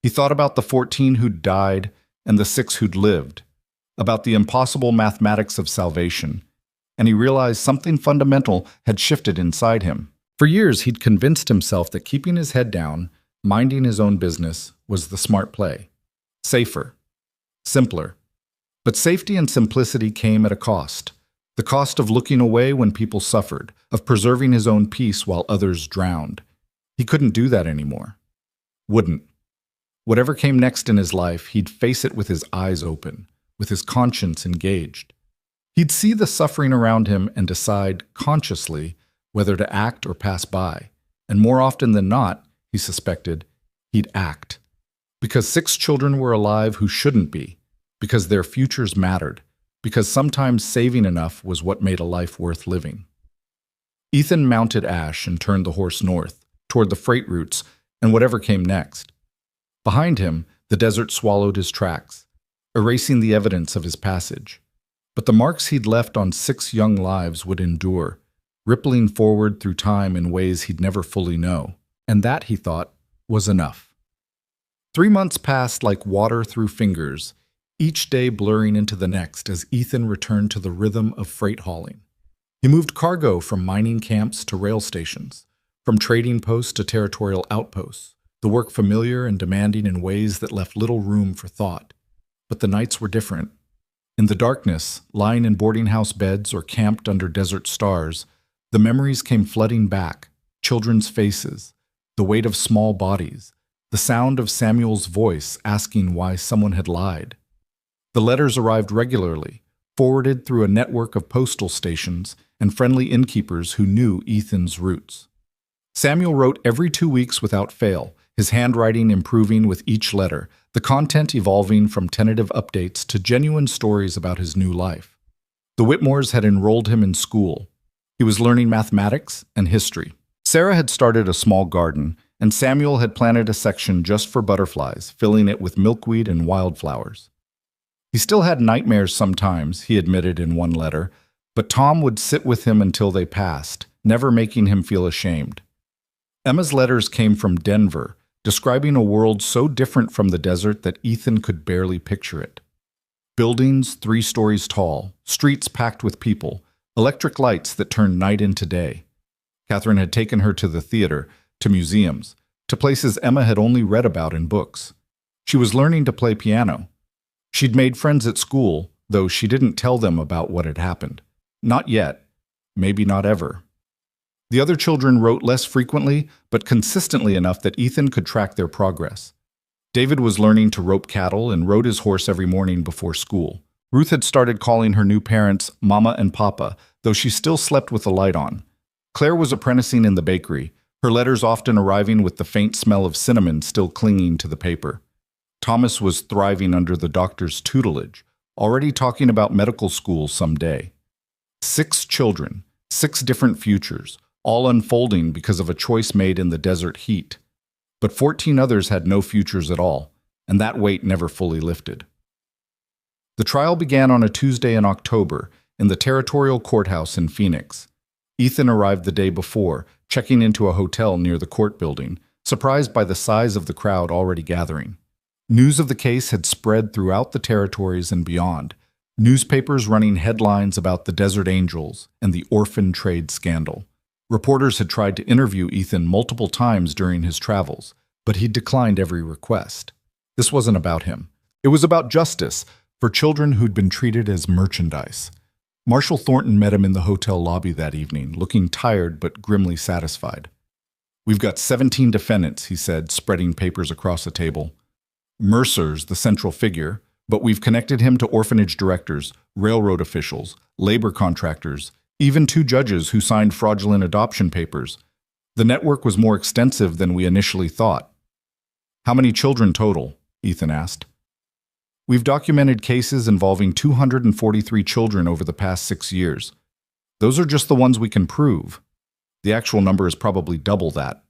He thought about the 14 who'd died and the 6 who'd lived, about the impossible mathematics of salvation, and he realized something fundamental had shifted inside him. For years, he'd convinced himself that keeping his head down, minding his own business, was the smart play. Safer. Simpler. But safety and simplicity came at a cost. The cost of looking away when people suffered, of preserving his own peace while others drowned. He couldn't do that anymore. Wouldn't. Whatever came next in his life, he'd face it with his eyes open, with his conscience engaged. He'd see the suffering around him and decide, consciously, whether to act or pass by. And more often than not, he suspected, he'd act. Because 6 children were alive who shouldn't be, because their futures mattered, because sometimes saving enough was what made a life worth living. Ethan mounted Ash and turned the horse north, toward the freight routes and whatever came next. Behind him, the desert swallowed his tracks, erasing the evidence of his passage. But the marks he'd left on 6 young lives would endure, rippling forward through time in ways he'd never fully know. And that, he thought, was enough. 3 months passed like water through fingers, each day blurring into the next as Ethan returned to the rhythm of freight hauling. He moved cargo from mining camps to rail stations, from trading posts to territorial outposts, the work familiar and demanding in ways that left little room for thought. But the nights were different. In the darkness, lying in boarding house beds or camped under desert stars, the memories came flooding back, children's faces, the weight of small bodies, the sound of Samuel's voice asking why someone had lied. The letters arrived regularly, forwarded through a network of postal stations and friendly innkeepers who knew Ethan's roots. Samuel wrote every 2 weeks without fail, his handwriting improving with each letter, the content evolving from tentative updates to genuine stories about his new life. The Whitmores had enrolled him in school. He was learning mathematics and history. Sarah had started a small garden, and Samuel had planted a section just for butterflies, filling it with milkweed and wildflowers. He still had nightmares sometimes, he admitted in one letter, but Tom would sit with him until they passed, never making him feel ashamed. Emma's letters came from Denver, describing a world so different from the desert that Ethan could barely picture it. Buildings 3 stories tall, streets packed with people, electric lights that turned night into day. Catherine had taken her to the theater, to museums, to places Emma had only read about in books. She was learning to play piano. She'd made friends at school, though she didn't tell them about what had happened. Not yet. Maybe not ever. The other children wrote less frequently, but consistently enough that Ethan could track their progress. David was learning to rope cattle and rode his horse every morning before school. Ruth had started calling her new parents Mama and Papa, though she still slept with the light on. Claire was apprenticing in the bakery, her letters often arriving with the faint smell of cinnamon still clinging to the paper. Thomas was thriving under the doctor's tutelage, already talking about medical school someday. 6 children, 6 different futures, all unfolding because of a choice made in the desert heat. But 14 others had no futures at all, and that weight never fully lifted. The trial began on a Tuesday in October in the territorial courthouse in Phoenix. Ethan arrived the day before, checking into a hotel near the court building, surprised by the size of the crowd already gathering. News of the case had spread throughout the territories and beyond, newspapers running headlines about the Desert Angels and the orphan trade scandal. Reporters had tried to interview Ethan multiple times during his travels, but he declined every request. This wasn't about him. It was about justice for children who'd been treated as merchandise. Marshal Thornton met him in the hotel lobby that evening, looking tired but grimly satisfied. "We've got 17 defendants," he said, spreading papers across the table. Mercer's the central figure, but we've connected him to orphanage directors, railroad officials, labor contractors, even 2 judges who signed fraudulent adoption papers. The network was more extensive than we initially thought. "How many children total?" Ethan asked. "We've documented cases involving 243 children over the past 6 years. Those are just the ones we can prove. The actual number is probably double that."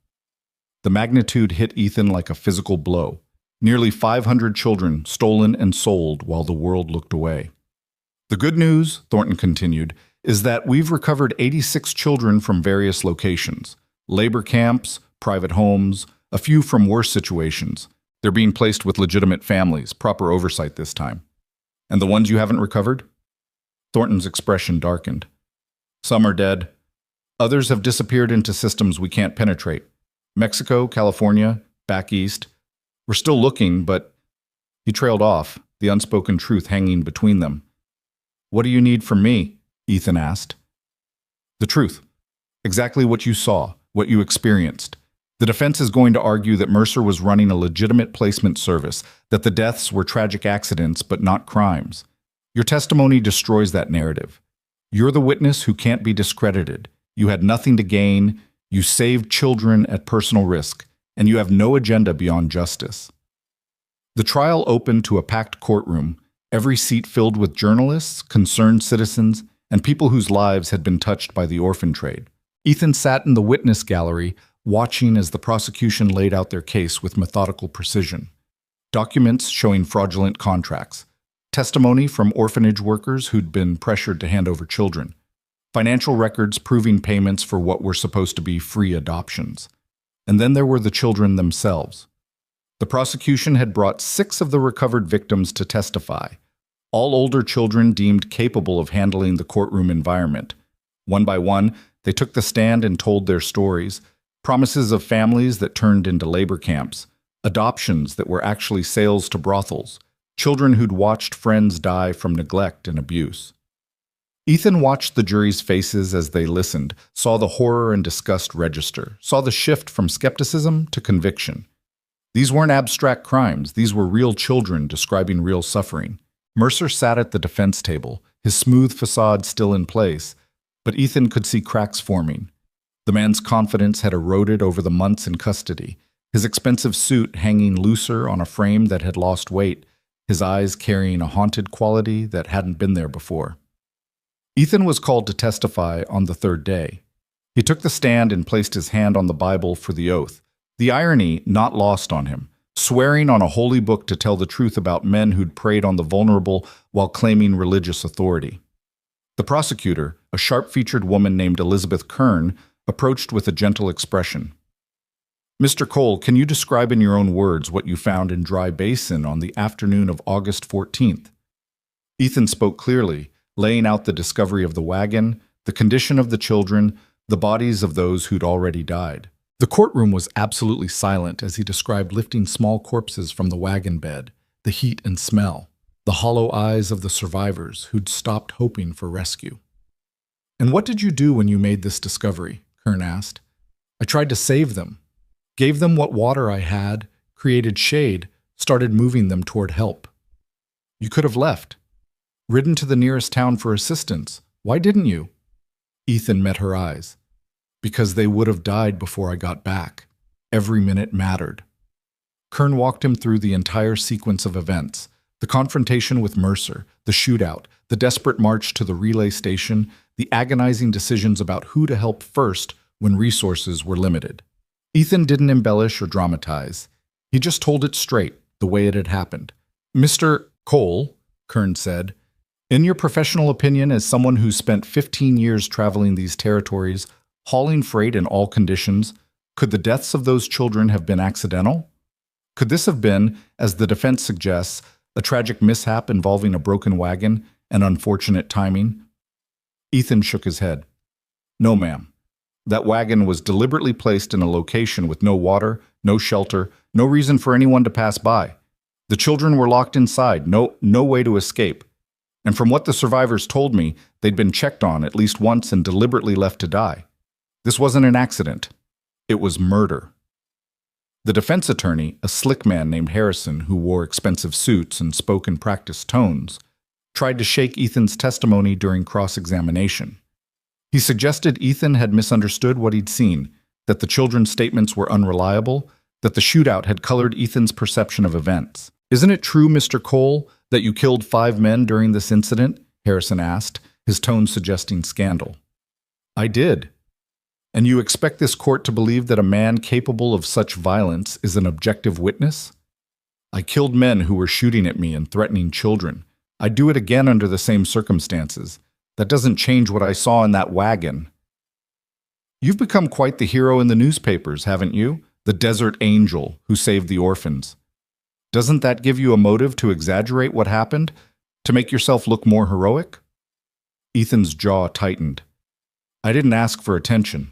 The magnitude hit Ethan like a physical blow. Nearly 500 children stolen and sold while the world looked away. "The good news," Thornton continued, "is that we've recovered 86 children from various locations. Labor camps, private homes, a few from worse situations. They're being placed with legitimate families, proper oversight this time. And the ones you haven't recovered?" Thornton's expression darkened. "Some are dead. Others have disappeared into systems we can't penetrate. Mexico, California, back east. We're still looking, but..." He trailed off, the unspoken truth hanging between them. "What do you need from me?" Ethan asked. "The truth. Exactly what you saw, what you experienced. The defense is going to argue that Mercer was running a legitimate placement service, that the deaths were tragic accidents but not crimes. Your testimony destroys that narrative. You're the witness who can't be discredited. You had nothing to gain, you saved children at personal risk, and you have no agenda beyond justice." The trial opened to a packed courtroom, every seat filled with journalists, concerned citizens, and people whose lives had been touched by the orphan trade. Ethan sat in the witness gallery, watching as the prosecution laid out their case with methodical precision. Documents showing fraudulent contracts, testimony from orphanage workers who'd been pressured to hand over children, financial records proving payments for what were supposed to be free adoptions. And then there were the children themselves. The prosecution had brought 6 of the recovered victims to testify, all older children deemed capable of handling the courtroom environment. One by one, they took the stand and told their stories, promises of families that turned into labor camps, adoptions that were actually sales to brothels, children who'd watched friends die from neglect and abuse. Ethan watched the jury's faces as they listened, saw the horror and disgust register, saw the shift from skepticism to conviction. These weren't abstract crimes, these were real children describing real suffering. Mercer sat at the defense table, his smooth facade still in place, but Ethan could see cracks forming. The man's confidence had eroded over the months in custody, his expensive suit hanging looser on a frame that had lost weight, his eyes carrying a haunted quality that hadn't been there before. Ethan was called to testify on the 3rd day. He took the stand and placed his hand on the Bible for the oath, the irony not lost on him, swearing on a holy book to tell the truth about men who'd preyed on the vulnerable while claiming religious authority. The prosecutor, a sharp-featured woman named Elizabeth Kern, approached with a gentle expression. "Mr. Cole, can you describe in your own words what you found in Dry Basin on the afternoon of August 14th? Ethan spoke clearly, laying out the discovery of the wagon, the condition of the children, the bodies of those who'd already died. The courtroom was absolutely silent as he described lifting small corpses from the wagon bed, the heat and smell, the hollow eyes of the survivors who'd stopped hoping for rescue. "And what did you do when you made this discovery?" Kern asked. "I tried to save them. Gave them what water I had, created shade, started moving them toward help." "You could have left. Ridden to the nearest town for assistance. Why didn't you?" Ethan met her eyes. "Because they would have died before I got back. Every minute mattered." Kern walked him through the entire sequence of events, the confrontation with Mercer, the shootout, the desperate march to the relay station, the agonizing decisions about who to help first when resources were limited. Ethan didn't embellish or dramatize. He just told it straight, the way it had happened. "Mr. Cole," Kern said, "in your professional opinion as someone who spent 15 years traveling these territories, hauling freight in all conditions, could the deaths of those children have been accidental? Could this have been, as the defense suggests, a tragic mishap involving a broken wagon and unfortunate timing?" Ethan shook his head. "No, ma'am. That wagon was deliberately placed in a location with no water, no shelter, no reason for anyone to pass by. The children were locked inside, no way to escape. And from what the survivors told me, they'd been checked on at least once and deliberately left to die. This wasn't an accident. It was murder." The defense attorney, a slick man named Harrison who wore expensive suits and spoke in practiced tones, tried to shake Ethan's testimony during cross-examination. He suggested Ethan had misunderstood what he'd seen, that the children's statements were unreliable, that the shootout had colored Ethan's perception of events. "Isn't it true, Mr. Cole, that you killed 5 men during this incident?" Harrison asked, his tone suggesting scandal. "I did. And you expect this court to believe that a man capable of such violence is an objective witness? I killed men who were shooting at me and threatening children. I'd do it again under the same circumstances. That doesn't change what I saw in that wagon." "You've become quite the hero in the newspapers, haven't you? The desert angel who saved the orphans. Doesn't that give you a motive to exaggerate what happened, to make yourself look more heroic?" Ethan's jaw tightened. "I didn't ask for attention.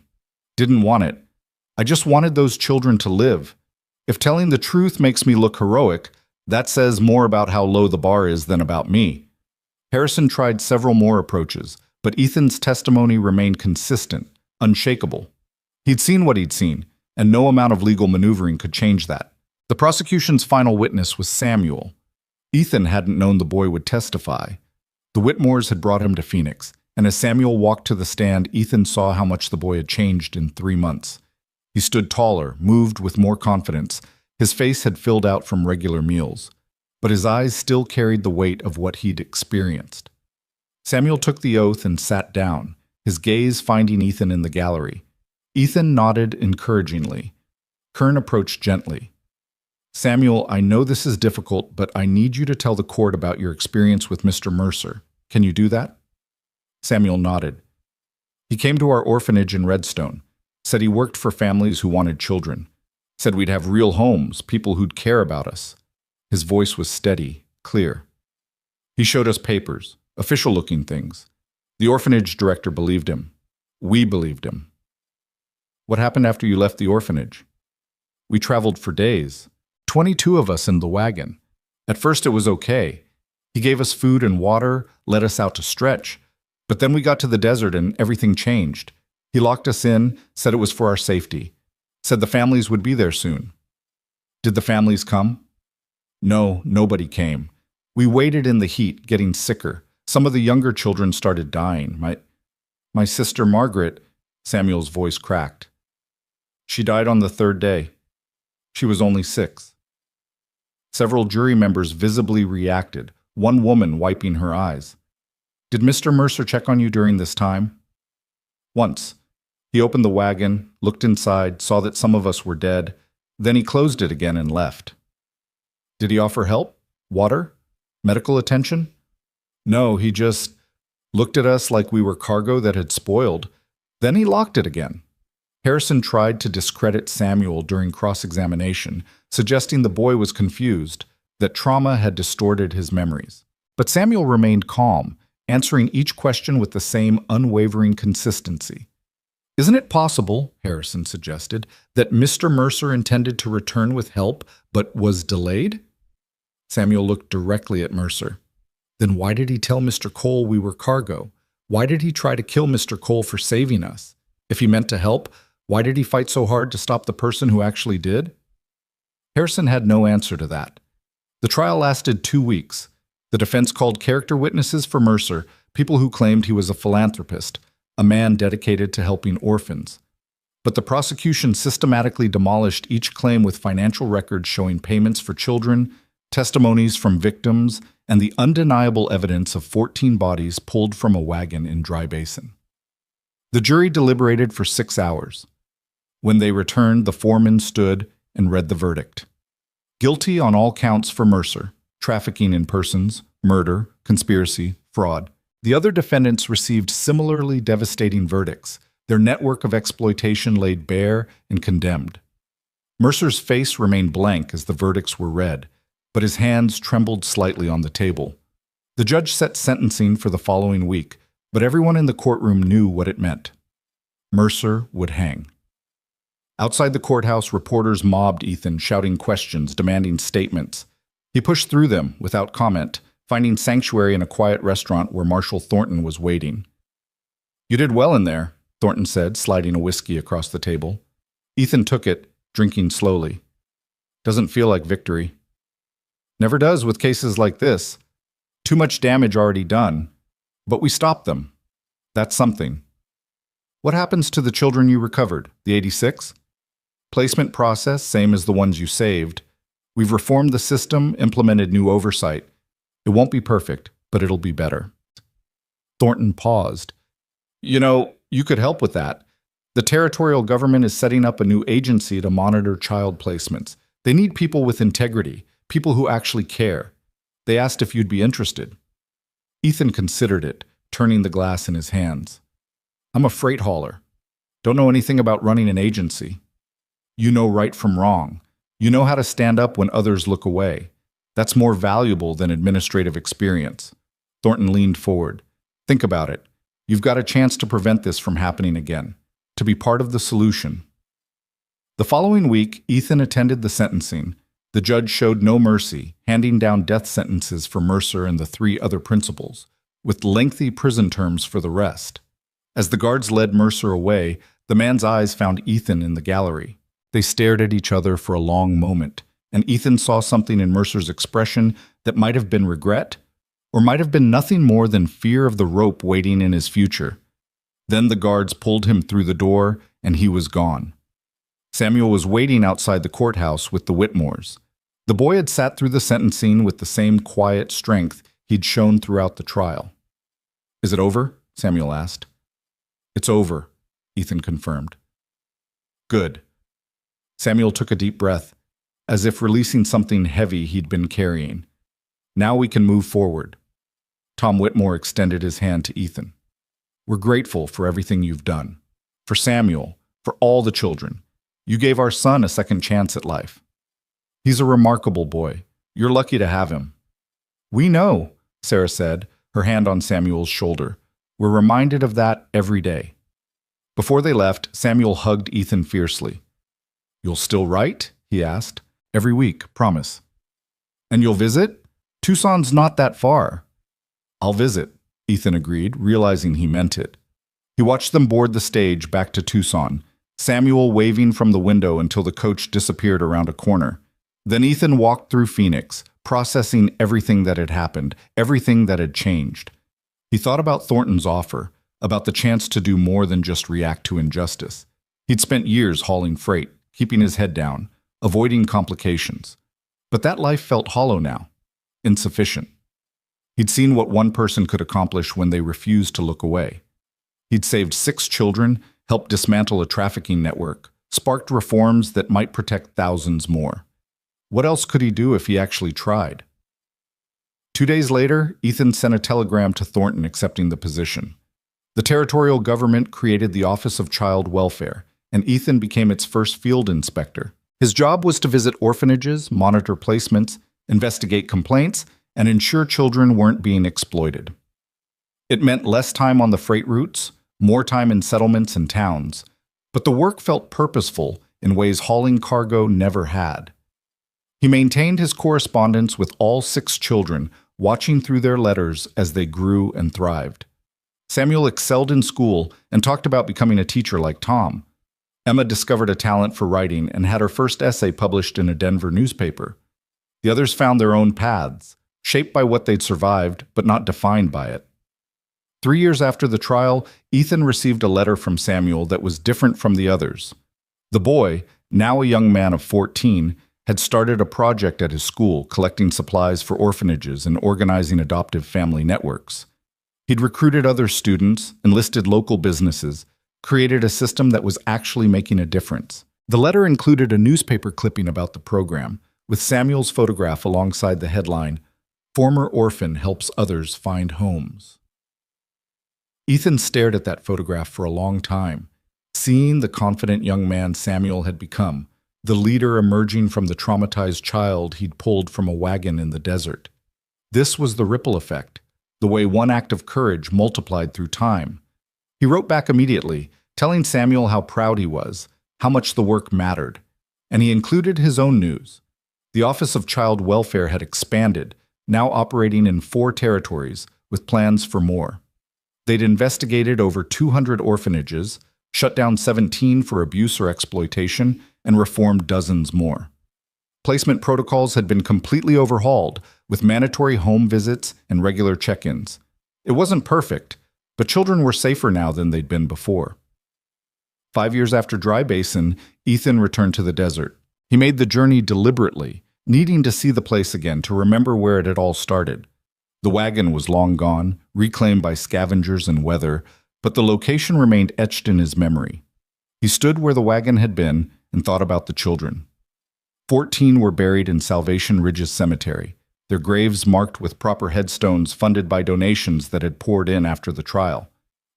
Didn't want it. I just wanted those children to live. If telling the truth makes me look heroic, That says more about how low the bar is than about me. Harrison tried several more approaches, but Ethan's testimony remained consistent, unshakable. He'd seen what he'd seen, and no amount of legal maneuvering could change that. The prosecution's final witness was Samuel. Ethan hadn't known the boy would testify. The Whitmores had brought him to Phoenix, and as Samuel walked to the stand, Ethan saw how much the boy had changed in 3 months. He stood taller, moved with more confidence. His face had filled out from regular meals, but his eyes still carried the weight of what he'd experienced. Samuel took the oath and sat down, his gaze finding Ethan in the gallery. Ethan nodded encouragingly. Kern approached gently. "Samuel, I know this is difficult, but I need you to tell the court about your experience with Mr. Mercer. Can you do that?" Samuel nodded. "He came to our orphanage in Redstone, said he worked for families who wanted children, said we'd have real homes, people who'd care about us." His voice was steady, clear. "He showed us papers, official-looking things. The orphanage director believed him. We believed him." "What happened after you left the orphanage?" "We traveled for days. 22 of us in the wagon. At first it was okay. He gave us food and water, let us out to stretch. But then we got to the desert and everything changed. He locked us in, said it was for our safety. Said the families would be there soon." "Did the families come?" "No, nobody came. We waited in the heat, getting sicker. Some of the younger children started dying. My sister Margaret," Samuel's voice cracked. "She died on the 3rd day. She was only 6. Several jury members visibly reacted, one woman wiping her eyes. "Did Mr. Mercer check on you during this time?" "Once. He opened the wagon, looked inside, saw that some of us were dead. Then he closed it again and left." "Did he offer help? Water? Medical attention?" "No, he just looked at us like we were cargo that had spoiled. Then he locked it again." Harrison tried to discredit Samuel during cross-examination, suggesting the boy was confused, that trauma had distorted his memories. But Samuel remained calm, answering each question with the same unwavering consistency. "Isn't it possible," Harrison suggested, "that Mr. Mercer intended to return with help, but was delayed?" Samuel looked directly at Mercer. "Then why did he tell Mr. Cole we were cargo? Why did he try to kill Mr. Cole for saving us? If he meant to help, why did he fight so hard to stop the person who actually did?" Harrison had no answer to that. The trial lasted 2 weeks. The defense called character witnesses for Mercer, people who claimed he was a philanthropist, a man dedicated to helping orphans. But the prosecution systematically demolished each claim with financial records showing payments for children, testimonies from victims, and the undeniable evidence of 14 bodies pulled from a wagon in Dry Basin. The jury deliberated for 6 hours. When they returned, the foreman stood and read the verdict. Guilty on all counts for Mercer, trafficking in persons, murder, conspiracy, fraud. The other defendants received similarly devastating verdicts, their network of exploitation laid bare and condemned. Mercer's face remained blank as the verdicts were read, but his hands trembled slightly on the table. The judge set sentencing for the following week, but everyone in the courtroom knew what it meant. Mercer would hang. Outside the courthouse, reporters mobbed Ethan, shouting questions, demanding statements. He pushed through them without comment, finding sanctuary in a quiet restaurant where Marshal Thornton was waiting. "You did well in there," Thornton said, sliding a whiskey across the table. Ethan took it, drinking slowly. "Doesn't feel like victory." "Never does with cases like this. Too much damage already done. But we stopped them. That's something." "What happens to the children you recovered, the 86? "Placement process, same as the ones you saved. We've reformed the system, implemented new oversight. It won't be perfect, but it'll be better." Thornton paused. "You know, you could help with that. The territorial government is setting up a new agency to monitor child placements. They need people with integrity, people who actually care. They asked if you'd be interested." Ethan considered it, turning the glass in his hands. "I'm a freight hauler. Don't know anything about running an agency. You know right from wrong. You know how to stand up when others look away. That's more valuable than administrative experience." Thornton leaned forward. "Think about it. You've got a chance to prevent this from happening again, to be part of the solution." The following week, Ethan attended the sentencing. The judge showed no mercy, handing down death sentences for Mercer and the 3 other principals, with lengthy prison terms for the rest. As the guards led Mercer away, the man's eyes found Ethan in the gallery. They stared at each other for a long moment, and Ethan saw something in Mercer's expression that might have been regret, or might have been nothing more than fear of the rope waiting in his future. Then the guards pulled him through the door, and he was gone. Samuel was waiting outside the courthouse with the Whitmores. The boy had sat through the sentencing with the same quiet strength he'd shown throughout the trial. "Is it over?" Samuel asked. "It's over," Ethan confirmed. "Good." Samuel took a deep breath, as if releasing something heavy he'd been carrying. "Now we can move forward." Tom Whitmore extended his hand to Ethan. "We're grateful for everything you've done. For Samuel, for all the children. You gave our son a second chance at life. He's a remarkable boy. You're lucky to have him." "We know," Sarah said, her hand on Samuel's shoulder. "We're reminded of that every day." Before they left, Samuel hugged Ethan fiercely. "You'll still write?" he asked. "Every week, promise." "And you'll visit? Tucson's not that far." "I'll visit," Ethan agreed, realizing he meant it. He watched them board the stage back to Tucson, Samuel waving from the window until the coach disappeared around a corner. Then Ethan walked through Phoenix, processing everything that had happened, everything that had changed. He thought about Thornton's offer, about the chance to do more than just react to injustice. He'd spent years hauling freight, keeping his head down, avoiding complications. But that life felt hollow now, insufficient. He'd seen what one person could accomplish when they refused to look away. He'd saved 6 children, helped dismantle a trafficking network, sparked reforms that might protect thousands more. What else could he do if he actually tried? 2 days later, Ethan sent a telegram to Thornton accepting the position. The territorial government created the Office of Child Welfare, and Ethan became its first field inspector. His job was to visit orphanages, monitor placements, investigate complaints, and ensure children weren't being exploited. It meant less time on the freight routes, more time in settlements and towns, but the work felt purposeful in ways hauling cargo never had. He maintained his correspondence with all 6 children, watching through their letters as they grew and thrived. Samuel excelled in school and talked about becoming a teacher like Tom. Emma discovered a talent for writing and had her first essay published in a Denver newspaper. The others found their own paths, shaped by what they'd survived, but not defined by it. 3 years after the trial, Ethan received a letter from Samuel that was different from the others. The boy, now a young man of 14, had started a project at his school, collecting supplies for orphanages and organizing adoptive family networks. He'd recruited other students, enlisted local businesses, created a system that was actually making a difference. The letter included a newspaper clipping about the program, with Samuel's photograph alongside the headline, "Former Orphan Helps Others Find Homes." Ethan stared at that photograph for a long time, seeing the confident young man Samuel had become, the leader emerging from the traumatized child he'd pulled from a wagon in the desert. This was the ripple effect, the way one act of courage multiplied through time. He wrote back immediately, telling Samuel how proud he was, how much the work mattered, and he included his own news. The Office of Child Welfare had expanded, now operating in 4 territories, with plans for more. They'd investigated over 200 orphanages, shut down 17 for abuse or exploitation, and reformed dozens more. Placement protocols had been completely overhauled, with mandatory home visits and regular check-ins. It wasn't perfect, but children were safer now than they'd been before. 5 years after Dry Basin, Ethan returned to the desert. He made the journey deliberately, needing to see the place again to remember where it had all started. The wagon was long gone, reclaimed by scavengers and weather, but the location remained etched in his memory. He stood where the wagon had been and thought about the children. 14 were buried in Salvation Ridges Cemetery, their graves marked with proper headstones funded by donations that had poured in after the trial.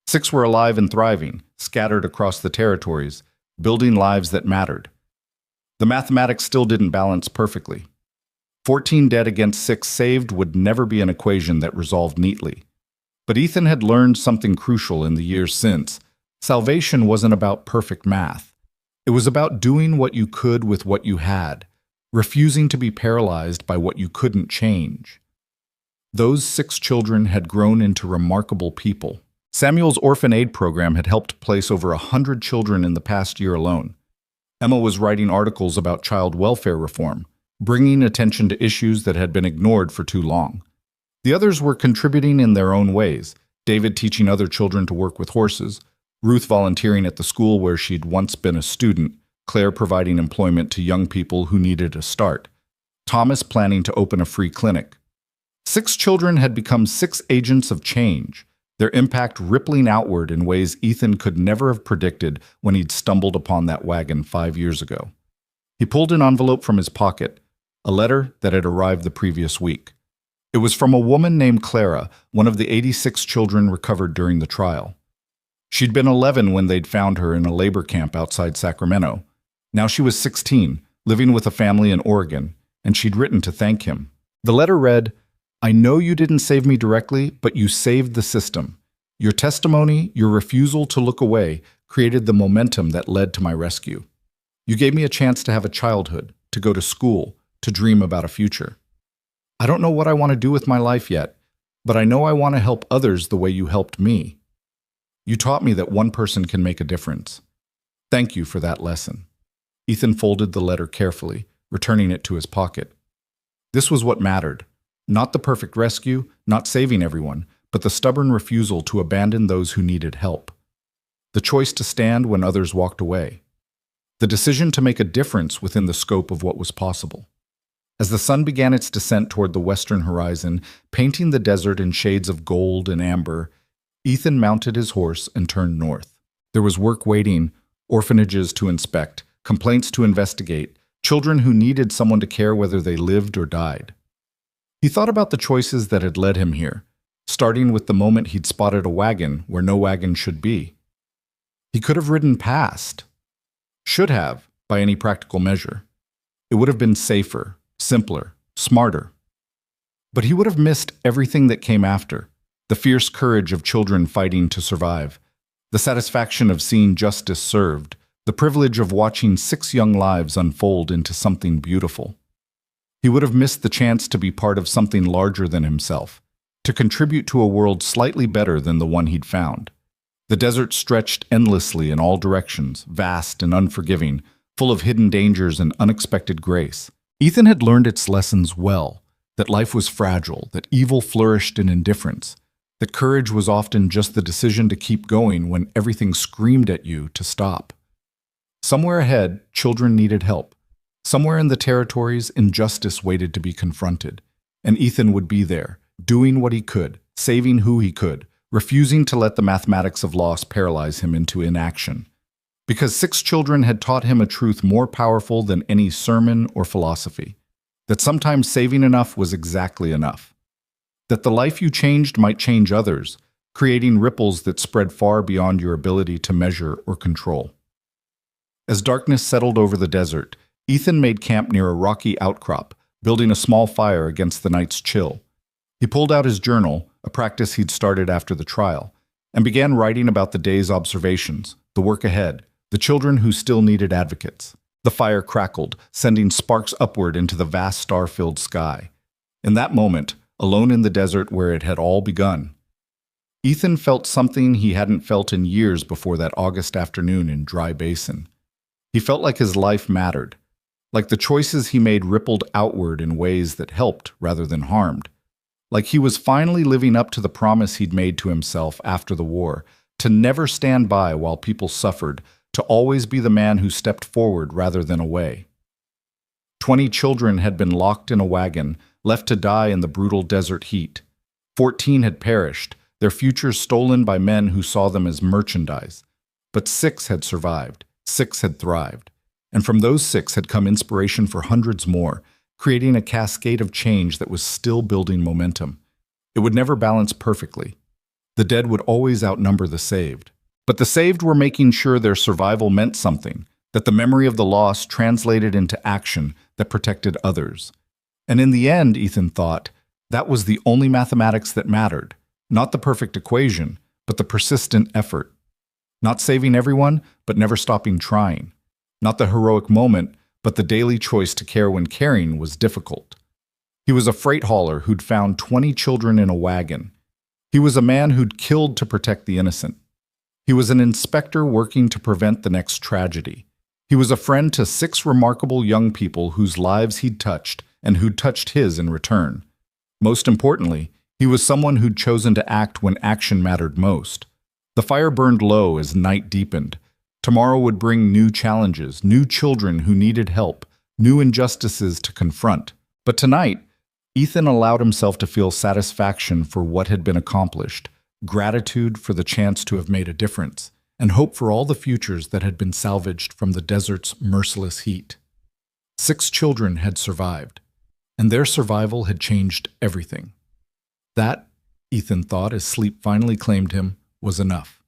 6 were alive and thriving, scattered across the territories, building lives that mattered. The mathematics still didn't balance perfectly. 14 dead against 6 saved would never be an equation that resolved neatly. But Ethan had learned something crucial in the years since. Salvation wasn't about perfect math. It was about doing what you could with what you had, refusing to be paralyzed by what you couldn't change. Those 6 children had grown into remarkable people. Samuel's orphan aid program had helped place over 100 children in the past year alone. Emma was writing articles about child welfare reform, bringing attention to issues that had been ignored for too long. The others were contributing in their own ways, David teaching other children to work with horses, Ruth volunteering at the school where she'd once been a student, Claire providing employment to young people who needed a start, Thomas planning to open a free clinic. 6 children had become 6 agents of change, their impact rippling outward in ways Ethan could never have predicted when he'd stumbled upon that wagon 5 years ago. He pulled an envelope from his pocket, a letter that had arrived the previous week. It was from a woman named Clara, one of the 86 children recovered during the trial. She'd been 11 when they'd found her in a labor camp outside Sacramento. Now she was 16, living with a family in Oregon, and she'd written to thank him. The letter read, "I know you didn't save me directly, but you saved the system. Your testimony, your refusal to look away, created the momentum that led to my rescue. You gave me a chance to have a childhood, to go to school, to dream about a future. I don't know what I want to do with my life yet, but I know I want to help others the way you helped me. You taught me that one person can make a difference. Thank you for that lesson." Ethan folded the letter carefully, returning it to his pocket. This was what mattered. Not the perfect rescue, not saving everyone, but the stubborn refusal to abandon those who needed help. The choice to stand when others walked away. The decision to make a difference within the scope of what was possible. As the sun began its descent toward the western horizon, painting the desert in shades of gold and amber, Ethan mounted his horse and turned north. There was work waiting, orphanages to inspect, complaints to investigate, children who needed someone to care whether they lived or died. He thought about the choices that had led him here, starting with the moment he'd spotted a wagon where no wagon should be. He could have ridden past. Should have, by any practical measure. It would have been safer, simpler, smarter. But he would have missed everything that came after, the fierce courage of children fighting to survive, the satisfaction of seeing justice served, the privilege of watching 6 young lives unfold into something beautiful. He would have missed the chance to be part of something larger than himself, to contribute to a world slightly better than the one he'd found. The desert stretched endlessly in all directions, vast and unforgiving, full of hidden dangers and unexpected grace. Ethan had learned its lessons well, that life was fragile, that evil flourished in indifference, that courage was often just the decision to keep going when everything screamed at you to stop. Somewhere ahead, children needed help. Somewhere in the territories, injustice waited to be confronted. And Ethan would be there, doing what he could, saving who he could, refusing to let the mathematics of loss paralyze him into inaction. Because 6 children had taught him a truth more powerful than any sermon or philosophy, that sometimes saving enough was exactly enough. That the life you changed might change others, creating ripples that spread far beyond your ability to measure or control. As darkness settled over the desert, Ethan made camp near a rocky outcrop, building a small fire against the night's chill. He pulled out his journal, a practice he'd started after the trial, and began writing about the day's observations, the work ahead, the children who still needed advocates. The fire crackled, sending sparks upward into the vast star-filled sky. In that moment, alone in the desert where it had all begun, Ethan felt something he hadn't felt in years before that August afternoon in Dry Basin. He felt like his life mattered, like the choices he made rippled outward in ways that helped rather than harmed, like he was finally living up to the promise he'd made to himself after the war, to never stand by while people suffered, to always be the man who stepped forward rather than away. 20 children had been locked in a wagon, left to die in the brutal desert heat. 14 had perished, their futures stolen by men who saw them as merchandise. But 6 had survived, 6 had thrived. And from those 6 had come inspiration for hundreds more, creating a cascade of change that was still building momentum. It would never balance perfectly. The dead would always outnumber the saved. But the saved were making sure their survival meant something, that the memory of the loss translated into action that protected others. And in the end, Ethan thought, that was the only mathematics that mattered. Not the perfect equation, but the persistent effort. Not saving everyone, but never stopping trying. Not the heroic moment, but the daily choice to care when caring was difficult. He was a freight hauler who'd found 20 children in a wagon. He was a man who'd killed to protect the innocent. He was an inspector working to prevent the next tragedy. He was a friend to 6 remarkable young people whose lives he'd touched and who'd touched his in return. Most importantly, he was someone who'd chosen to act when action mattered most. The fire burned low as night deepened. Tomorrow would bring new challenges, new children who needed help, new injustices to confront. But tonight, Ethan allowed himself to feel satisfaction for what had been accomplished, gratitude for the chance to have made a difference, and hope for all the futures that had been salvaged from the desert's merciless heat. 6 children had survived, and their survival had changed everything. That, Ethan thought as sleep finally claimed him, was enough.